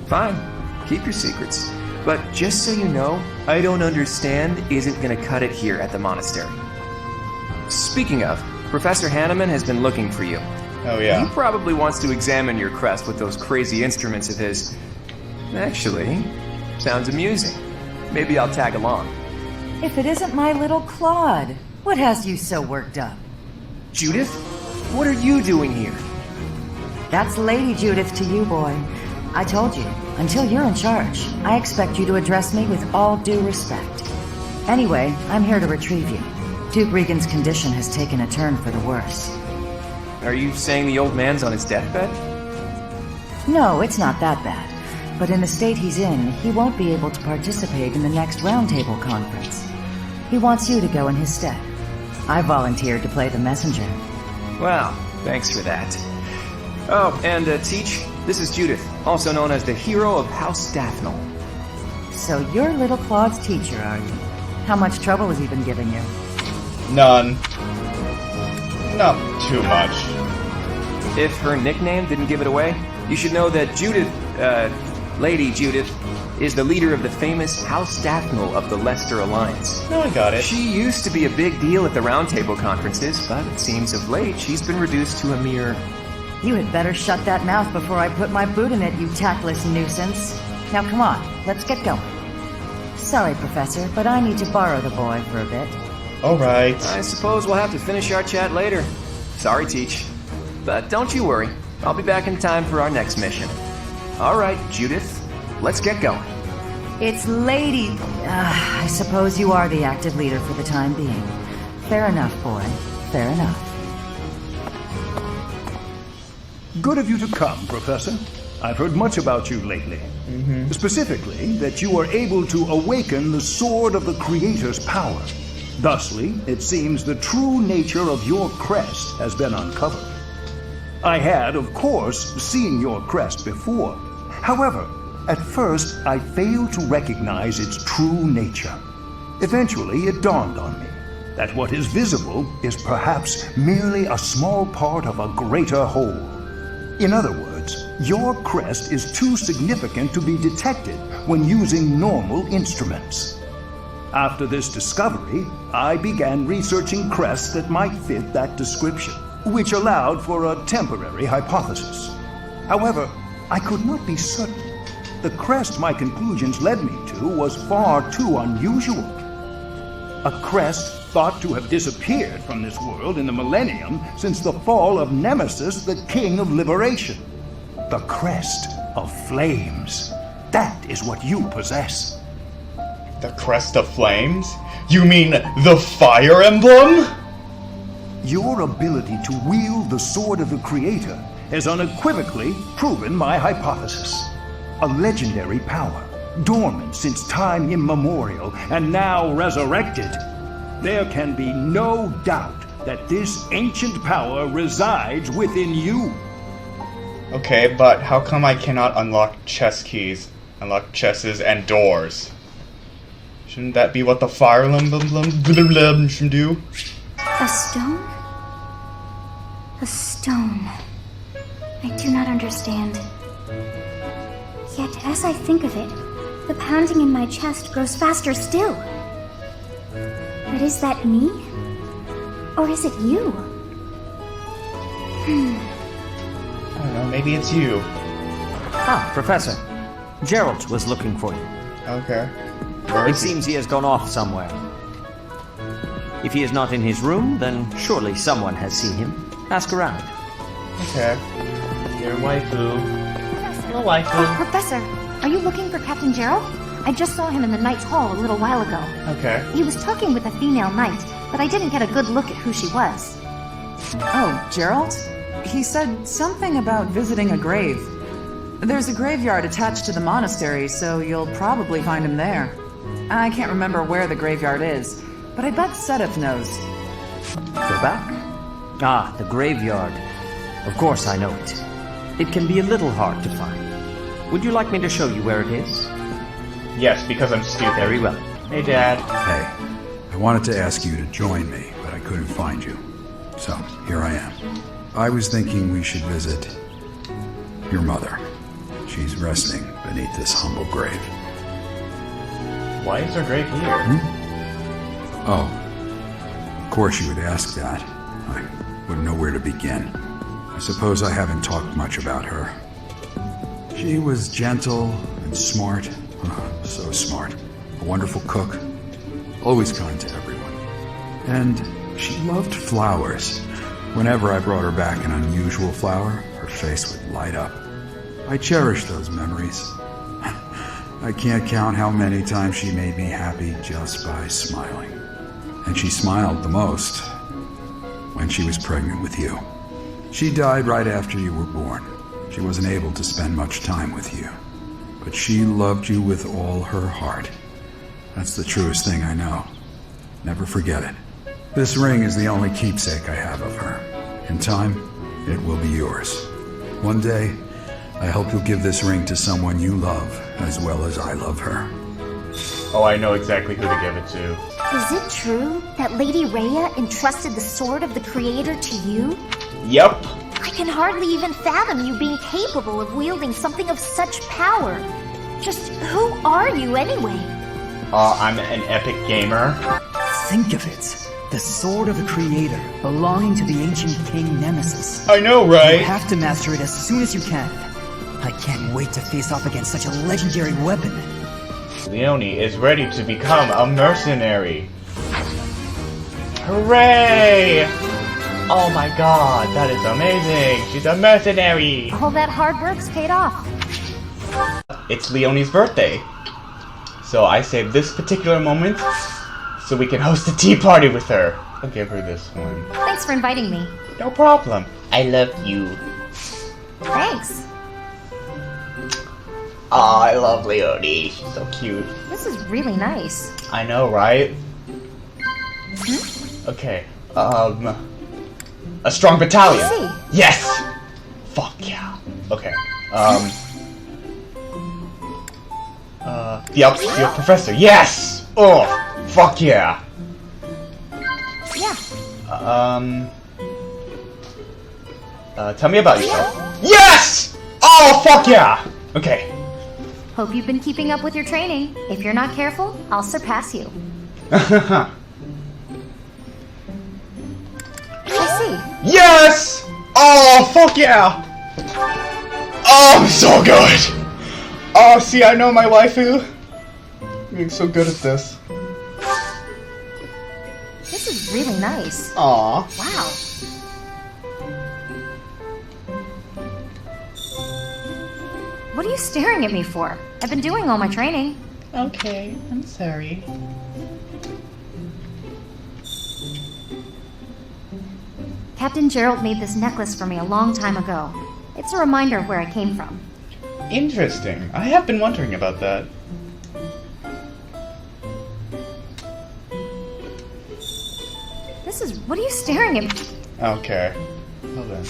Fine. Keep your secrets. But just so you know, I don't understand isn't gonna cut it here at the monastery. Speaking of, Professor Hanneman has been looking for you. Oh yeah. He probably wants to examine your crest with those crazy instruments of his. Actually, sounds amusing. Maybe I'll tag along. If it isn't my little Claude, what has you so worked up? Judith? What are you doing here? That's Lady Judith to you, boy. I told you, until you're in charge, I expect you to address me with all due respect. Anyway, I'm here to retrieve you. Duke Regan's condition has taken a turn for the worse. Are you saying the old man's on his deathbed? No, it's not that bad. But in the state he's in, he won't be able to participate in the next roundtable conference. He wants you to go in his stead. I volunteered to play the messenger. Well, thanks for that. Oh, and Teach, this is Judith, also known as the hero of House Daphnel. So you're little Claude's teacher, are you? How much trouble has he been giving you? None. Not too much. If her nickname didn't give it away, you should know that Judith, Lady Judith, is the leader of the famous House Daphnel of the Leicester Alliance. No, I got it. She used to be a big deal at the roundtable conferences, but it seems of late she's been reduced to a mere... You had better shut that mouth before I put my boot in it, you tactless nuisance. Now come on, let's get going. Sorry, Professor, but I need to borrow the boy for a bit. Alright. I suppose we'll have to finish our chat later. Sorry, Teach. But don't you worry. I'll be back in time for our next mission. Alright, Judith. Let's get going. It's Lady... I suppose you are the active leader for the time being. Fair enough, boy. Fair enough. Good of you to come, Professor. I've heard much about you lately. Specifically, that you are able to awaken the Sword of the Creator's power. Thusly, it seems the true nature of your crest has been uncovered. I had, of course, seen your crest before. However, at first I failed to recognize its true nature. Eventually, it dawned on me that what is visible is perhaps merely a small part of a greater whole. In other words, your crest is too significant to be detected when using normal instruments. After this discovery, I began researching crests that might fit that description, which allowed for a temporary hypothesis. However, I could not be certain. The crest my conclusions led me to was far too unusual. A crest thought to have disappeared from this world in the millennium since the fall of Nemesis, the King of Liberation. The crest of flames. That is what you possess. The crest of flames? You mean the fire emblem? Your ability to wield the Sword of the Creator has unequivocally proven my hypothesis. A legendary power, dormant since time immemorial and now resurrected. There can be no doubt that this ancient power resides within you. Okay, but how come I cannot unlock chess keys, unlock chesses and doors? Shouldn't that be what the fire emblem should do? A stone? A stone. I do not understand. Yet, as I think of it, the pounding in my chest grows faster still. But is that me? Or is it you? I don't know, maybe it's you. Ah, Professor. Gerald was looking for you. Okay. It seems he has gone off somewhere. If he is not in his room, then surely someone has seen him. Ask around. Okay. Your waifu. Your waifu. Oh, Professor, are you looking for Captain Gerald? I just saw him in the Knight's Hall a little while ago. Okay. He was talking with a female knight, but I didn't get a good look at who she was. Oh, Gerald? He said something about visiting a grave. There's a graveyard attached to the monastery, so you'll probably find him there. I can't remember where the graveyard is, but I bet Sedith knows. Go back? Ah, the graveyard. Of course I know it. It can be a little hard to find. Would you like me to show you where it is? Yes, because I'm stupid. Very well. Hey, Dad. Hey, I wanted to ask you to join me, but I couldn't find you. So, here I am. I was thinking we should visit your mother. She's resting beneath this humble grave. Why is her grave here? Oh, of course you would ask that. I wouldn't know where to begin. I suppose I haven't talked much about her. She was gentle and smart. Oh, so smart. A wonderful cook. Always kind to everyone. And she loved flowers. Whenever I brought her back an unusual flower, her face would light up. I cherish those memories. I can't count how many times she made me happy just by smiling. And she smiled the most when she was pregnant with you. She died right after you were born. She wasn't able to spend much time with you. But she loved you with all her heart. That's the truest thing I know. Never forget it. This ring is the only keepsake I have of her. In time, it will be yours. One day, I hope you'll give this ring to someone you love as well as I love her. Oh, I know exactly who to give it to. Is it true that Lady Rhea entrusted the sword of the Creator to you? Yep. I can hardly even fathom you being capable of wielding something of such power. Just who are you anyway? I'm an epic gamer. Think of it. The sword of the Creator, belonging to the ancient king Nemesis. I know, right? You have to master it as soon as you can. I can't wait to face off against such a legendary weapon. Leonie is ready to become a mercenary. Hooray! Oh my god, that is amazing! She's a mercenary! All that hard work's paid off. It's Leonie's birthday. So I saved this particular moment so we can host a tea party with her. I'll give her this one. Thanks for inviting me. No problem. I love you. Thanks. Oh, I love Leonie. She's so cute. This is really nice. I know, right? Okay. A strong battalion. I see. Yes! Fuck yeah. Okay. The upscale professor. Yes! Oh, fuck yeah. Yeah. Tell me about yourself. Yes! Oh, fuck yeah! Okay. Hope you've been keeping up with your training. If you're not careful, I'll surpass you. I see. Yes! Oh, fuck yeah! Oh, I'm so good! Oh, see, I know my waifu. I'm being so good at this. This is really nice. Aww. Wow. What are you staring at me for? I've been doing all my training. Okay, I'm sorry. Captain Gerald made this necklace for me a long time ago. It's a reminder of where I came from. Interesting. I have been wondering about that. What are you staring at me? Okay. Hold on.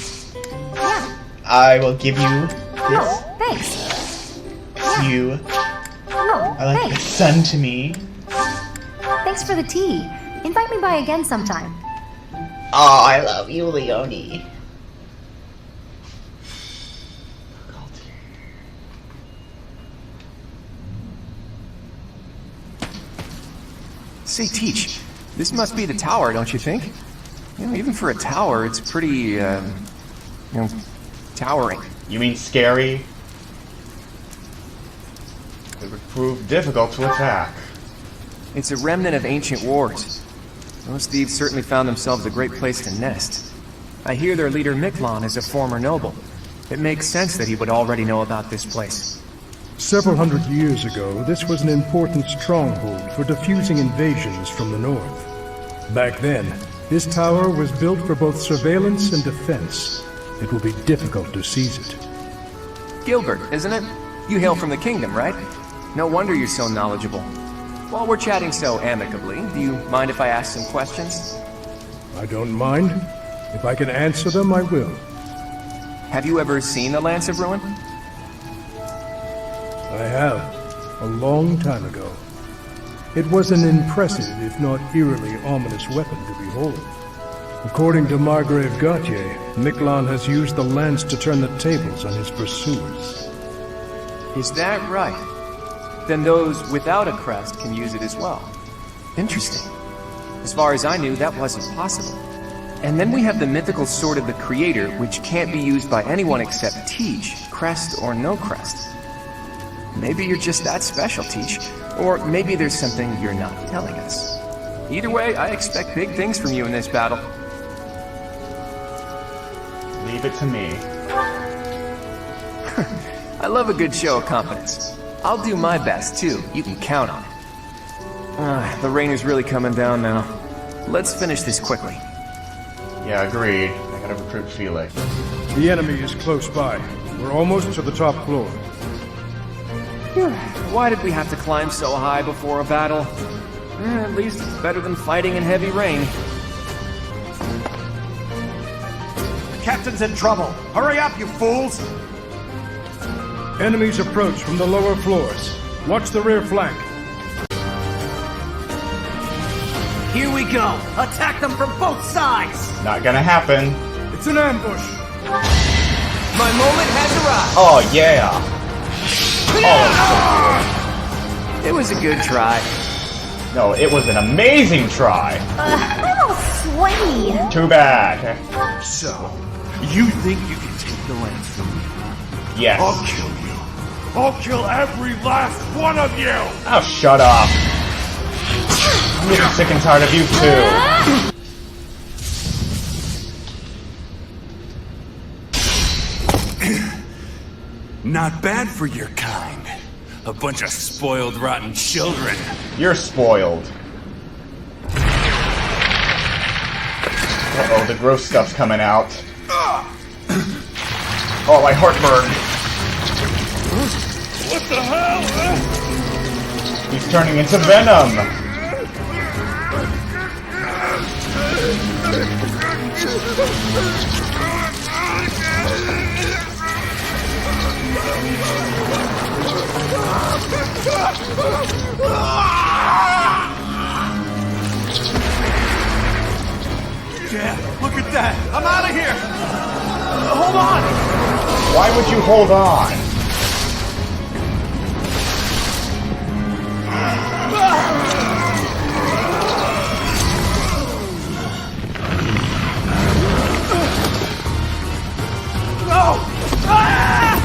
Yeah. I will give you this. Oh, thanks. You. Oh, I like thanks. the sun to me. Thanks for the tea. Invite me by again sometime. Oh, I love you, Leonie. Say, Teach, this must be the tower, don't you think? You know, even for a tower, it's pretty, towering. You mean scary? It would prove difficult to attack. It's a remnant of ancient wars. Those thieves certainly found themselves a great place to nest. I hear their leader Miklon is a former noble. It makes sense that he would already know about this place. Several hundred years ago, this was an important stronghold for diffusing invasions from the north. Back then, this tower was built for both surveillance and defense. It will be difficult to seize it. Gilbert, isn't it? You hail from the kingdom, right? No wonder you're so knowledgeable. While we're chatting so amicably, do you mind if I ask some questions? I don't mind. If I can answer them, I will. Have you ever seen the Lance of Ruin? I have. A long time ago. It was an impressive, if not eerily ominous weapon to behold. According to Margrave Gautier, Miklon has used the lance to turn the tables on his pursuers. Is that right? Then those without a crest can use it as well. Interesting. As far as I knew, that wasn't possible. And then we have the mythical Sword of the Creator, which can't be used by anyone except Teach, crest or no crest. Maybe you're just that special, Teach. Or maybe there's something you're not telling us. Either way, I expect big things from you in this battle. Leave it to me. I love a good show of confidence. I'll do my best, too. You can count on it. The rain is really coming down now. Let's finish this quickly. Yeah, agreed. I gotta recruit Felix. The enemy is close by. We're almost to the top floor. Why did we have to climb so high before a battle? At least it's better than fighting in heavy rain. The captain's in trouble. Hurry up, you fools! Enemies approach from the lower floors. Watch the rear flank. Here we go! Attack them from both sides! Not gonna happen. It's an ambush! My moment has arrived! Oh, yeah! Oh, it was a good try. No, it was an amazing try. I'm all sweaty. Too bad. So, you think you can take the lance from me? Yes. I'll kill you. I'll kill every last one of you! Oh, shut up. I'm getting sick and tired of you, too. Not bad for your kind. A bunch of spoiled, rotten children. You're spoiled. Uh-oh, the gross stuff's coming out. Oh, my heartburn. What the hell? He's turning into Venom. Yeah, look at that! I'm out of here! Hold on! Why would you hold on? No! Ah!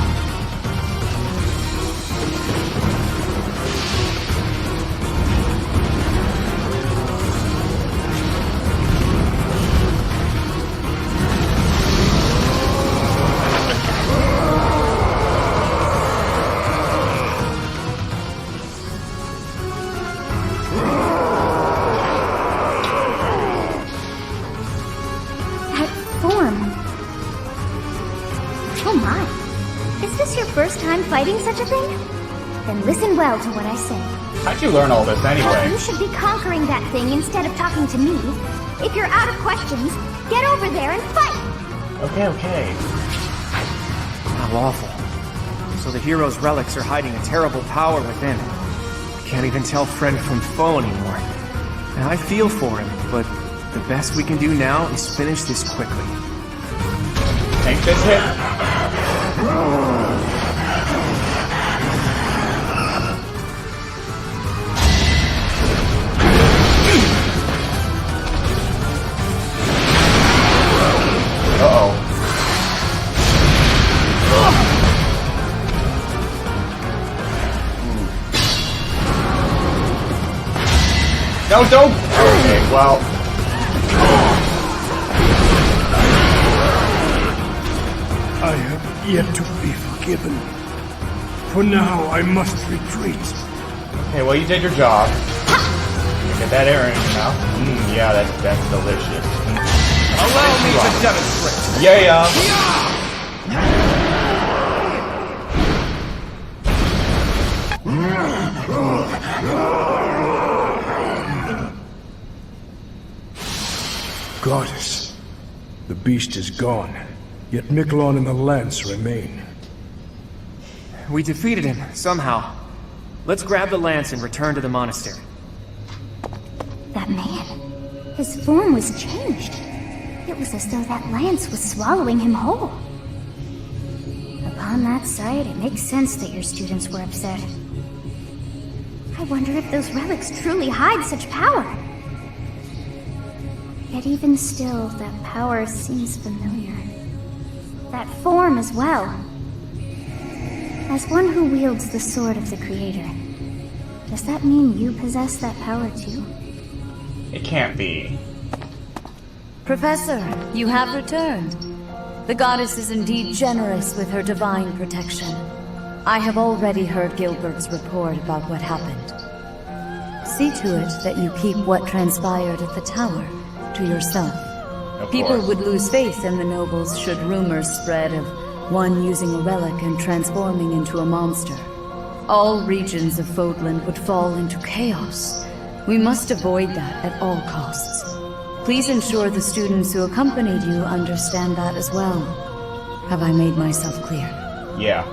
First time fighting such a thing? Then listen well to what I say. How'd you learn all this anyway? You should be conquering that thing instead of talking to me. If you're out of questions, get over there and fight! Okay. How awful. So the hero's relics are hiding a terrible power within. Can't even tell friend from foe anymore. And I feel for him, but the best we can do now is finish this quickly. Take this hit. No, don't! Okay, well... I have yet to be forgiven. For now, I must retreat. Okay, well, you did your job. Get that air in your mouth. Yeah, that's delicious. Allow me to demonstrate. Goddess, the beast is gone, yet Miklon and the lance remain. We defeated him, somehow. Let's grab the lance and return to the monastery. That man, his form was changed. It was as though that lance was swallowing him whole. Upon that sight, it makes sense that your students were upset. I wonder if those relics truly hide such power. Yet even still, that power seems familiar. That form as well. As one who wields the sword of the Creator, does that mean you possess that power too? It can't be. Professor, you have returned. The goddess is indeed generous with her divine protection. I have already heard Gilbert's report about what happened. See to it that you keep what transpired at the tower to yourself. People would lose faith in the nobles should rumors spread of one using a relic and transforming into a monster. All regions of Fodlan would fall into chaos. We must avoid that at all costs. Please ensure the students who accompanied you understand that as well. Have I made myself clear? Yeah.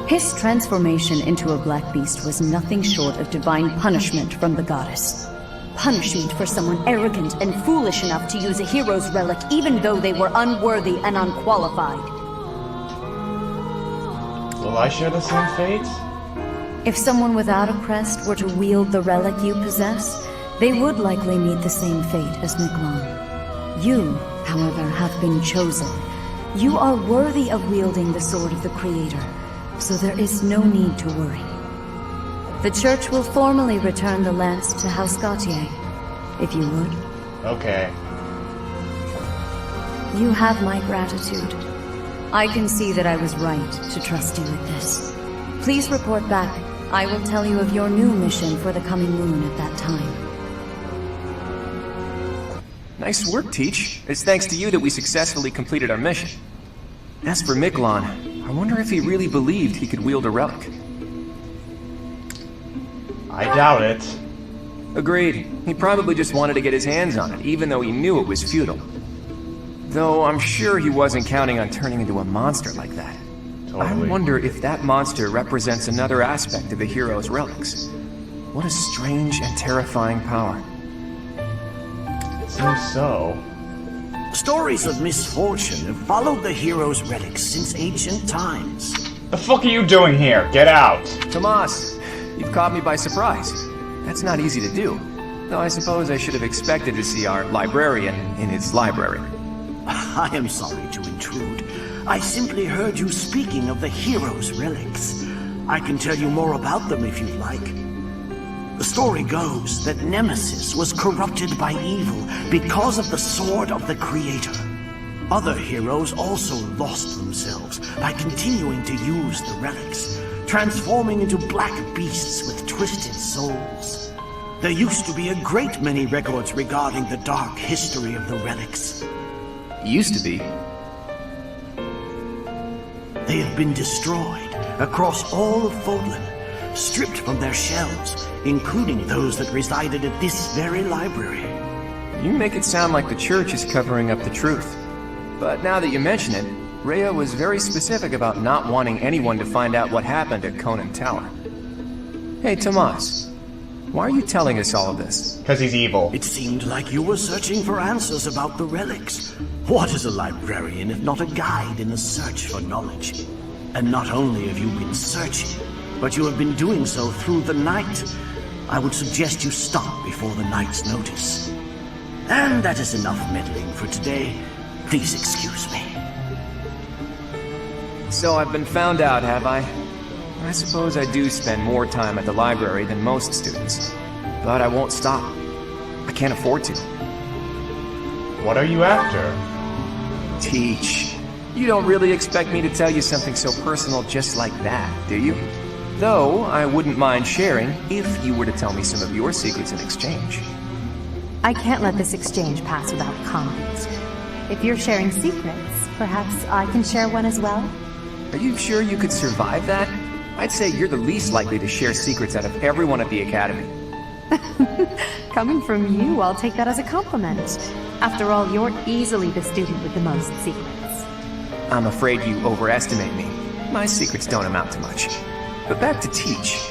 His transformation into a black beast was nothing short of divine punishment from the goddess. Punishment for someone arrogant and foolish enough to use a hero's relic even though they were unworthy and unqualified. Will I share the same fate? If someone without a crest were to wield the relic you possess, they would likely meet the same fate as Miklon. You, however, have been chosen. You are worthy of wielding the sword of the Creator, so there is no need to worry. The Church will formally return the lance to House Gautier, if you would. Okay. You have my gratitude. I can see that I was right to trust you with this. Please report back. I will tell you of your new mission for the coming moon at that time. Nice work, Teach. It's thanks to you that we successfully completed our mission. As for Miklon, I wonder if he really believed he could wield a relic. I doubt it. Agreed. He probably just wanted to get his hands on it, even though he knew it was futile. Though I'm sure he wasn't counting on turning into a monster like that. Totally. I wonder if that monster represents another aspect of the hero's relics. What a strange and terrifying power. It seems so. Stories of misfortune have followed the hero's relics since ancient times. The fuck are you doing here? Get out! Tomas, you've caught me by surprise. That's not easy to do. Though I suppose I should have expected to see our librarian in his library. I am sorry to intrude. I simply heard you speaking of the hero's relics. I can tell you more about them if you'd like. The story goes that Nemesis was corrupted by evil because of the sword of the Creator. Other heroes also lost themselves by continuing to use the relics, transforming into black beasts with twisted souls. There used to be a great many records regarding the dark history of the relics. Used to be? They have been destroyed across all of Fodlan, stripped from their shells, including those that resided at this very library. You make it sound like the Church is covering up the truth. But now that you mention it, Rhea was very specific about not wanting anyone to find out what happened at Conan Tower. Hey, Tomas, why are you telling us all of this? Because he's evil. It seemed like you were searching for answers about the relics. What is a librarian if not a guide in the search for knowledge? And not only have you been searching, but you have been doing so through the night. I would suggest you stop before the night's notice. And that is enough meddling for today. Please excuse me. So I've been found out, have I? I suppose I do spend more time at the library than most students. But I won't stop. I can't afford to. What are you after? Teach. You don't really expect me to tell you something so personal just like that, do you? Though, I wouldn't mind sharing if you were to tell me some of your secrets in exchange. I can't let this exchange pass without comment. If you're sharing secrets, perhaps I can share one as well? Are you sure you could survive that? I'd say you're the least likely to share secrets out of everyone at the Academy. Coming from you, I'll take that as a compliment. After all, you're easily the student with the most secrets. I'm afraid you overestimate me. My secrets don't amount to much. But back to Teach.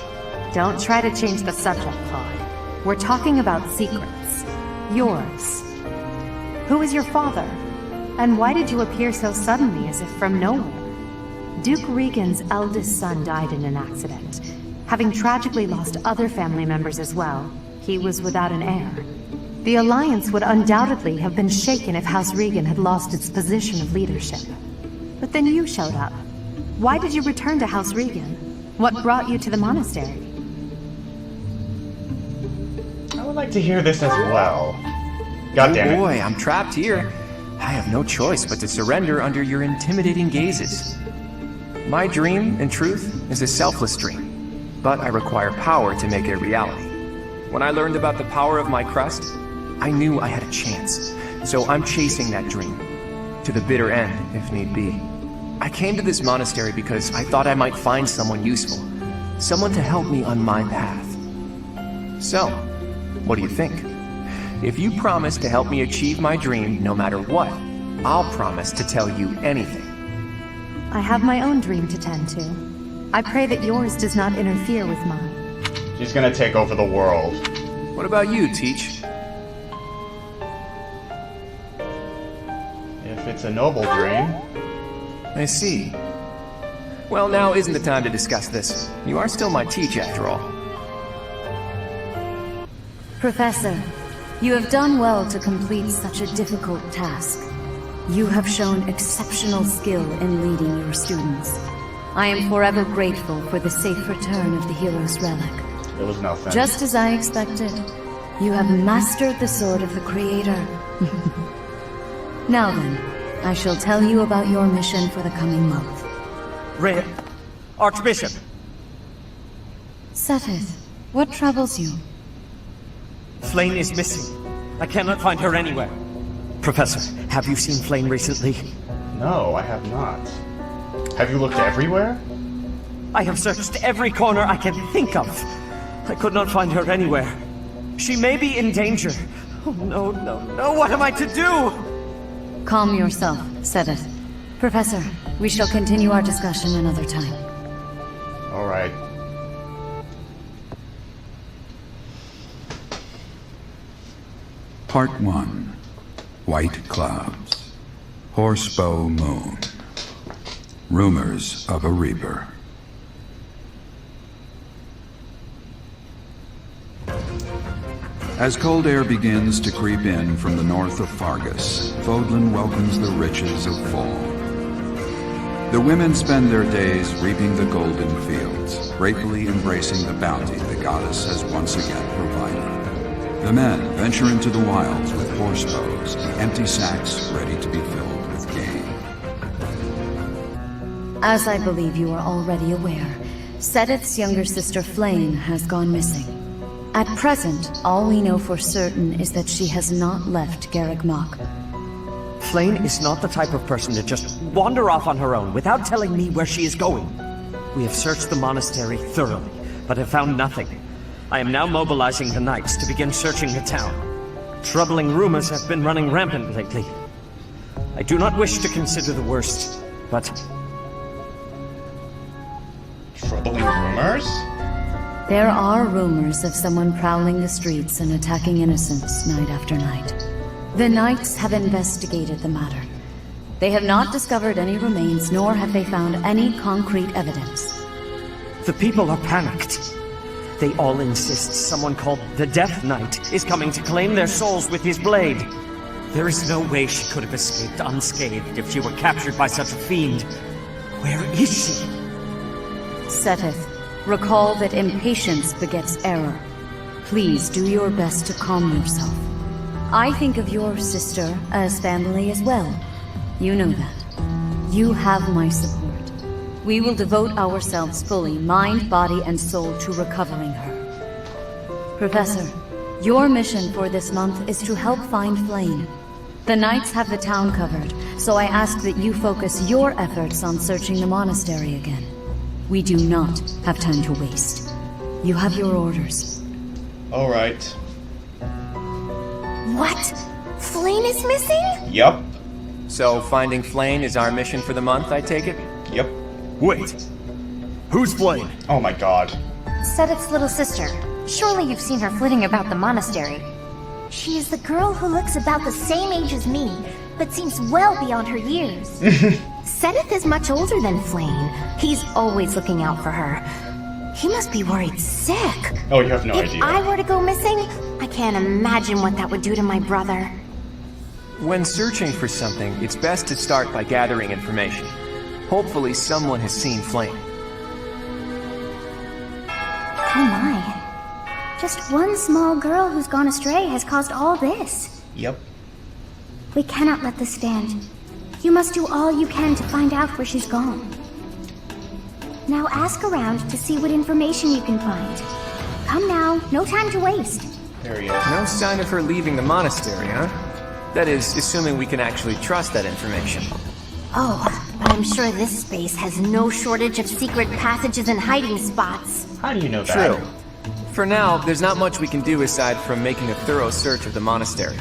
Don't try to change the subject, Claude. We're talking about secrets. Yours. Who is your father? And why did you appear so suddenly, as if from nowhere? Duke Regan's eldest son died in an accident. Having tragically lost other family members as well, he was without an heir. The Alliance would undoubtedly have been shaken if House Regan had lost its position of leadership. But then you showed up. Why did you return to House Regan? What brought you to the monastery? I would like to hear this as well. God damn it. Oh boy, I'm trapped here. I have no choice but to surrender under your intimidating gazes. My dream, in truth, is a selfless dream, but I require power to make it a reality. When I learned about the power of my crust, I knew I had a chance, so I'm chasing that dream, to the bitter end, if need be. I came to this monastery because I thought I might find someone useful, someone to help me on my path. So, what do you think? If you promise to help me achieve my dream no matter what, I'll promise to tell you anything. I have my own dream to tend to. I pray that yours does not interfere with mine. She's gonna take over the world. What about you, Teach? If it's a noble dream. I see. Well, now isn't the time to discuss this. You are still my Teach, after all. Professor, you have done well to complete such a difficult task. You have shown exceptional skill in leading your students. I am forever grateful for the safe return of the hero's relic. It was nothing. Just as I expected, you have mastered the sword of the Creator. Now then, I shall tell you about your mission for the coming month. Archbishop! Seteth, what troubles you? Flame is missing. I cannot find her anywhere. Professor, have you seen Flame recently? No, I have not. Have you looked everywhere? I have searched every corner I can think of. I could not find her anywhere. She may be in danger. Oh, no, no, no, what am I to do? Calm yourself, Seteth. Professor, we shall continue our discussion another time. All right. Part 1. White Clouds. Horsebow Moon. Rumors of a Reaper. As cold air begins to creep in from the north of Fargus, Fodlan welcomes the riches of fall. The women spend their days reaping the golden fields, gratefully embracing the bounty the goddess has once again provided. The men venture into the wilds with horse bows and empty sacks ready to be filled with game. As I believe you are already aware, Seteth's younger sister Flame has gone missing. At present, all we know for certain is that she has not left Garreg Mach. Flame is not the type of person to just wander off on her own without telling me where she is going. We have searched the monastery thoroughly, but have found nothing. I am now mobilizing the knights to begin searching the town. Troubling rumors have been running rampant lately. I do not wish to consider the worst, but... Troubling rumors? There are rumors of someone prowling the streets and attacking innocents night after night. The knights have investigated the matter. They have not discovered any remains, nor have they found any concrete evidence. The people are panicked. They all insist someone called the Death Knight is coming to claim their souls with his blade. There is no way she could have escaped unscathed if she were captured by such a fiend. Where is she? Seteth, recall that impatience begets error. Please do your best to calm yourself. I think of your sister as family as well. You know that. You have my support. We will devote ourselves fully, mind, body, and soul, to recovering her. Professor, your mission for this month is to help find Flame. The Knights have the town covered, so I ask that you focus your efforts on searching the monastery again. We do not have time to waste. You have your orders. Alright. What? Flame is missing? Yup. So finding Flame is our mission for the month, I take it? Yep. Wait. Who's Flame? Oh my god. Seteth's little sister. Surely you've seen her flitting about the monastery. She is the girl who looks about the same age as me, but seems well beyond her years. Seteth is much older than Flame. He's always looking out for her. He must be worried sick. Oh, you have no If idea. I were to go missing, I can't imagine what that would do to my brother. When searching for something, it's best to start by gathering information. Hopefully someone has seen Flame. Oh my. Just one small girl who's gone astray has caused all this. Yep. We cannot let this stand. You must do all you can to find out where she's gone. Now ask around to see what information you can find. Come now, no time to waste. There he is. No sign of her leaving the monastery, huh? That is, assuming we can actually trust that information. Oh, but I'm sure this space has no shortage of secret passages and hiding spots. How do you know that? True. For now, there's not much we can do aside from making a thorough search of the monastery.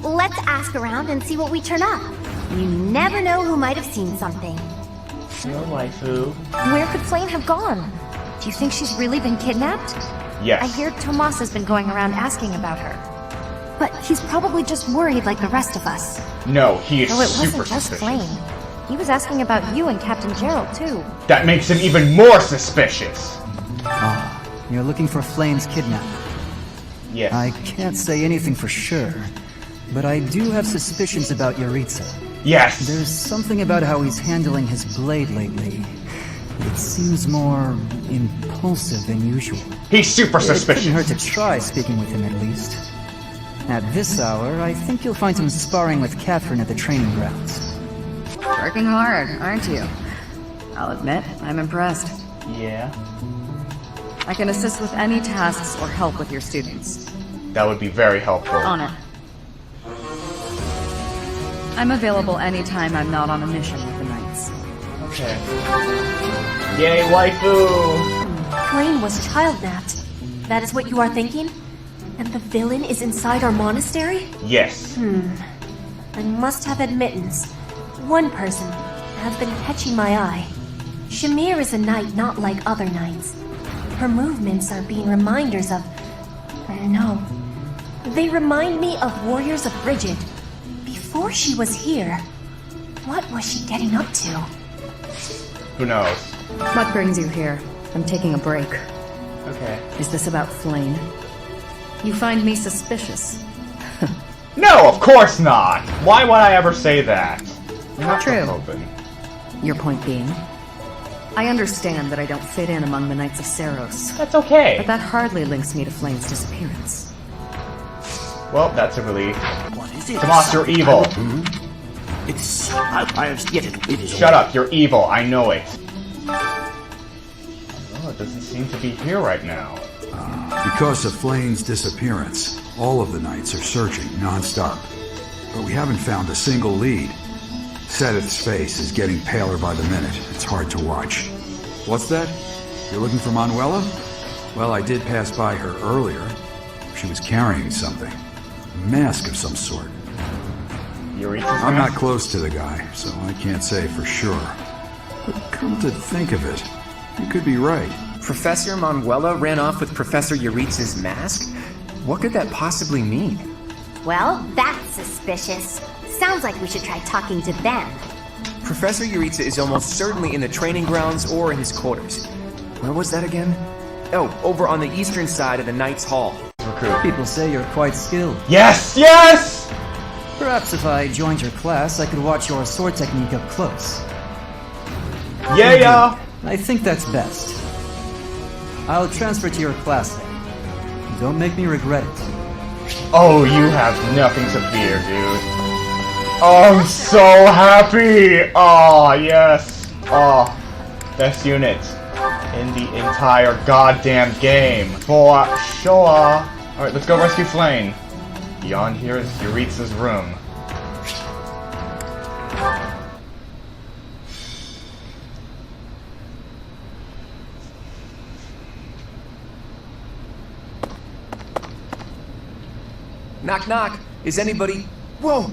Let's ask around and see what we turn up. You never know who might have seen something. Your waifu. Where could Flame have gone? Do you think she's really been kidnapped? Yes. I hear Tomas has been going around asking about her. But he's probably just worried like the rest of us. No, he is Oh, it super wasn't just suspicious. Flame. He was asking about you and Captain Gerald, too. That makes him even more suspicious. Ah, you're looking for Flame's kidnapper. Yes. I can't say anything for sure, but I do have suspicions about Yaritza. Yes. There's something about how he's handling his blade lately. It seems more impulsive than usual. He's super suspicious. It couldn't hurt to try speaking with him at least. At this hour, I think you'll find him sparring with Catherine at the training grounds. Working hard, aren't you? I'll admit, I'm impressed. Yeah. I can assist with any tasks or help with your students. That would be very helpful. On it. I'm available anytime I'm not on a mission with the Knights. Okay. Yay, waifu! Flame was child-napped. That is what you are thinking? And the villain is inside our monastery? Yes. I must have admittance. One person has been catching my eye. Shamir is a knight not like other knights. Her movements are being reminders of... No. They remind me of warriors of Brigid. Before she was here, what was she getting up to? Who knows? What brings you here? I'm taking a break. Okay. Is this about Flame? You find me suspicious. No, of course not! Why would I ever say that? You're not True. so open. Your point being? I understand that I don't fit in among the Knights of Seros. That's okay. But that hardly links me to Flame's disappearance. Well, that's a relief. What is it? Tomas, you're evil. It's... I have... Yet it is... Shut up, you're evil, I know it. Oh, it doesn't seem to be here right now. Because of Flame's disappearance, all of the Knights are searching non-stop. But we haven't found a single lead. Seteth's face is getting paler by the minute. It's hard to watch. What's that? You're looking for Manuela? Well, I did pass by her earlier. She was carrying something. A mask of some sort. I'm not close to the guy, so I can't say for sure. But come to think of it, you could be right. Professor Manuela ran off with Professor Yaritza's mask? What could that possibly mean? Well, that's suspicious. Sounds like we should try talking to them. Professor Yaritza is almost certainly in the training grounds or in his quarters. Where was that again? Oh, over on the eastern side of the Knight's Hall. People say you're quite skilled. Yes! Yes! Perhaps if I joined your class, I could watch your sword technique up close. Yeah! I think that's best. I'll transfer to your class then. Don't make me regret it. Oh, you have nothing to fear, dude. Oh, I'm so happy! Oh, yes. Oh, best unit in the entire goddamn game. For sure. Alright, let's go rescue Flame. Beyond here is Yuritsa's room. Knock knock. Is anybody... Whoa!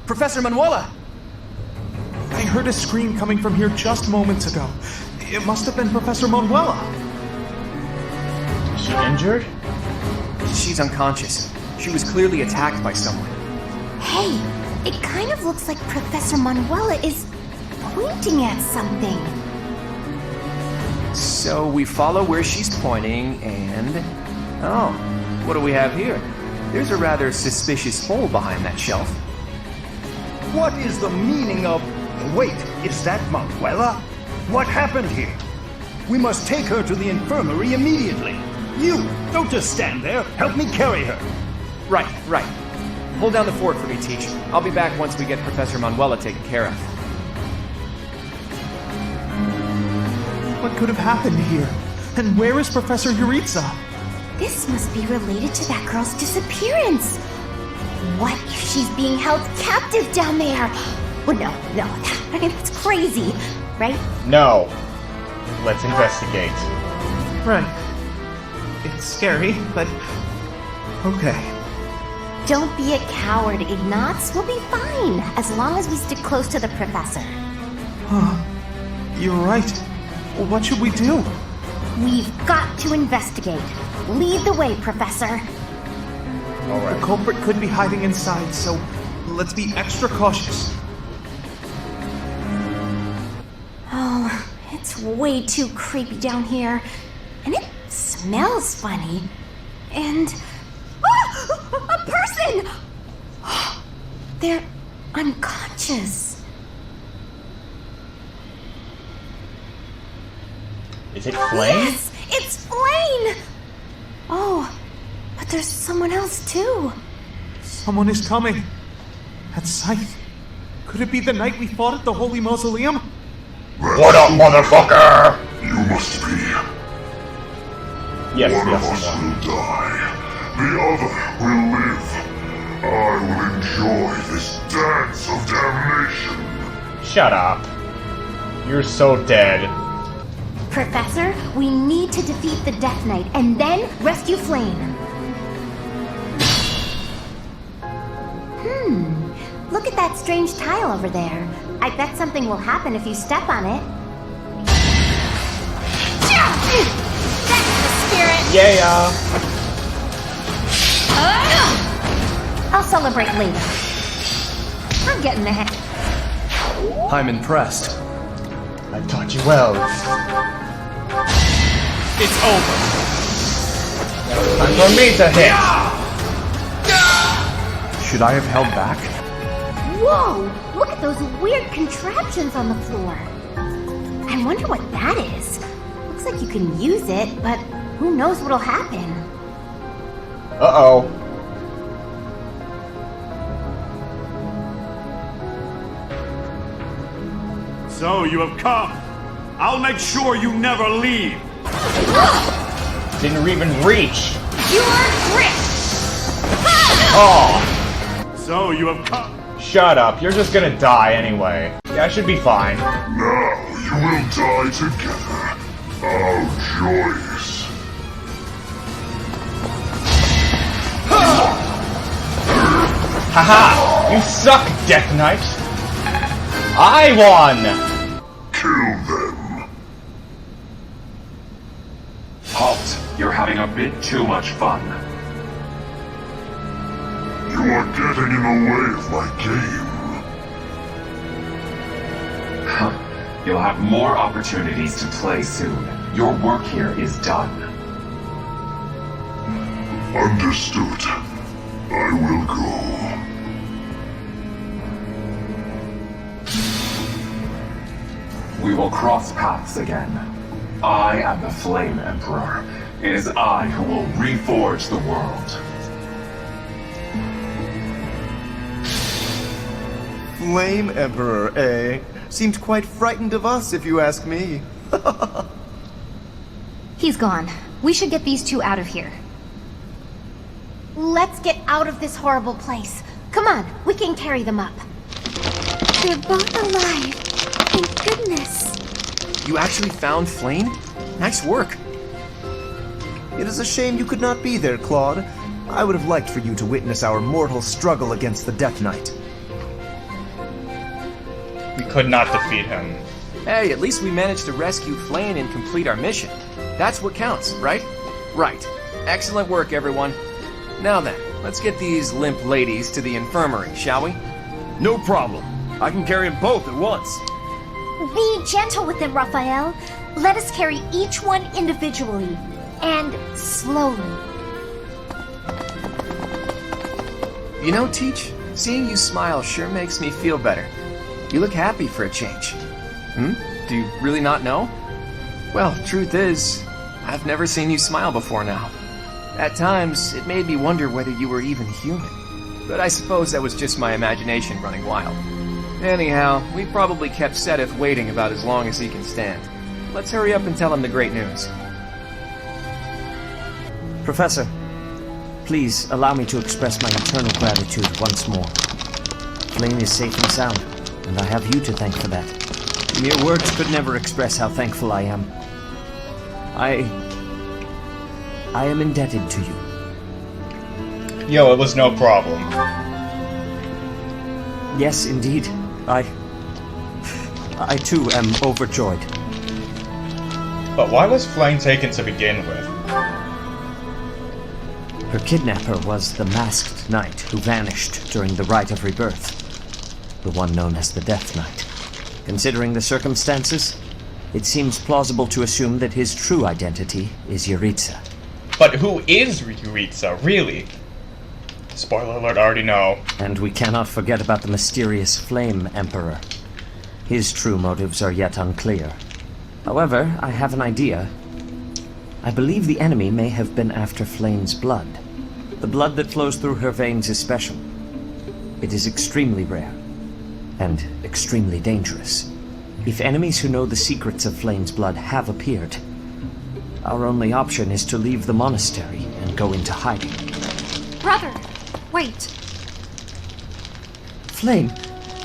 Professor Manuela! I heard a scream coming from here just moments ago. It must have been Professor Manuela. Is she injured? She's unconscious. She was clearly attacked by someone. Hey, it kind of looks like Professor Manuela is pointing at something. So we follow where she's pointing and... Oh, what do we have here? There's a rather suspicious hole behind that shelf. What is the meaning of... Wait, is that Manuela? What happened here? We must take her to the infirmary immediately. You, don't just stand there. Help me carry her. Right. Hold down the fort for me, Teach. I'll be back once we get Professor Manuela taken care of. What could have happened here? And where is Professor Yuritsa? This must be related to that girl's disappearance. What if she's being held captive down there? Well, no, I mean, that's crazy, right? No. Let's investigate. Right. It's scary, but... okay. Don't be a coward, Ignatz. We'll be fine, as long as we stick close to the professor. You're right. What should we do? We've got to investigate. Lead the way, Professor. Alright. The culprit could be hiding inside, so let's be extra cautious. Oh, it's way too creepy down here. And it smells funny. And... a person! They're unconscious. Is it Flame? Yes, it's Flame! Oh, but there's someone else too. Someone is coming. At Scythe. Could it be the night we fought at the Holy Mausoleum? What up, motherfucker? You must be. Yes, One of us will die. The other will live. I will enjoy this dance of damnation. Shut up. You're so dead. Professor, we need to defeat the Death Knight and then rescue Flame. Look at that strange tile over there. I bet something will happen if you step on it. That's the spirit! Yeah. I'll celebrate later. I'm getting the hang. I'm impressed. I taught you well. It's over. Time for me to hit. Should I have held back? Whoa! Look at those weird contraptions on the floor. I wonder what that is. Looks like you can use it, but who knows what'll happen. Uh-oh. So you have come. I'll make sure you never leave. Didn't even reach. You're rich! Oh. So you have come. Shut up. You're just gonna die anyway. Yeah, I should be fine. Now you will die together. How joyous. Haha! You suck, Death Knight! I won! Kill them. Halt! You're having a bit too much fun. You are getting in the way of my game. You'll have more opportunities to play soon. Your work here is done. Understood. I will go. We will cross paths again. I am the Flame Emperor. It is I who will reforge the world. Flame Emperor, eh? Seemed quite frightened of us, if you ask me. He's gone. We should get these two out of here. Let's get out of this horrible place. Come on, we can carry them up. They're both alive. Thank goodness. You actually found Flame? Nice work. It is a shame you could not be there, Claude. I would have liked for you to witness our mortal struggle against the Death Knight. We could not defeat him. Hey, at least we managed to rescue Flame and complete our mission. That's what counts, right? Right. Excellent work, everyone. Now then, let's get these limp ladies to the infirmary, shall we? No problem. I can carry them both at once. Be gentle with them, Raphael. Let us carry each one individually. And slowly. You know, Teach, seeing you smile sure makes me feel better. You look happy for a change. Do you really not know? Well, truth is, I've never seen you smile before now. At times, it made me wonder whether you were even human. But I suppose that was just my imagination running wild. Anyhow, we probably kept Sedith waiting about as long as he can stand. Let's hurry up and tell him the great news. Professor, please allow me to express my eternal gratitude once more. Flame is safe and sound, and I have you to thank for that. Mere words could never express how thankful I am. I am indebted to you. Yo, it was no problem. Yes, indeed. I too am overjoyed. But why was Flame taken to begin with? Her kidnapper was the masked knight who vanished during the Rite of Rebirth, the one known as the Death Knight. Considering the circumstances, it seems plausible to assume that his true identity is Yuritsa. But who is Yuritsa, really? Spoiler alert, I already know. And we cannot forget about the mysterious Flame Emperor. His true motives are yet unclear. However, I have an idea. I believe the enemy may have been after Flame's blood. The blood that flows through her veins is special. It is extremely rare, and extremely dangerous. If enemies who know the secrets of Flame's blood have appeared, our only option is to leave the monastery and go into hiding. Brother, wait. Flame,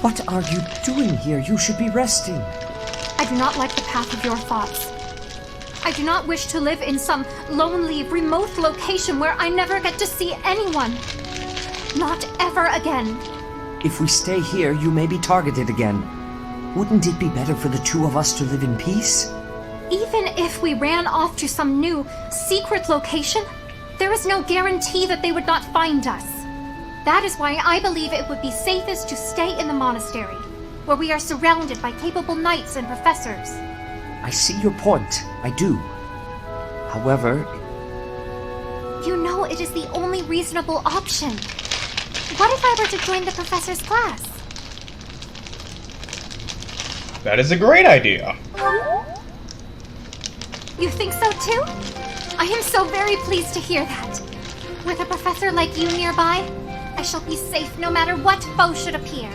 what are you doing here? You should be resting. I do not like the path of your thoughts. I do not wish to live in some lonely, remote location where I never get to see anyone. Not ever again. If we stay here, you may be targeted again. Wouldn't it be better for the two of us to live in peace? Even if we ran off to some new, secret location, there is no guarantee that they would not find us. That is why I believe it would be safest to stay in the monastery, where we are surrounded by capable knights and professors. I see your point. I do. However... You know it is the only reasonable option. What if I were to join the professor's class? That is a great idea. You think so too? I am so very pleased to hear that. With a professor like you nearby, I shall be safe no matter what foe should appear.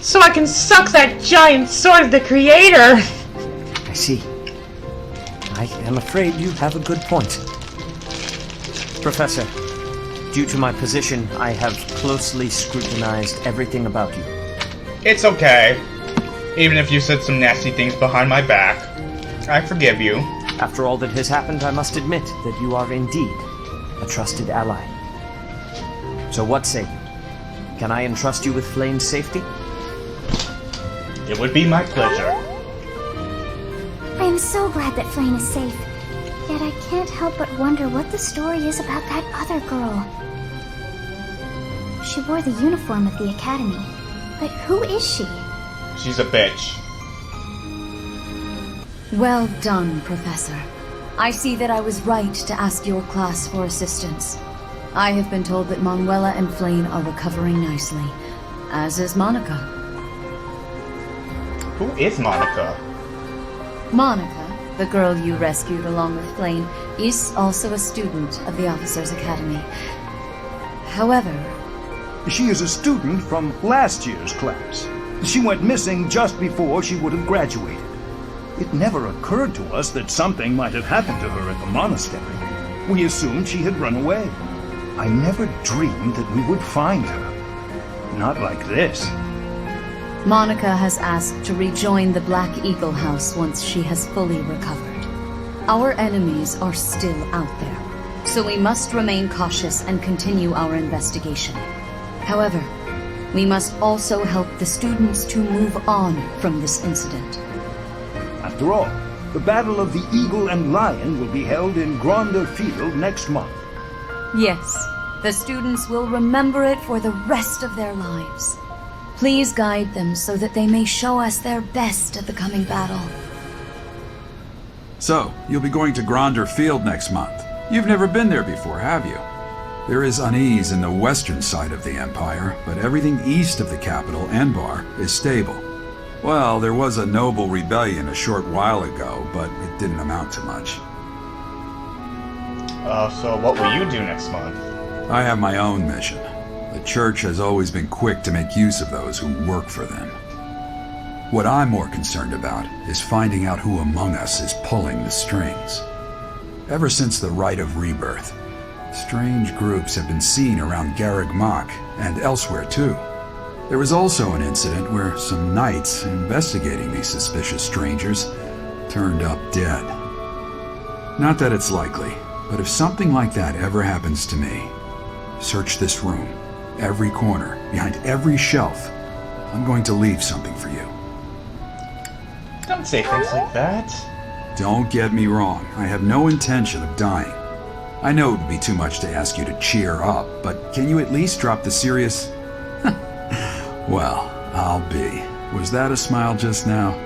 So I can suck that giant sword of the creator! I see. I am afraid you have a good point. Professor, due to my position, I have closely scrutinized everything about you. It's okay. Even if you said some nasty things behind my back, I forgive you. After all that has happened, I must admit that you are indeed a trusted ally. So what say you? Can I entrust you with Flame's safety? It would be my pleasure. I am so glad that Flame is safe. Yet I can't help but wonder what the story is about that other girl. She wore the uniform of the academy. But who is she? She's a bitch. Well done, Professor. I see that I was right to ask your class for assistance. I have been told that Manuela and Flame are recovering nicely, as is Monica. Who is Monica? Monica, the the girl you rescued along with Flame, is also a student of the Officers' Academy. However... She is a student from last year's class. She went missing just before she would have graduated. It never occurred to us that something might have happened to her at the monastery. We assumed she had run away. I never dreamed that we would find her. Not like this. Monica has asked to rejoin the Black Eagle House once she has fully recovered. Our enemies are still out there, so we must remain cautious and continue our investigation. However, we must also help the students to move on from this incident. After all, the Battle of the Eagle and Lion will be held in Gronder Field next month. Yes, the students will remember it for the rest of their lives. Please guide them so that they may show us their best at the coming battle. So, you'll be going to Gronder Field next month. You've never been there before, have you? There is unease in the western side of the Empire, but everything east of the capital, Enbar, is stable. Well, there was a noble rebellion a short while ago, but it didn't amount to much. So what will you do next month? I have my own mission. The Church has always been quick to make use of those who work for them. What I'm more concerned about is finding out who among us is pulling the strings. Ever since the Rite of Rebirth, strange groups have been seen around Garreg Mach and elsewhere too. There was also an incident where some knights investigating these suspicious strangers turned up dead. Not that it's likely, but if something like that ever happens to me, search this room. Every corner, behind every shelf. I'm going to leave something for you. Don't say things like that. Don't get me wrong. I have no intention of dying. I know it would be too much to ask you to cheer up, but can you at least drop the serious... Well, I'll be. Was that a smile just now?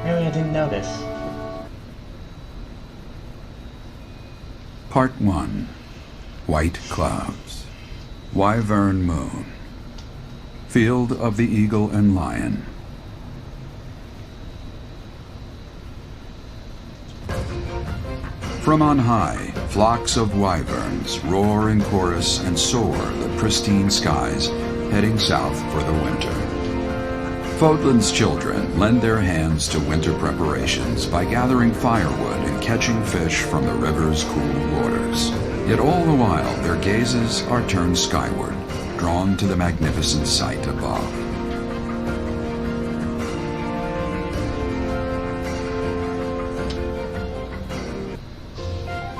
Really, I didn't notice. Part 1. White Clouds. Wyvern Moon. Field of the Eagle and Lion. From on high, flocks of wyverns roar in chorus and soar the pristine skies, heading south for the winter. Fodlan's children lend their hands to winter preparations by gathering firewood and catching fish from the river's cool waters. Yet all the while, their gazes are turned skyward, drawn to the magnificent sight above.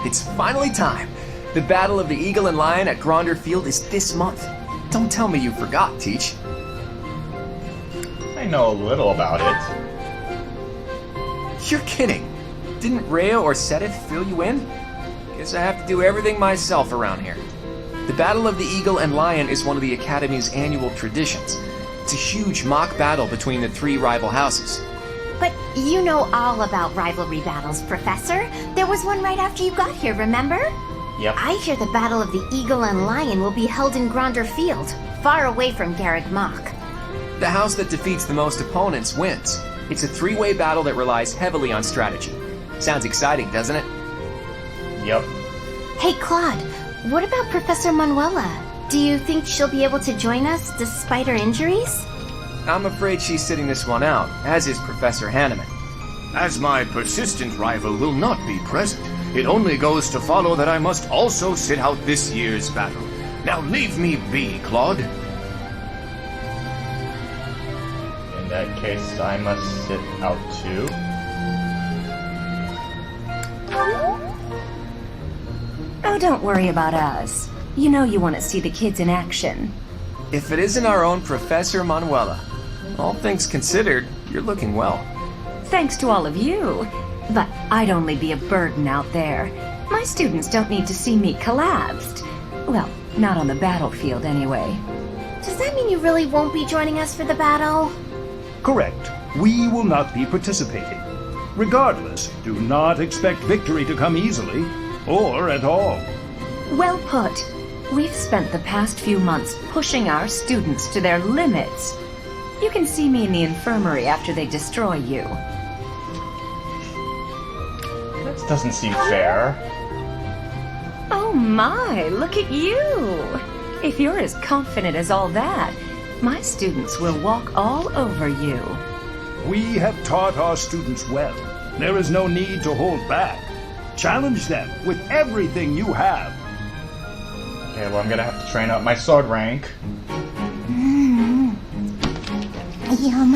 It's finally time! The Battle of the Eagle and Lion at Gronder Field is this month. Don't tell me you forgot, Teach. I know a little about it. You're kidding! Didn't Rhea or Sedith fill you in? Guess I have to do everything myself around here. The Battle of the Eagle and Lion is one of the Academy's annual traditions. It's a huge mock battle between the three rival houses. But you know all about rivalry battles, Professor. There was one right after you got here, remember? Yep. I hear the Battle of the Eagle and Lion will be held in Gronder Field, far away from Garreg Mach. The house that defeats the most opponents wins. It's a three-way battle that relies heavily on strategy. Sounds exciting, doesn't it? Yep. Hey, Claude, what about Professor Manuela? Do you think she'll be able to join us despite her injuries? I'm afraid she's sitting this one out, as is Professor Hanneman. As my persistent rival will not be present, it only goes to follow that I must also sit out this year's battle. Now leave me be, Claude. In that case, I must sit out too. Oh, don't worry about us. You know you want to see the kids in action. If it isn't our own Professor Manuela, all things considered, you're looking well. Thanks to all of you. But I'd only be a burden out there. My students don't need to see me collapsed. Well, not on the battlefield anyway. Does that mean you really won't be joining us for the battle? Correct. We will not be participating. Regardless, do not expect victory to come easily, or at all. Well put. We've spent the past few months pushing our students to their limits. You can see me in the infirmary after they destroy you. doesn't seem fair. Oh my, look at you! If you're as confident as all that, my students will walk all over you. We have taught our students well. There is no need to hold back. Challenge them with everything you have. Okay, well, I'm gonna have to train up my sword rank. Yum.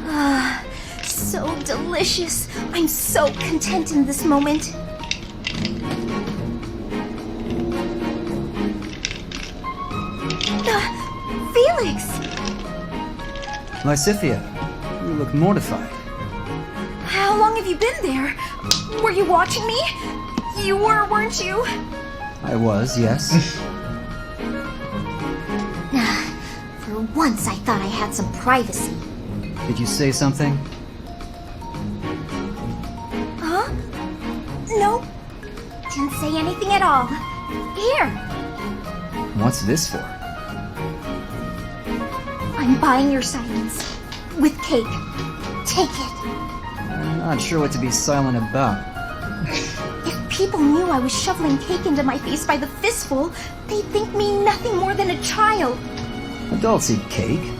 Ah, so delicious. I'm so content in this moment. Felix! Lysithea, you look mortified. How long have you been there? Were you watching me? You were, weren't you? I was, yes. For once, I thought I had some privacy. Did you say something? Huh? Nope. Didn't say anything at all. Here. What's this for? I'm buying your silence. With cake. Take it. I'm not sure what to be silent about. If people knew I was shoveling cake into my face by the fistful, they'd think me nothing more than a child. Adults eat cake.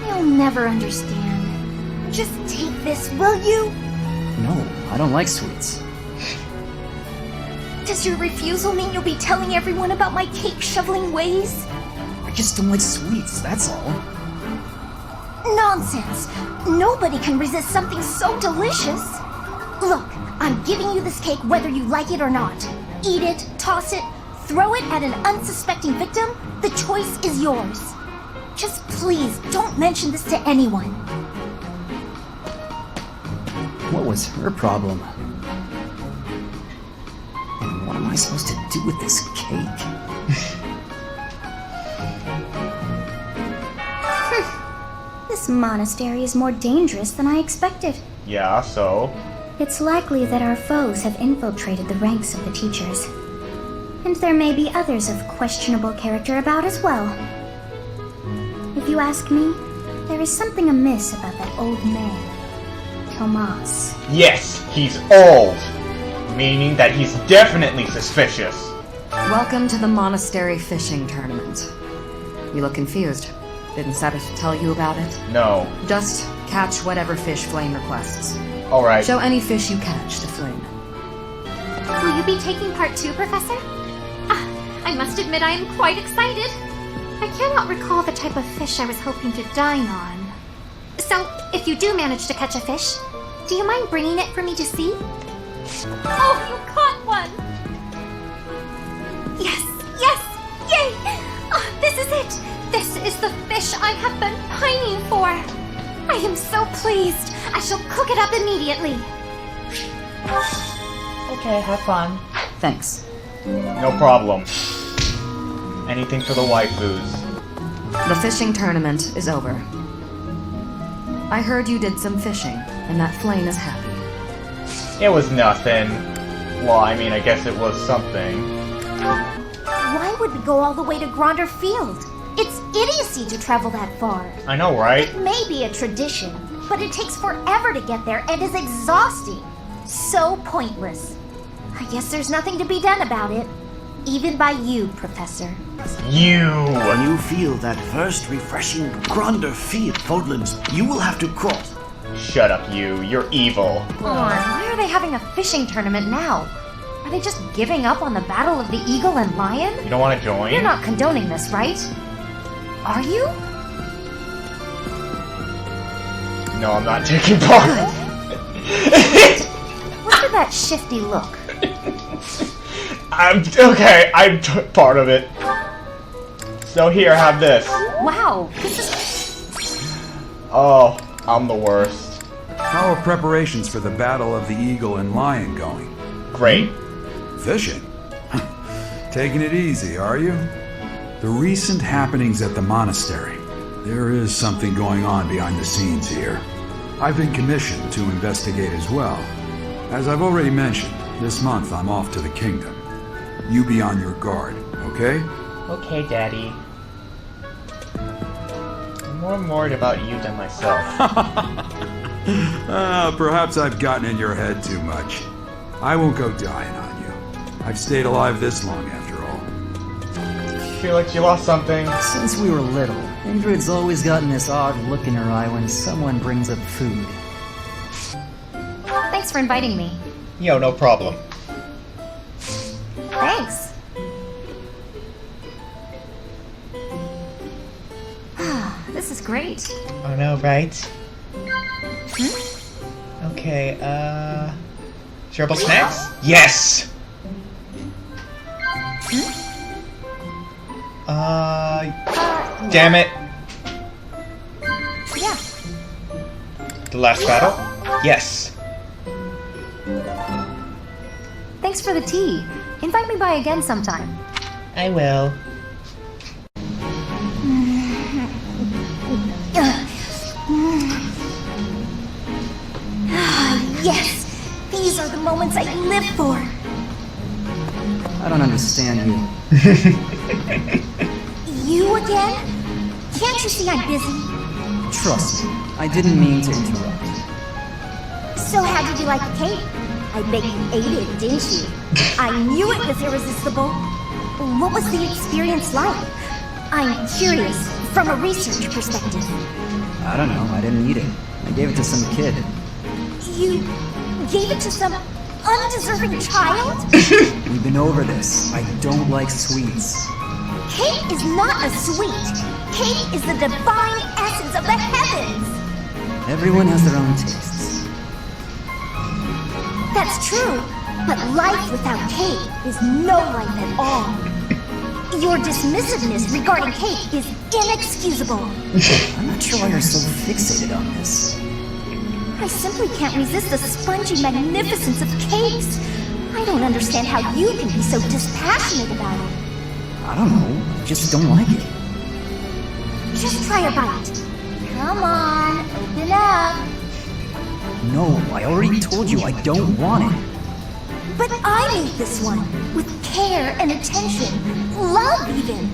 You'll never understand. Just take this, will you? No, I don't like sweets. Does your refusal mean you'll be telling everyone about my cake shoveling ways? I just don't like sweets, that's all. Nonsense! Nobody can resist something so delicious! Look, I'm giving you this cake whether you like it or not. Eat it, toss it, throw it at an unsuspecting victim, the choice is yours. Just please, don't mention this to anyone. What was her problem? And what am I supposed to do with this cake? This monastery is more dangerous than I expected. Yeah, so? It's likely that our foes have infiltrated the ranks of the teachers. And there may be others of questionable character about as well. If you ask me, there is something amiss about that old man, Tomas. Yes, he's old. Meaning that he's definitely suspicious. Welcome to the monastery fishing tournament. You look confused. Didn't Sabbath tell you about it? No. Just catch whatever fish Flame requests. Alright. Show any fish you catch to Flame. Will you be taking part 2, Professor? I must admit I am quite excited. I cannot recall the type of fish I was hoping to dine on. So, if you do manage to catch a fish, do you mind bringing it for me to see? Oh, you caught one! Yes, yes, yay! Oh, this is it! This is the fish I have been pining for! I am so pleased! I shall cook it up immediately! Okay, have fun. Thanks. No problem. Anything for the waifus. The fishing tournament is over. I heard you did some fishing, and that Flame is happy. It was nothing. Well, I mean, I guess it was something. Why would we go all the way to Gronder Field? It's idiocy to travel that far. I know, right? It may be a tradition, but it takes forever to get there and is exhausting. So pointless. I guess there's nothing to be done about it. Even by you, Professor. When you feel that first refreshing Gronder Field, Fodlands, you will have to cross. Shut up, you. You're evil. Come on, why are they having a fishing tournament now? Are they just giving up on the Battle of the Eagle and Lion? You don't want to join? You're not condoning this, right? Are you? No, I'm not taking part. Look at that shifty look. I'm part of it. So here, have this. Wow, this is... Oh, I'm the worst. How are preparations for the Battle of the Eagle and Lion going? Great. Fishing? Taking it easy, are you? The recent happenings at the monastery. There is something going on behind the scenes here. I've been commissioned to investigate as well. As I've already mentioned, this month I'm off to the kingdom. You be on your guard, okay? Okay, Daddy. more worried about you than myself. Perhaps I've gotten in your head too much. I won't go dying on you. I've stayed alive this long after all. Feel like you lost something. Since we were little, Ingrid's always gotten this odd look in her eye when someone brings up food. Thanks for inviting me. Yo, no problem. Thanks. This is great. I know, right? Okay, shareable snacks? Yes! Damn it. Yeah. The last battle? Yes. Thanks for the tea. Invite me by again sometime. I will. Yes! These are the moments I live for! I don't understand you. You again? Can't you see I'm busy? Trust me, I didn't mean to interrupt. So how did you like the cake? I bet you ate it, didn't you? I knew it was irresistible. What was the experience like? I'm curious, from a research perspective. I don't know, I didn't eat it. I gave it to some kid. You gave it to some undeserving child? We've been over this. I don't like sweets. Cake is not a sweet. Cake is the divine essence of the heavens. Everyone has their own tastes. That's true, but life without cake is no life at all. Your dismissiveness regarding cake is inexcusable. I'm not sure why you're so fixated on this. I simply can't resist the spongy magnificence of cakes. I don't understand how you can be so dispassionate about it. I don't know, I just don't like it. Just try a bite. Come on, open up. No, I already told you I don't want it. But I made this one, with care and attention, love even.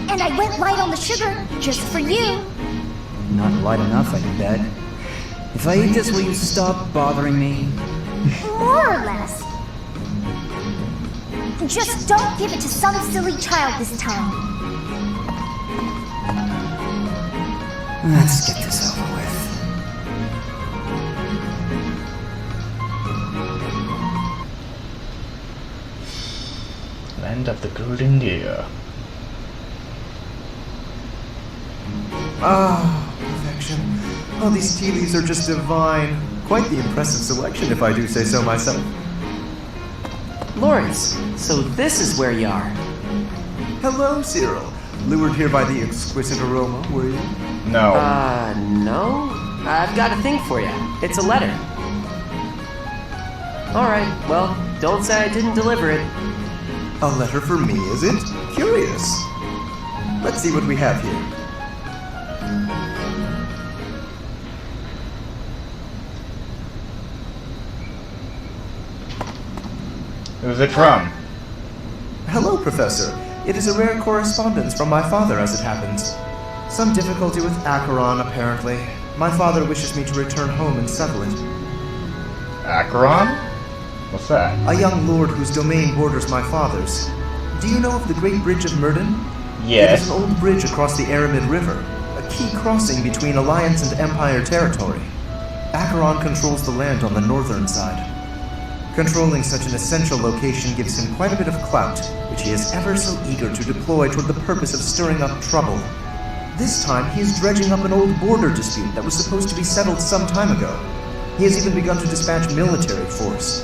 And I went light on the sugar, just for you. Not light enough, I bet. If I eat this, will you stop bothering me? More or less. Just don't give it to some silly child this time. Let's get this over with. Land of the Golden Deer. Ah, perfection. Oh, these tea leaves are just divine. Quite the impressive selection, if I do say so myself. Lawrence, so this is where you are. Hello, Cyril. Lured here by the exquisite aroma, were you? No. No. I've got a thing for you. It's a letter. Alright, well, don't say I didn't deliver it. A letter for me, is it? Curious. Let's see what we have here. Who's it from? Hello, Professor. It is a rare correspondence from my father, as it happens. Some difficulty with Acheron, apparently. My father wishes me to return home and settle it. Acheron? What's that? A young lord whose domain borders my father's. Do you know of the Great Bridge of Myrden? Yes. It is an old bridge across the Aramid River, a key crossing between Alliance and Empire territory. Acheron controls the land on the northern side. Controlling such an essential location gives him quite a bit of clout, which he is ever so eager to deploy toward the purpose of stirring up trouble. This time, he is dredging up an old border dispute that was supposed to be settled some time ago. He has even begun to dispatch military force.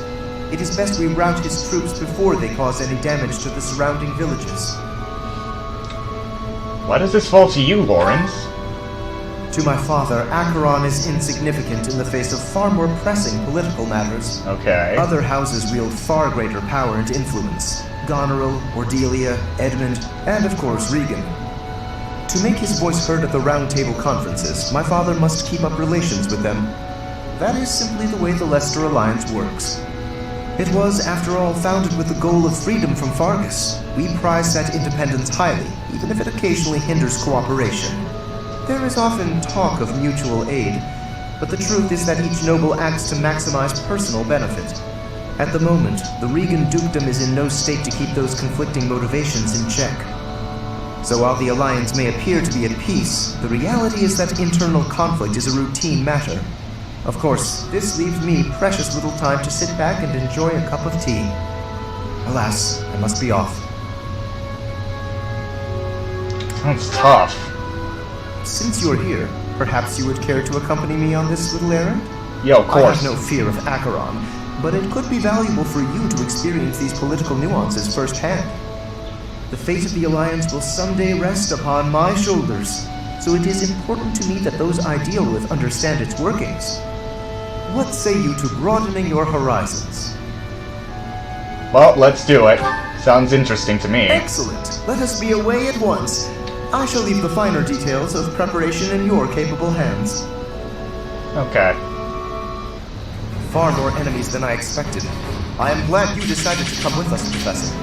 It is best we rout his troops before they cause any damage to the surrounding villages. Why does this fall to you, Lawrence? To my father, Acheron is insignificant in the face of far more pressing political matters. Okay. Other houses wield far greater power and influence. Goneril, Cordelia, Edmund, and of course Regan. To make his voice heard at the Round Table conferences, my father must keep up relations with them. That is simply the way the Leicester Alliance works. It was, after all, founded with the goal of freedom from Fargus. We prize that independence highly, even if it occasionally hinders cooperation. There is often talk of mutual aid, but the truth is that each noble acts to maximize personal benefit. At the moment, the Regan dukedom is in no state to keep those conflicting motivations in check. So while the Alliance may appear to be at peace, the reality is that internal conflict is a routine matter. Of course, this leaves me precious little time to sit back and enjoy a cup of tea. Alas, I must be off. Sounds tough. Since you're here, perhaps you would care to accompany me on this little errand? Yeah, of course. I have no fear of Acheron, but it could be valuable for you to experience these political nuances firsthand. The fate of the Alliance will someday rest upon my shoulders, so it is important to me that those I deal with understand its workings. What say you to broadening your horizons? Well, let's do it. Sounds interesting to me. Excellent. Let us be away at once. I shall leave the finer details of preparation in your capable hands. Okay. Far more enemies than I expected. I am glad you decided to come with us, Professor.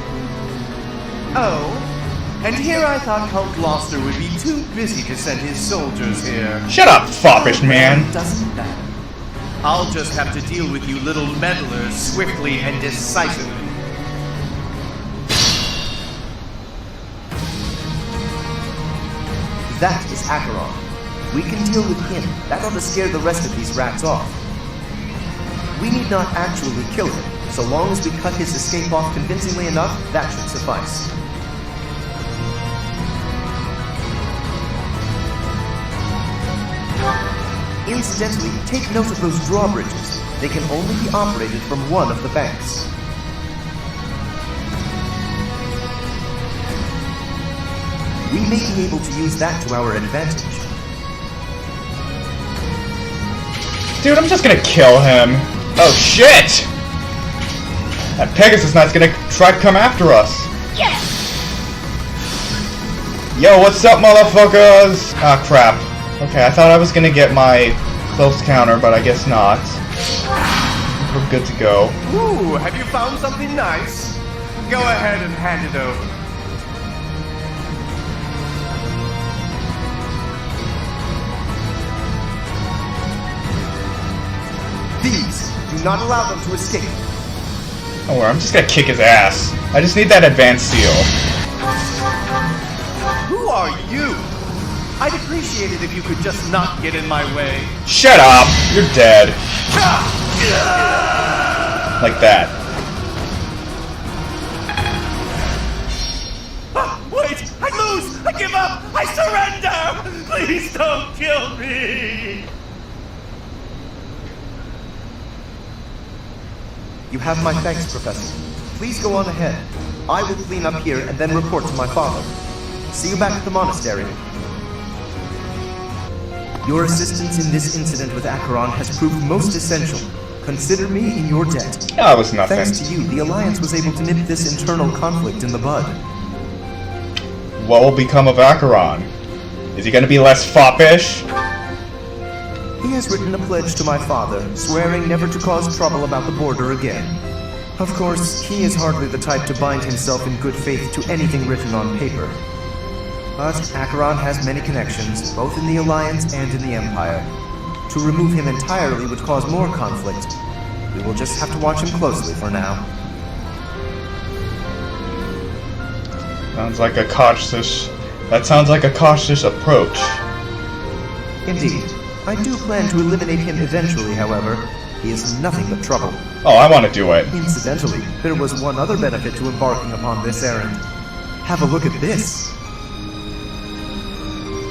Oh, and here I thought Count Gloucester would be too busy to send his soldiers here. Shut up, foppish man. Doesn't matter. I'll just have to deal with you little meddlers swiftly and decisively. That is Acheron. We can deal with him. That ought to scare the rest of these rats off. We need not actually kill him. So long as we cut his escape off convincingly enough, that should suffice. Incidentally, take note of those drawbridges. They can only be operated from one of the banks. We may be able to use that to our advantage. Dude, I'm just gonna kill him. Oh shit! That Pegasus Knight's gonna try to come after us. Yes! Yo, what's up, motherfuckers? Ah, crap. Okay, I thought I was gonna get my close counter, but I guess not. We're good to go. Ooh, have you found something nice? Go ahead and hand it over. These, do not allow them to escape. Don't worry, I'm just gonna kick his ass. I just need that advanced seal. Who are you? I'd appreciate it if you could just not get in my way. Shut up! You're dead. Like that. Wait! I lose! I give up! I surrender! Please don't kill me! You have my thanks, Professor. Please go on ahead. I will clean up here and then report to my father. See you back at the monastery. Your assistance in this incident with Acheron has proved most essential. Consider me in your debt. Oh, it was nothing. Thanks to you, the Alliance was able to nip this internal conflict in the bud. What will become of Acheron? Is he gonna be less foppish? He has written a pledge to my father, swearing never to cause trouble about the border again. Of course, he is hardly the type to bind himself in good faith to anything written on paper. But Acheron has many connections, both in the Alliance and in the Empire. To remove him entirely would cause more conflict. We will just have to watch him closely for now. Sounds like a cautious... That sounds like a cautious approach. Indeed. I do plan to eliminate him eventually, however. He is nothing but trouble. Oh, I want to do it. Incidentally, there was one other benefit to embarking upon this errand. Have a look at this.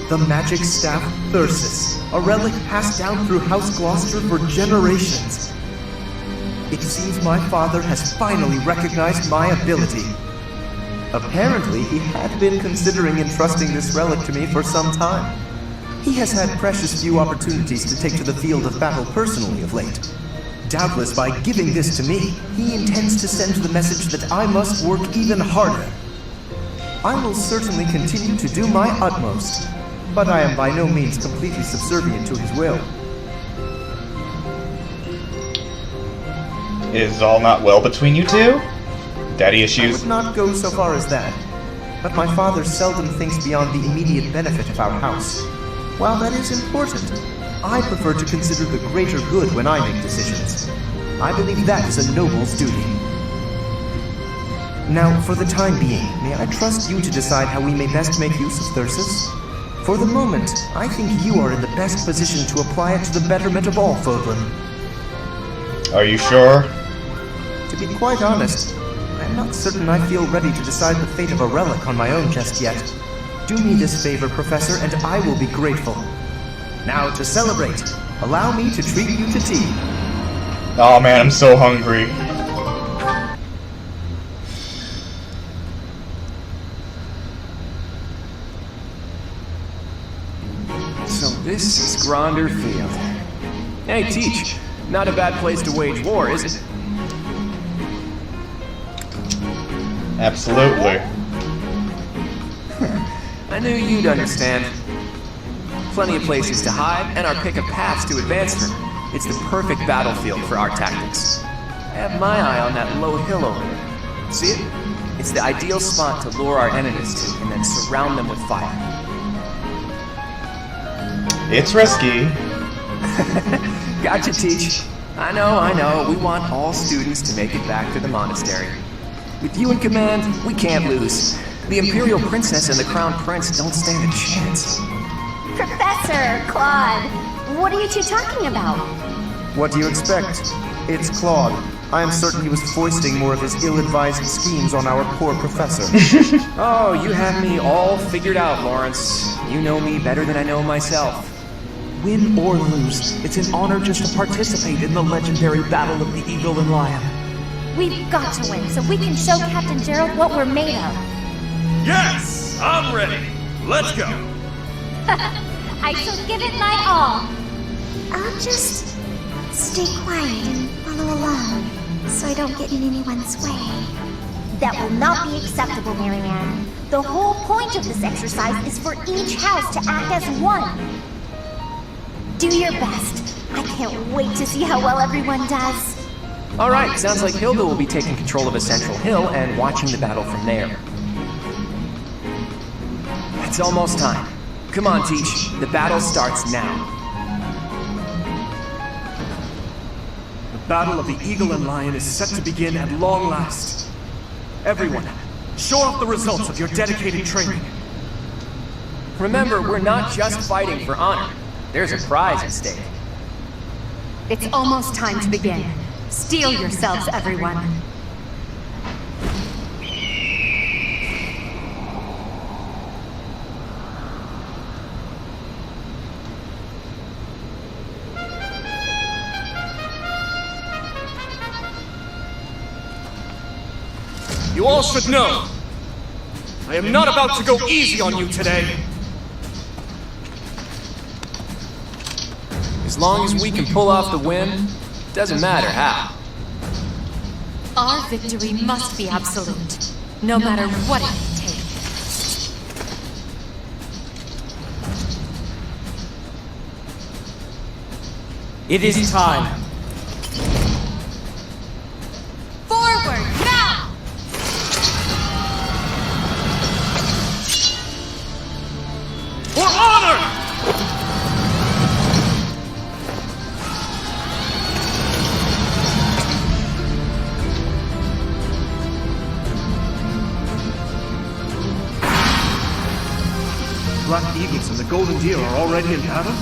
The magic staff Thyrsus, a relic passed down through House Gloucester for generations. It seems my father has finally recognized my ability. Apparently, he had been considering entrusting this relic to me for some time. He has had precious few opportunities to take to the field of battle personally of late. Doubtless by giving this to me, he intends to send the message that I must work even harder. I will certainly continue to do my utmost, but I am by no means completely subservient to his will. Is all not well between you two? Daddy issues? I would not go so far as that, but my father seldom thinks beyond the immediate benefit of our house. While that is important, I prefer to consider the greater good when I make decisions. I believe that is a noble's duty. Now, for the time being, may I trust you to decide how we may best make use of Thyrsus? For the moment, I think you are in the best position to apply it to the betterment of all Fodlan. Are you sure? To be quite honest, I am not certain I feel ready to decide the fate of a relic on my own just yet. Do me this favor, Professor, and I will be grateful. Now, to celebrate, allow me to treat you to tea. Oh man, I'm so hungry. So this is Gronder Field. Hey, Teach. Not a bad place to wage war, is it? Absolutely. I knew you'd understand. Plenty of places to hide, and our pick of paths to advance through. It's the perfect battlefield for our tactics. I have my eye on that low hill over there. See it? It's the ideal spot to lure our enemies to, and then surround them with fire. It's risky. Gotcha, Teach. I know. We want all students to make it back to the monastery. With you in command, we can't lose. The Imperial Princess and the Crown Prince don't stand a chance. Professor, Claude, what are you two talking about? What do you expect? It's Claude. I am certain he was foisting more of his ill-advised schemes on our poor professor. Oh, you have me all figured out, Lawrence. You know me better than I know myself. Win or lose, it's an honor just to participate in the legendary Battle of the Eagle and Lion. We've got to win so we can show Captain Gerald what we're made of. Yes! I'm ready. Let's go. I shall give it my all. I'll just stay quiet and follow along, so I don't get in anyone's way. That will not be acceptable, Maryann. The whole point of this exercise is for each house to act as one. Do your best. I can't wait to see how well everyone does. Alright, sounds like Hilda will be taking control of a central hill and watching the battle from there. It's almost time. Come on, Teach. The battle starts now. The Battle of the Eagle and Lion is set to begin at long last. Everyone, show off the results of your dedicated training. Remember, we're not just fighting for honor. There's a prize at stake. It's almost time to begin. Steel yourselves, everyone. You all should know, I am not about to go easy on you today. As long as we can pull off the win, doesn't matter how. Our victory must be absolute, no matter what it may take. It is time. Forward, now! For honor! Black Eagles and the Golden Deer are already in battle?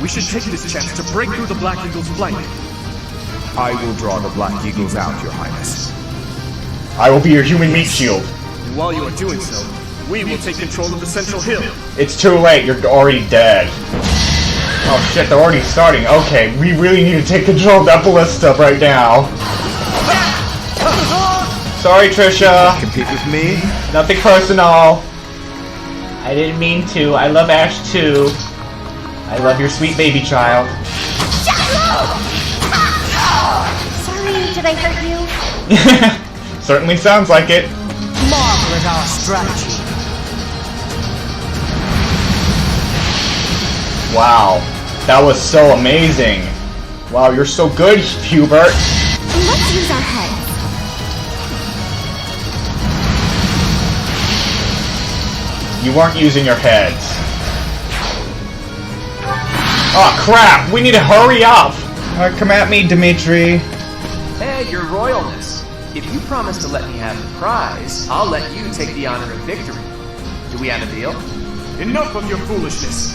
We should take this chance to break through the Black Eagle's flank. I will draw the Black Eagles out, Your Highness. I will be your human meat shield. And while you are doing so, we will take control of the central hill. It's too late, you're already dead. Oh shit, they're already starting. Okay, we really need to take control of that ballista right now. Sorry, Trisha. Compete with me? Nothing personal. I didn't mean to. I love Ash too. I love your sweet baby child. Sorry, did I hurt you? Certainly sounds like it. Marvel at our strategy. Wow, that was so amazing. Wow, you're so good, Hubert. Let's use our heads. You weren't using your heads. Oh crap! We need to hurry up! Come at me, Dimitri. Hey, your royalness. If you promise to let me have the prize, I'll let you take the honor of victory. Do we have a deal? Enough of your foolishness.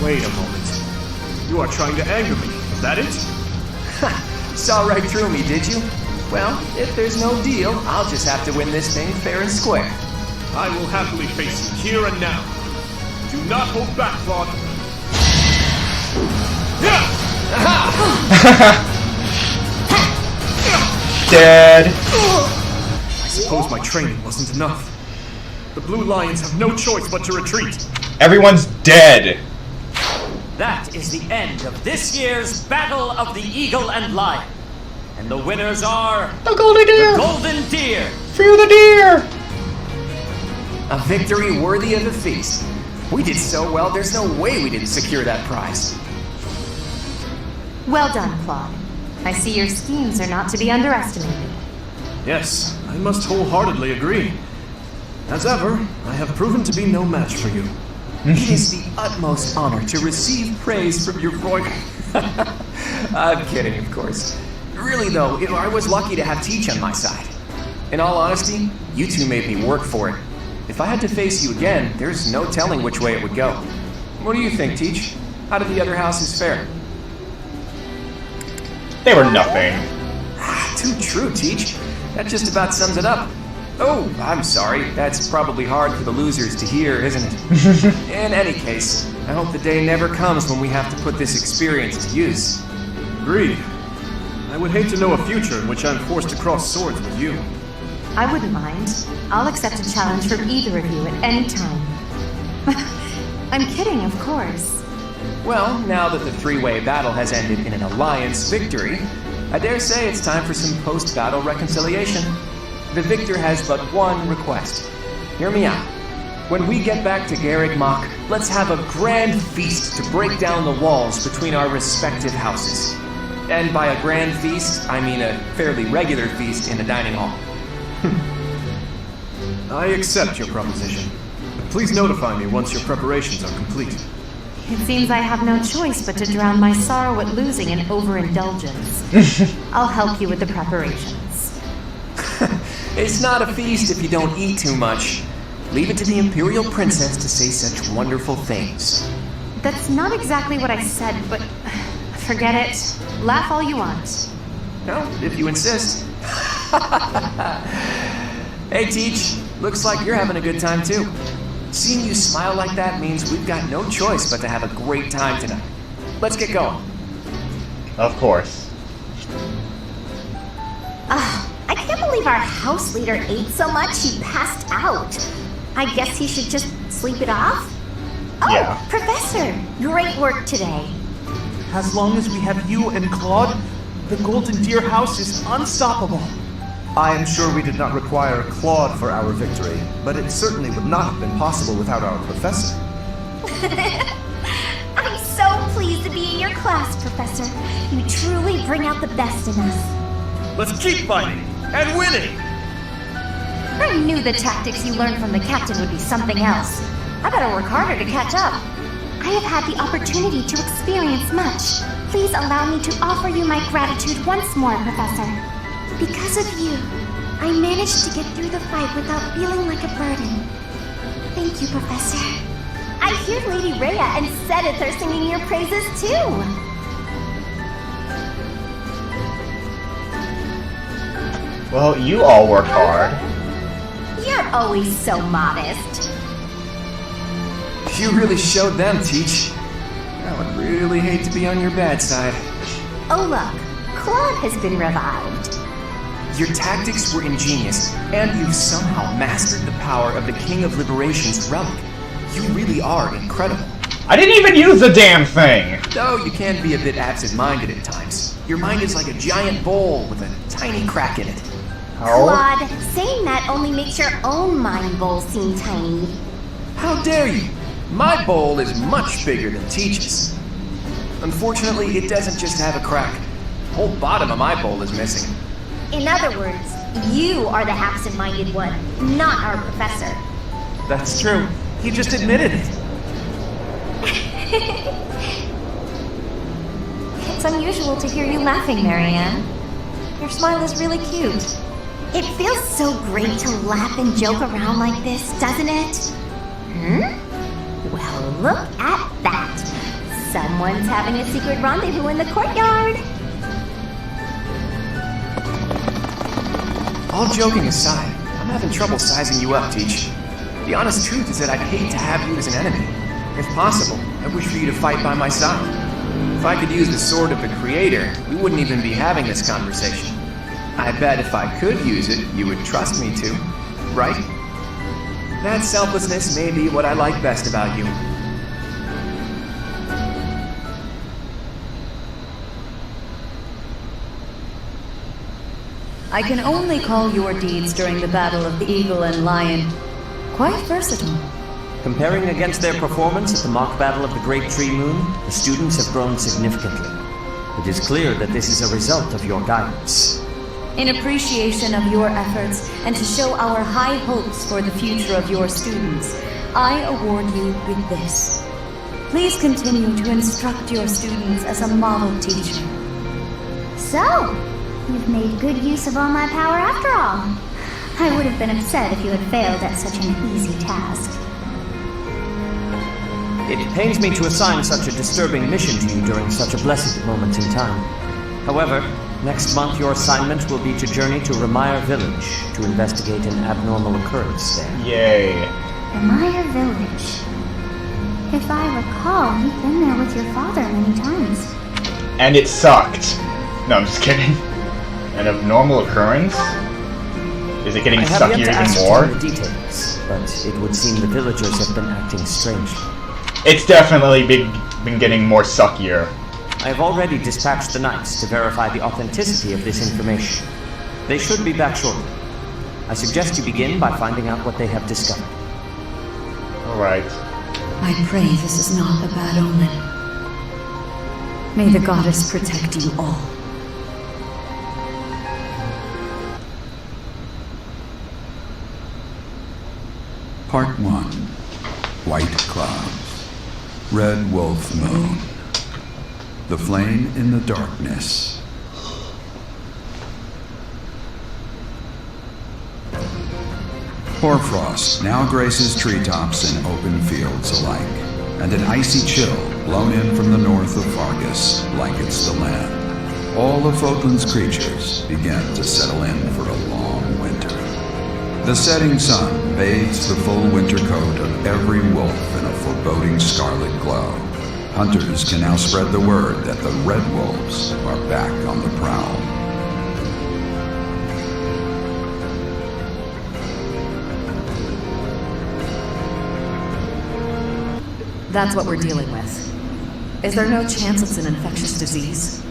Wait a moment. You are trying to anger me, is that it? Saw right through me, did you? Well, if there's no deal, I'll just have to win this thing fair and square. I will happily face you here and now. Do not hold back, Claude. Dead. I suppose my training wasn't enough. The Blue Lions have no choice but to retreat. Everyone's dead. That is the end of this year's Battle of the Eagle and Lion. And the winners are... The Golden Deer! The Golden Deer! Fear the deer! A victory worthy of the feast. We did so well, there's no way we didn't secure that prize. Well done, Claude. I see your schemes are not to be underestimated. Yes, I must wholeheartedly agree. As ever, I have proven to be no match for you. It is the utmost honor to receive praise from your royal... I'm kidding, of course. Really though, I was lucky to have Teach on my side. In all honesty, you two made me work for it. If I had to face you again, there's no telling which way it would go. What do you think, Teach? How did the other houses fare? They were nothing. Too true, Teach. That just about sums it up. Oh, I'm sorry. That's probably hard for the losers to hear, isn't it? In any case, I hope the day never comes when we have to put this experience to use. Agreed. I would hate to know a future in which I'm forced to cross swords with you. I wouldn't mind. I'll accept a challenge from either of you at any time. I'm kidding, of course. Well, now that the three-way battle has ended in an alliance victory, I dare say it's time for some post-battle reconciliation. The victor has but one request. Hear me out. When we get back to Garreg Mach, let's have a grand feast to break down the walls between our respective houses. And by a grand feast, I mean a fairly regular feast in the dining hall. I accept your proposition. But please notify me once your preparations are complete. It seems I have no choice but to drown my sorrow at losing in overindulgence. I'll help you with the preparations. It's not a feast if you don't eat too much. Leave it to the Imperial Princess to say such wonderful things. That's not exactly what I said, but forget it. Laugh all you want. No, if you insist. Hey, Teach. Looks like you're having a good time, too. Seeing you smile like that means we've got no choice but to have a great time tonight. Let's get going. Of course. I can't believe our house leader ate so much he passed out. I guess he should just sleep it off? Oh, yeah. Professor, great work today. As long as we have you and Claude, the Golden Deer House is unstoppable. I am sure we did not require Claude for our victory, but it certainly would not have been possible without our professor. I'm so pleased to be in your class, Professor. You truly bring out the best in us. Let's keep fighting and winning! I knew the tactics you learned from the captain would be something else. I better work harder to catch up. I have had the opportunity to experience much. Please allow me to offer you my gratitude once more, Professor. Because of you, I managed to get through the fight without feeling like a burden. Thank you, Professor. I hear Lady Rhea and Sedith are singing your praises too. Well, you all work hard. You're always so modest. You really showed them, Teach. I would really hate to be on your bad side. Oh look, Claude has been revived. Your tactics were ingenious, and you've somehow mastered the power of the King of Liberation's relic. You really are incredible. I didn't even use the damn thing! Though you can be a bit absent-minded at times. Your mind is like a giant bowl with a tiny crack in it. Oh. Claude, saying that only makes your own mind bowl seem tiny. How dare you! My bowl is much bigger than Teach's. Unfortunately, it doesn't just have a crack. The whole bottom of my bowl is missing. In other words, you are the absent-minded one, not our professor. That's true. He just admitted it. It's unusual to hear you laughing, Maryann. Your smile is really cute. It feels so great to laugh and joke around like this, doesn't it? Well, look at that. Someone's having a secret rendezvous in the courtyard. All joking aside, I'm having trouble sizing you up, Teach. The honest truth is that I'd hate to have you as an enemy. If possible, I wish for you to fight by my side. If I could use the sword of the Creator, we wouldn't even be having this conversation. I bet if I could use it, you would trust me to, right? That selflessness may be what I like best about you. I can only call your deeds during the Battle of the Eagle and Lion quite versatile. Comparing against their performance at the mock battle of the Great Tree Moon, the students have grown significantly. It is clear that this is a result of your guidance. In appreciation of your efforts and to show our high hopes for the future of your students, I award you with this. Please continue to instruct your students as a model teacher. So, you've made good use of all my power after all. I would have been upset if you had failed at such an easy task. It pains me to assign such a disturbing mission to you during such a blessed moment in time. However, next month your assignment will be to journey to Ramen Village to investigate an abnormal occurrence there. Yay. Ramen Village. If I recall, you've been there with your father many times. And it sucked. No, I'm just kidding. An abnormal occurrence? Is it getting suckier even more? The details, but it would seem the villagers have been acting strangely. It's definitely been getting more suckier. I have already dispatched the knights to verify the authenticity of this information. They should be back shortly. I suggest you begin by finding out what they have discovered. Alright. I pray this is not a bad omen. May the goddess protect you all. Part 1. White Clouds. Red Wolf Moon. The Flame in the Darkness. Hoarfrost now graces treetops and open fields alike, and an icy chill blown in from the north of Fargus blankets the land. All of Fodlan's creatures begin to settle in for a long winter. The setting sun bathes the full winter coat of every wolf in a foreboding scarlet glow. Hunters can now spread the word that the Red Wolves are back on the prowl. That's what we're dealing with. Is there no chance it's an infectious disease?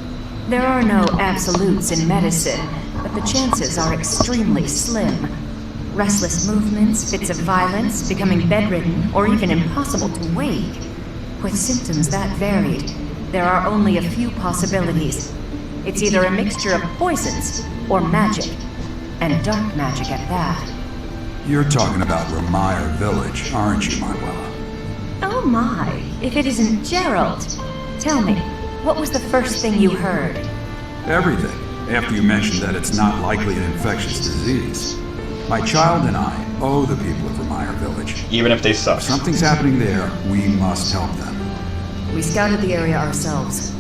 There are no absolutes in medicine, but the chances are extremely slim. Restless movements, fits of violence, becoming bedridden, or even impossible to wake. With symptoms that varied, there are only a few possibilities. It's either a mixture of poisons or magic, and dark magic at that. You're talking about Ramen Village, aren't you, Maryann? Oh my, if it isn't Gerald. Tell me, what was the first thing you heard? Everything, after you mentioned that it's not likely an infectious disease. My child and I owe the people of Ramen Village. Even if they suck. If something's happening there, we must help them. We scouted the area ourselves.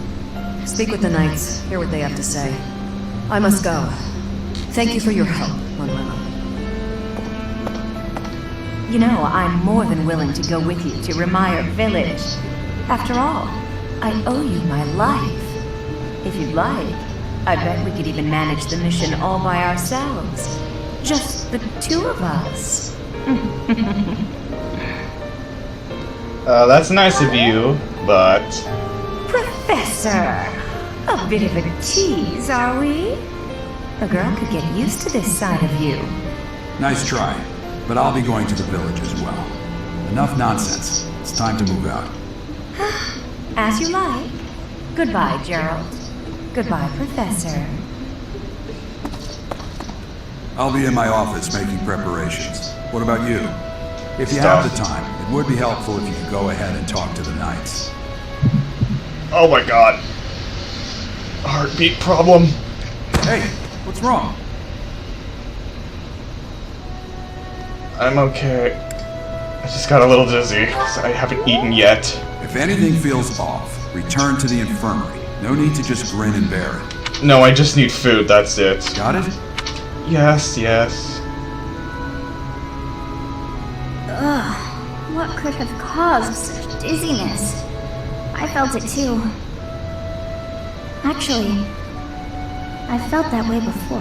Speak with the knights, hear what they have to say. I must go. Thank you for your help, Manuela. You know, I'm more than willing to go with you to Ramen Village. After all, I owe you my life. If you'd like, I bet we could even manage the mission all by ourselves. Just the two of us. That's nice of you, but... Professor! A bit of a tease, are we? A girl could get used to this side of you. Nice try, but I'll be going to the village as well. Enough nonsense. It's time to move out. As you like. Goodbye, Gerald. Goodbye, Professor. I'll be in my office making preparations. What about you? If you have the time, it would be helpful if you could go ahead and talk to the knights. Oh my god. Heartbeat problem. Hey, what's wrong? I'm okay. I just got a little dizzy, so I haven't eaten yet. If anything feels off, return to the infirmary. No need to just grin and bear it. No, I just need food, that's it. Got it? Yes, yes. Ugh, what could have caused such dizziness? I felt it too. Actually, I felt that way before.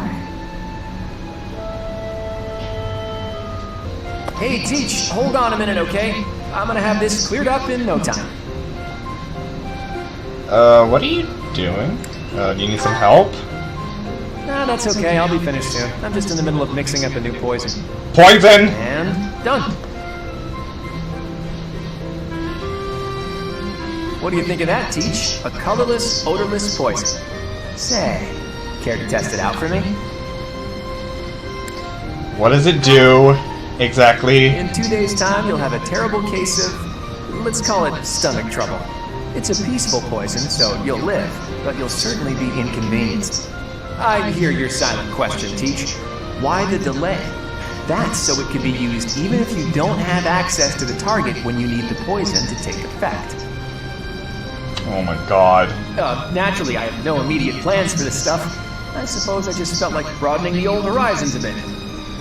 Hey, Teach, hold on a minute, okay? I'm gonna have this cleared up in no time. What are you doing? Do you need some help? Nah, that's okay, I'll be finished soon. I'm just in the middle of mixing up a new poison. Poison! And done. What do you think of that, Teach? A colorless, odorless poison. Say, care to test it out for me? What does it do? Exactly. In 2 days' time, you'll have a terrible case of, let's call it stomach trouble. It's a peaceful poison, so you'll live, but you'll certainly be inconvenienced. I hear your silent question, Teach. Why the delay? That's so it can be used even if you don't have access to the target when you need the poison to take effect. Oh my god. Naturally, I have no immediate plans for this stuff. I suppose I just felt like broadening the old horizons a bit.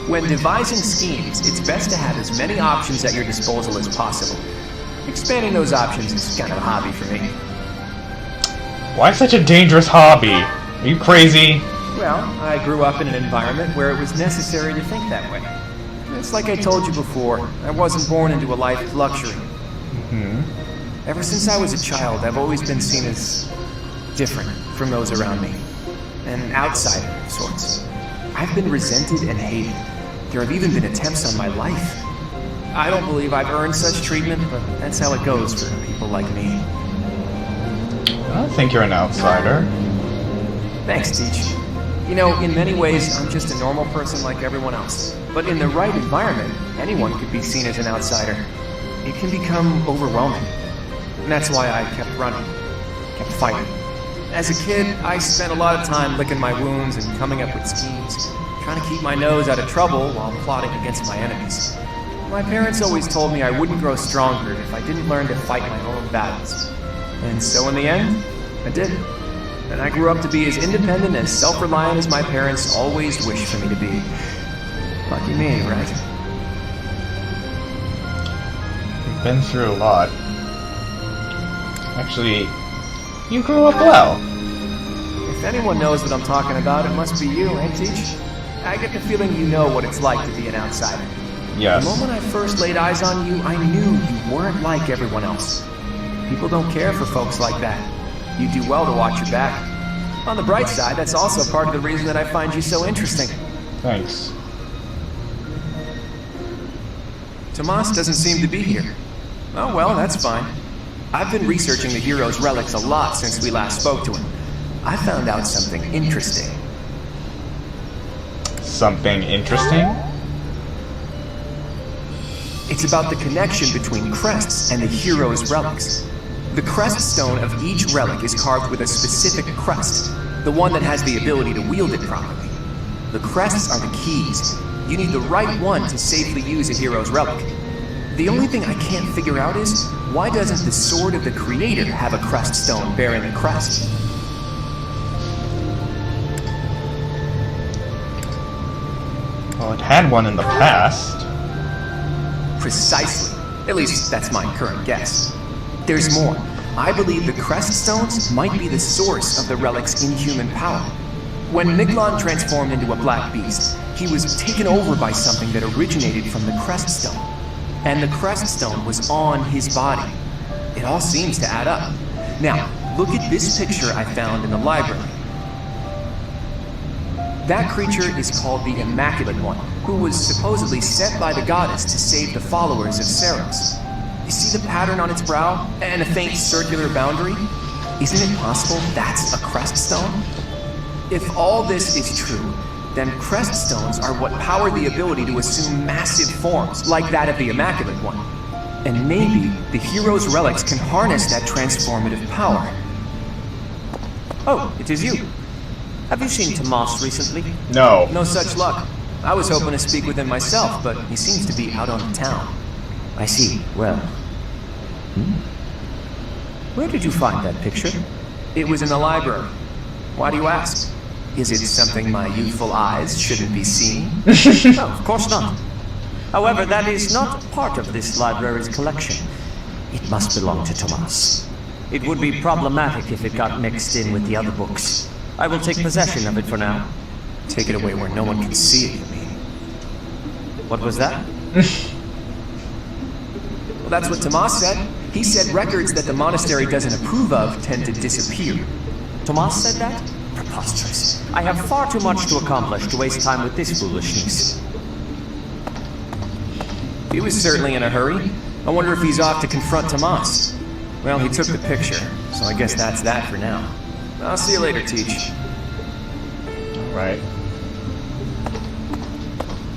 When devising schemes, it's best to have as many options at your disposal as possible. Expanding those options is kind of a hobby for me. Why such a dangerous hobby? Are you crazy? Well, I grew up in an environment where it was necessary to think that way. It's like I told you before, I wasn't born into a life of luxury. Ever since I was a child, I've always been seen as different from those around me. An outsider of sorts. I've been resented and hated. There have even been attempts on my life. I don't believe I've earned such treatment, but that's how it goes for people like me. I think you're an outsider. Thanks, Teach. You know, in many ways, I'm just a normal person like everyone else. But in the right environment, anyone could be seen as an outsider. It can become overwhelming. And that's why I kept running, kept fighting. As a kid, I spent a lot of time licking my wounds and coming up with schemes, trying to keep my nose out of trouble while plotting against my enemies. My parents always told me I wouldn't grow stronger if I didn't learn to fight my own battles. And so in the end, I did. And I grew up to be as independent and self-reliant as my parents always wished for me to be. Lucky me, right? You've been through a lot. Actually, you grew up well. If anyone knows what I'm talking about, it must be you, eh, Teach? I get the feeling you know what it's like to be an outsider. Yes. The moment I first laid eyes on you, I knew you weren't like everyone else. People don't care for folks like that. You do well to watch your back. On the bright side, that's also part of the reason that I find you so interesting. Thanks. Tomas doesn't seem to be here. Oh well, that's fine. I've been researching the hero's relics a lot since we last spoke to him. I found out something interesting. Something interesting? It's about the connection between crests and the hero's relics. The crest stone of each relic is carved with a specific crest, the one that has the ability to wield it properly. The crests are the keys. You need the right one to safely use a hero's relic. The only thing I can't figure out is, why doesn't the Sword of the Creator have a crest stone bearing a crest? Well, it had one in the past. Precisely. At least, that's my current guess. There's more. I believe the crest stones might be the source of the relic's inhuman power. When Miglon transformed into a black beast, he was taken over by something that originated from the crest stone. And the crest stone was on his body. It all seems to add up. Now, look at this picture I found in the library. That creature is called the Immaculate One, who was supposedly sent by the goddess to save the followers of Seros. You see the pattern on its brow? And a faint circular boundary? Isn't it possible that's a crest stone? If all this is true, then crest stones are what power the ability to assume massive forms, like that of the Immaculate One. And maybe the hero's relics can harness that transformative power. Oh, it is you. Have you seen Tomas recently? No. No such luck. I was hoping to speak with him myself, but he seems to be out on town. I see. Well. Where did you find that picture? It was in the library. Why do you ask? Is it something my youthful eyes shouldn't be seeing? No, of course not. However, that is not part of this library's collection. It must belong to Tomas. It would be problematic if it got mixed in with the other books. I will take possession of it for now. Take it away where no one can see it, you mean? What was that? Well, that's what Tomas said. He said records that the monastery doesn't approve of tend to disappear. Tomas said that? Preposterous. I have far too much to accomplish to waste time with this foolishness. He was certainly in a hurry. I wonder if he's off to confront Tomas. Well, he took the picture, so I guess that's that for now. I'll see you later, Teach. Right.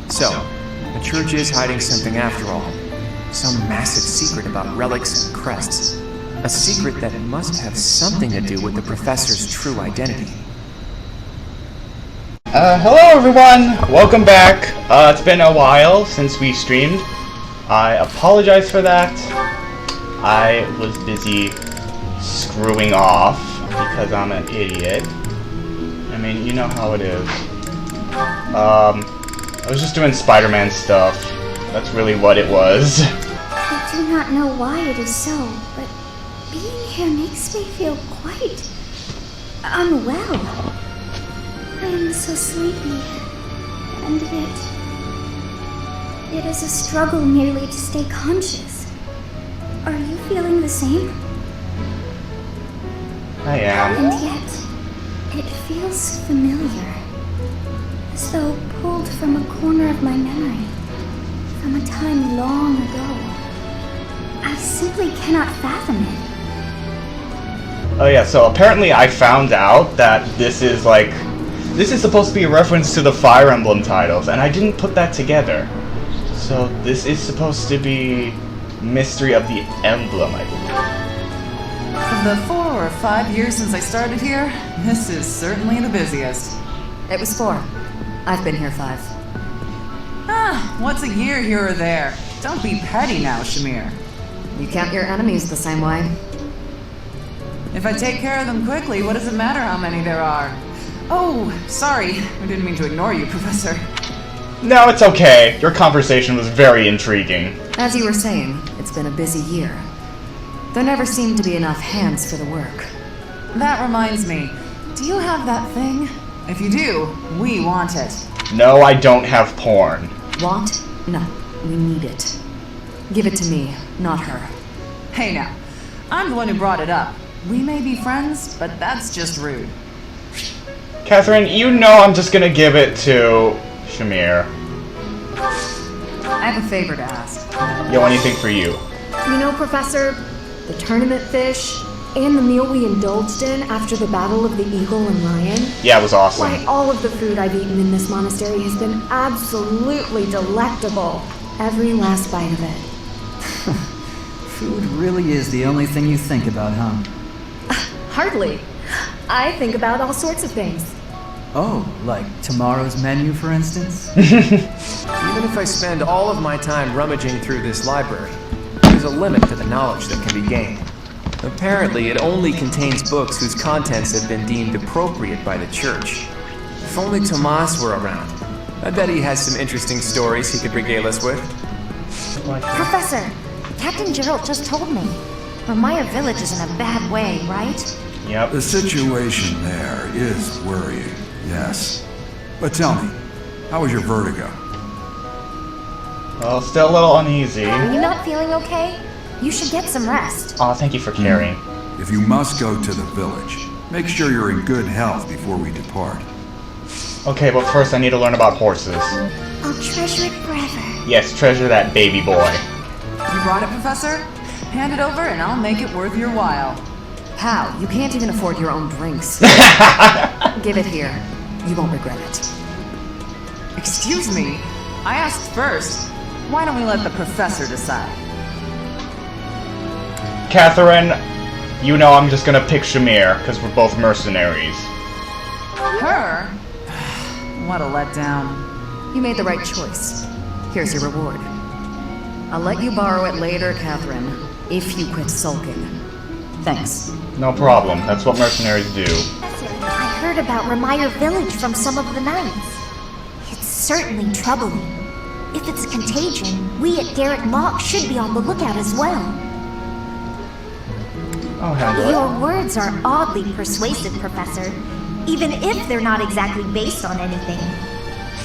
So, the church is hiding something after all. Some massive secret about relics and crests. A secret that must have something to do with the professor's true identity. Hello everyone! Welcome back. It's been a while since we streamed. I apologize for that. I was busy screwing off because I'm an idiot. I mean, you know how it is. I was just doing Spider-Man stuff. That's really what it was. I do not know why it is so, but being here makes me feel quite unwell. I am so sleepy, and it is a struggle merely to stay conscious. Are you feeling the same? I am. And yet, it feels familiar. As though pulled from a corner of my memory. From a time long ago. I simply cannot fathom it. Oh yeah, so apparently I found out that this is supposed to be a reference to the Fire Emblem titles, and I didn't put that together. So this is supposed to be Mystery of the Emblem, I believe. Of the 4 or 5 years since I started here, this is certainly the busiest. It was 4. I've been here 5. Ah, what's a year here or there? Don't be petty now, Shamir. You count your enemies the same way. If I take care of them quickly, what does it matter how many there are? Oh, sorry. I didn't mean to ignore you, Professor. No, it's okay. Your conversation was very intriguing. As you were saying, it's been a busy year. There never seemed to be enough hands for the work. That reminds me. Do you have that thing? If you do, we want it. No, I don't have porn. Want? No, we need it. Give it to me, not her. Hey now, I'm the one who brought it up. We may be friends, but that's just rude. Catherine, you know I'm just gonna give it to Shamir. I have a favor to ask. Yo, anything for you. You know, Professor, the tournament fish and the meal we indulged in after the Battle of the Eagle and Lion? Yeah, it was awesome. Why, all of the food I've eaten in this monastery has been absolutely delectable. Every last bite of it. Food really is the only thing you think about, huh? Hardly. I think about all sorts of things. Oh, like tomorrow's menu, for instance? Even if I spend all of my time rummaging through this library, there's a limit to the knowledge that can be gained. Apparently, it only contains books whose contents have been deemed appropriate by the church. If only Tomas were around. I bet he has some interesting stories he could regale us with. Professor, Captain Gerald just told me. Ramaya Village is in a bad way, right? Yep. The situation there is worrying, yes. But tell me, how was your vertigo? Well, still a little uneasy. Are you not feeling okay? You should get some rest. Aw, thank you for caring. If you must go to the village, make sure you're in good health before we depart. Okay, but first I need to learn about horses. I'll treasure it forever. Yes, treasure that baby boy. You brought it, Professor? Hand it over and I'll make it worth your while. How? You can't even afford your own drinks. Give it here. You won't regret it. Excuse me? I asked first. Why don't we let the Professor decide? Catherine, You know I'm just gonna pick Shamir, because we're both mercenaries. Her? What a letdown. You made the right choice. Here's your reward. I'll let you borrow it later, Catherine, if you quit sulking. Thanks. No problem. That's what mercenaries do. I heard about Reminder Village from some of the knights. It's certainly troubling. If it's a contagion, we at Garrett Mock should be on the lookout as well. I'll handle it. Your words are oddly persuasive, Professor. Even if they're not exactly based on anything.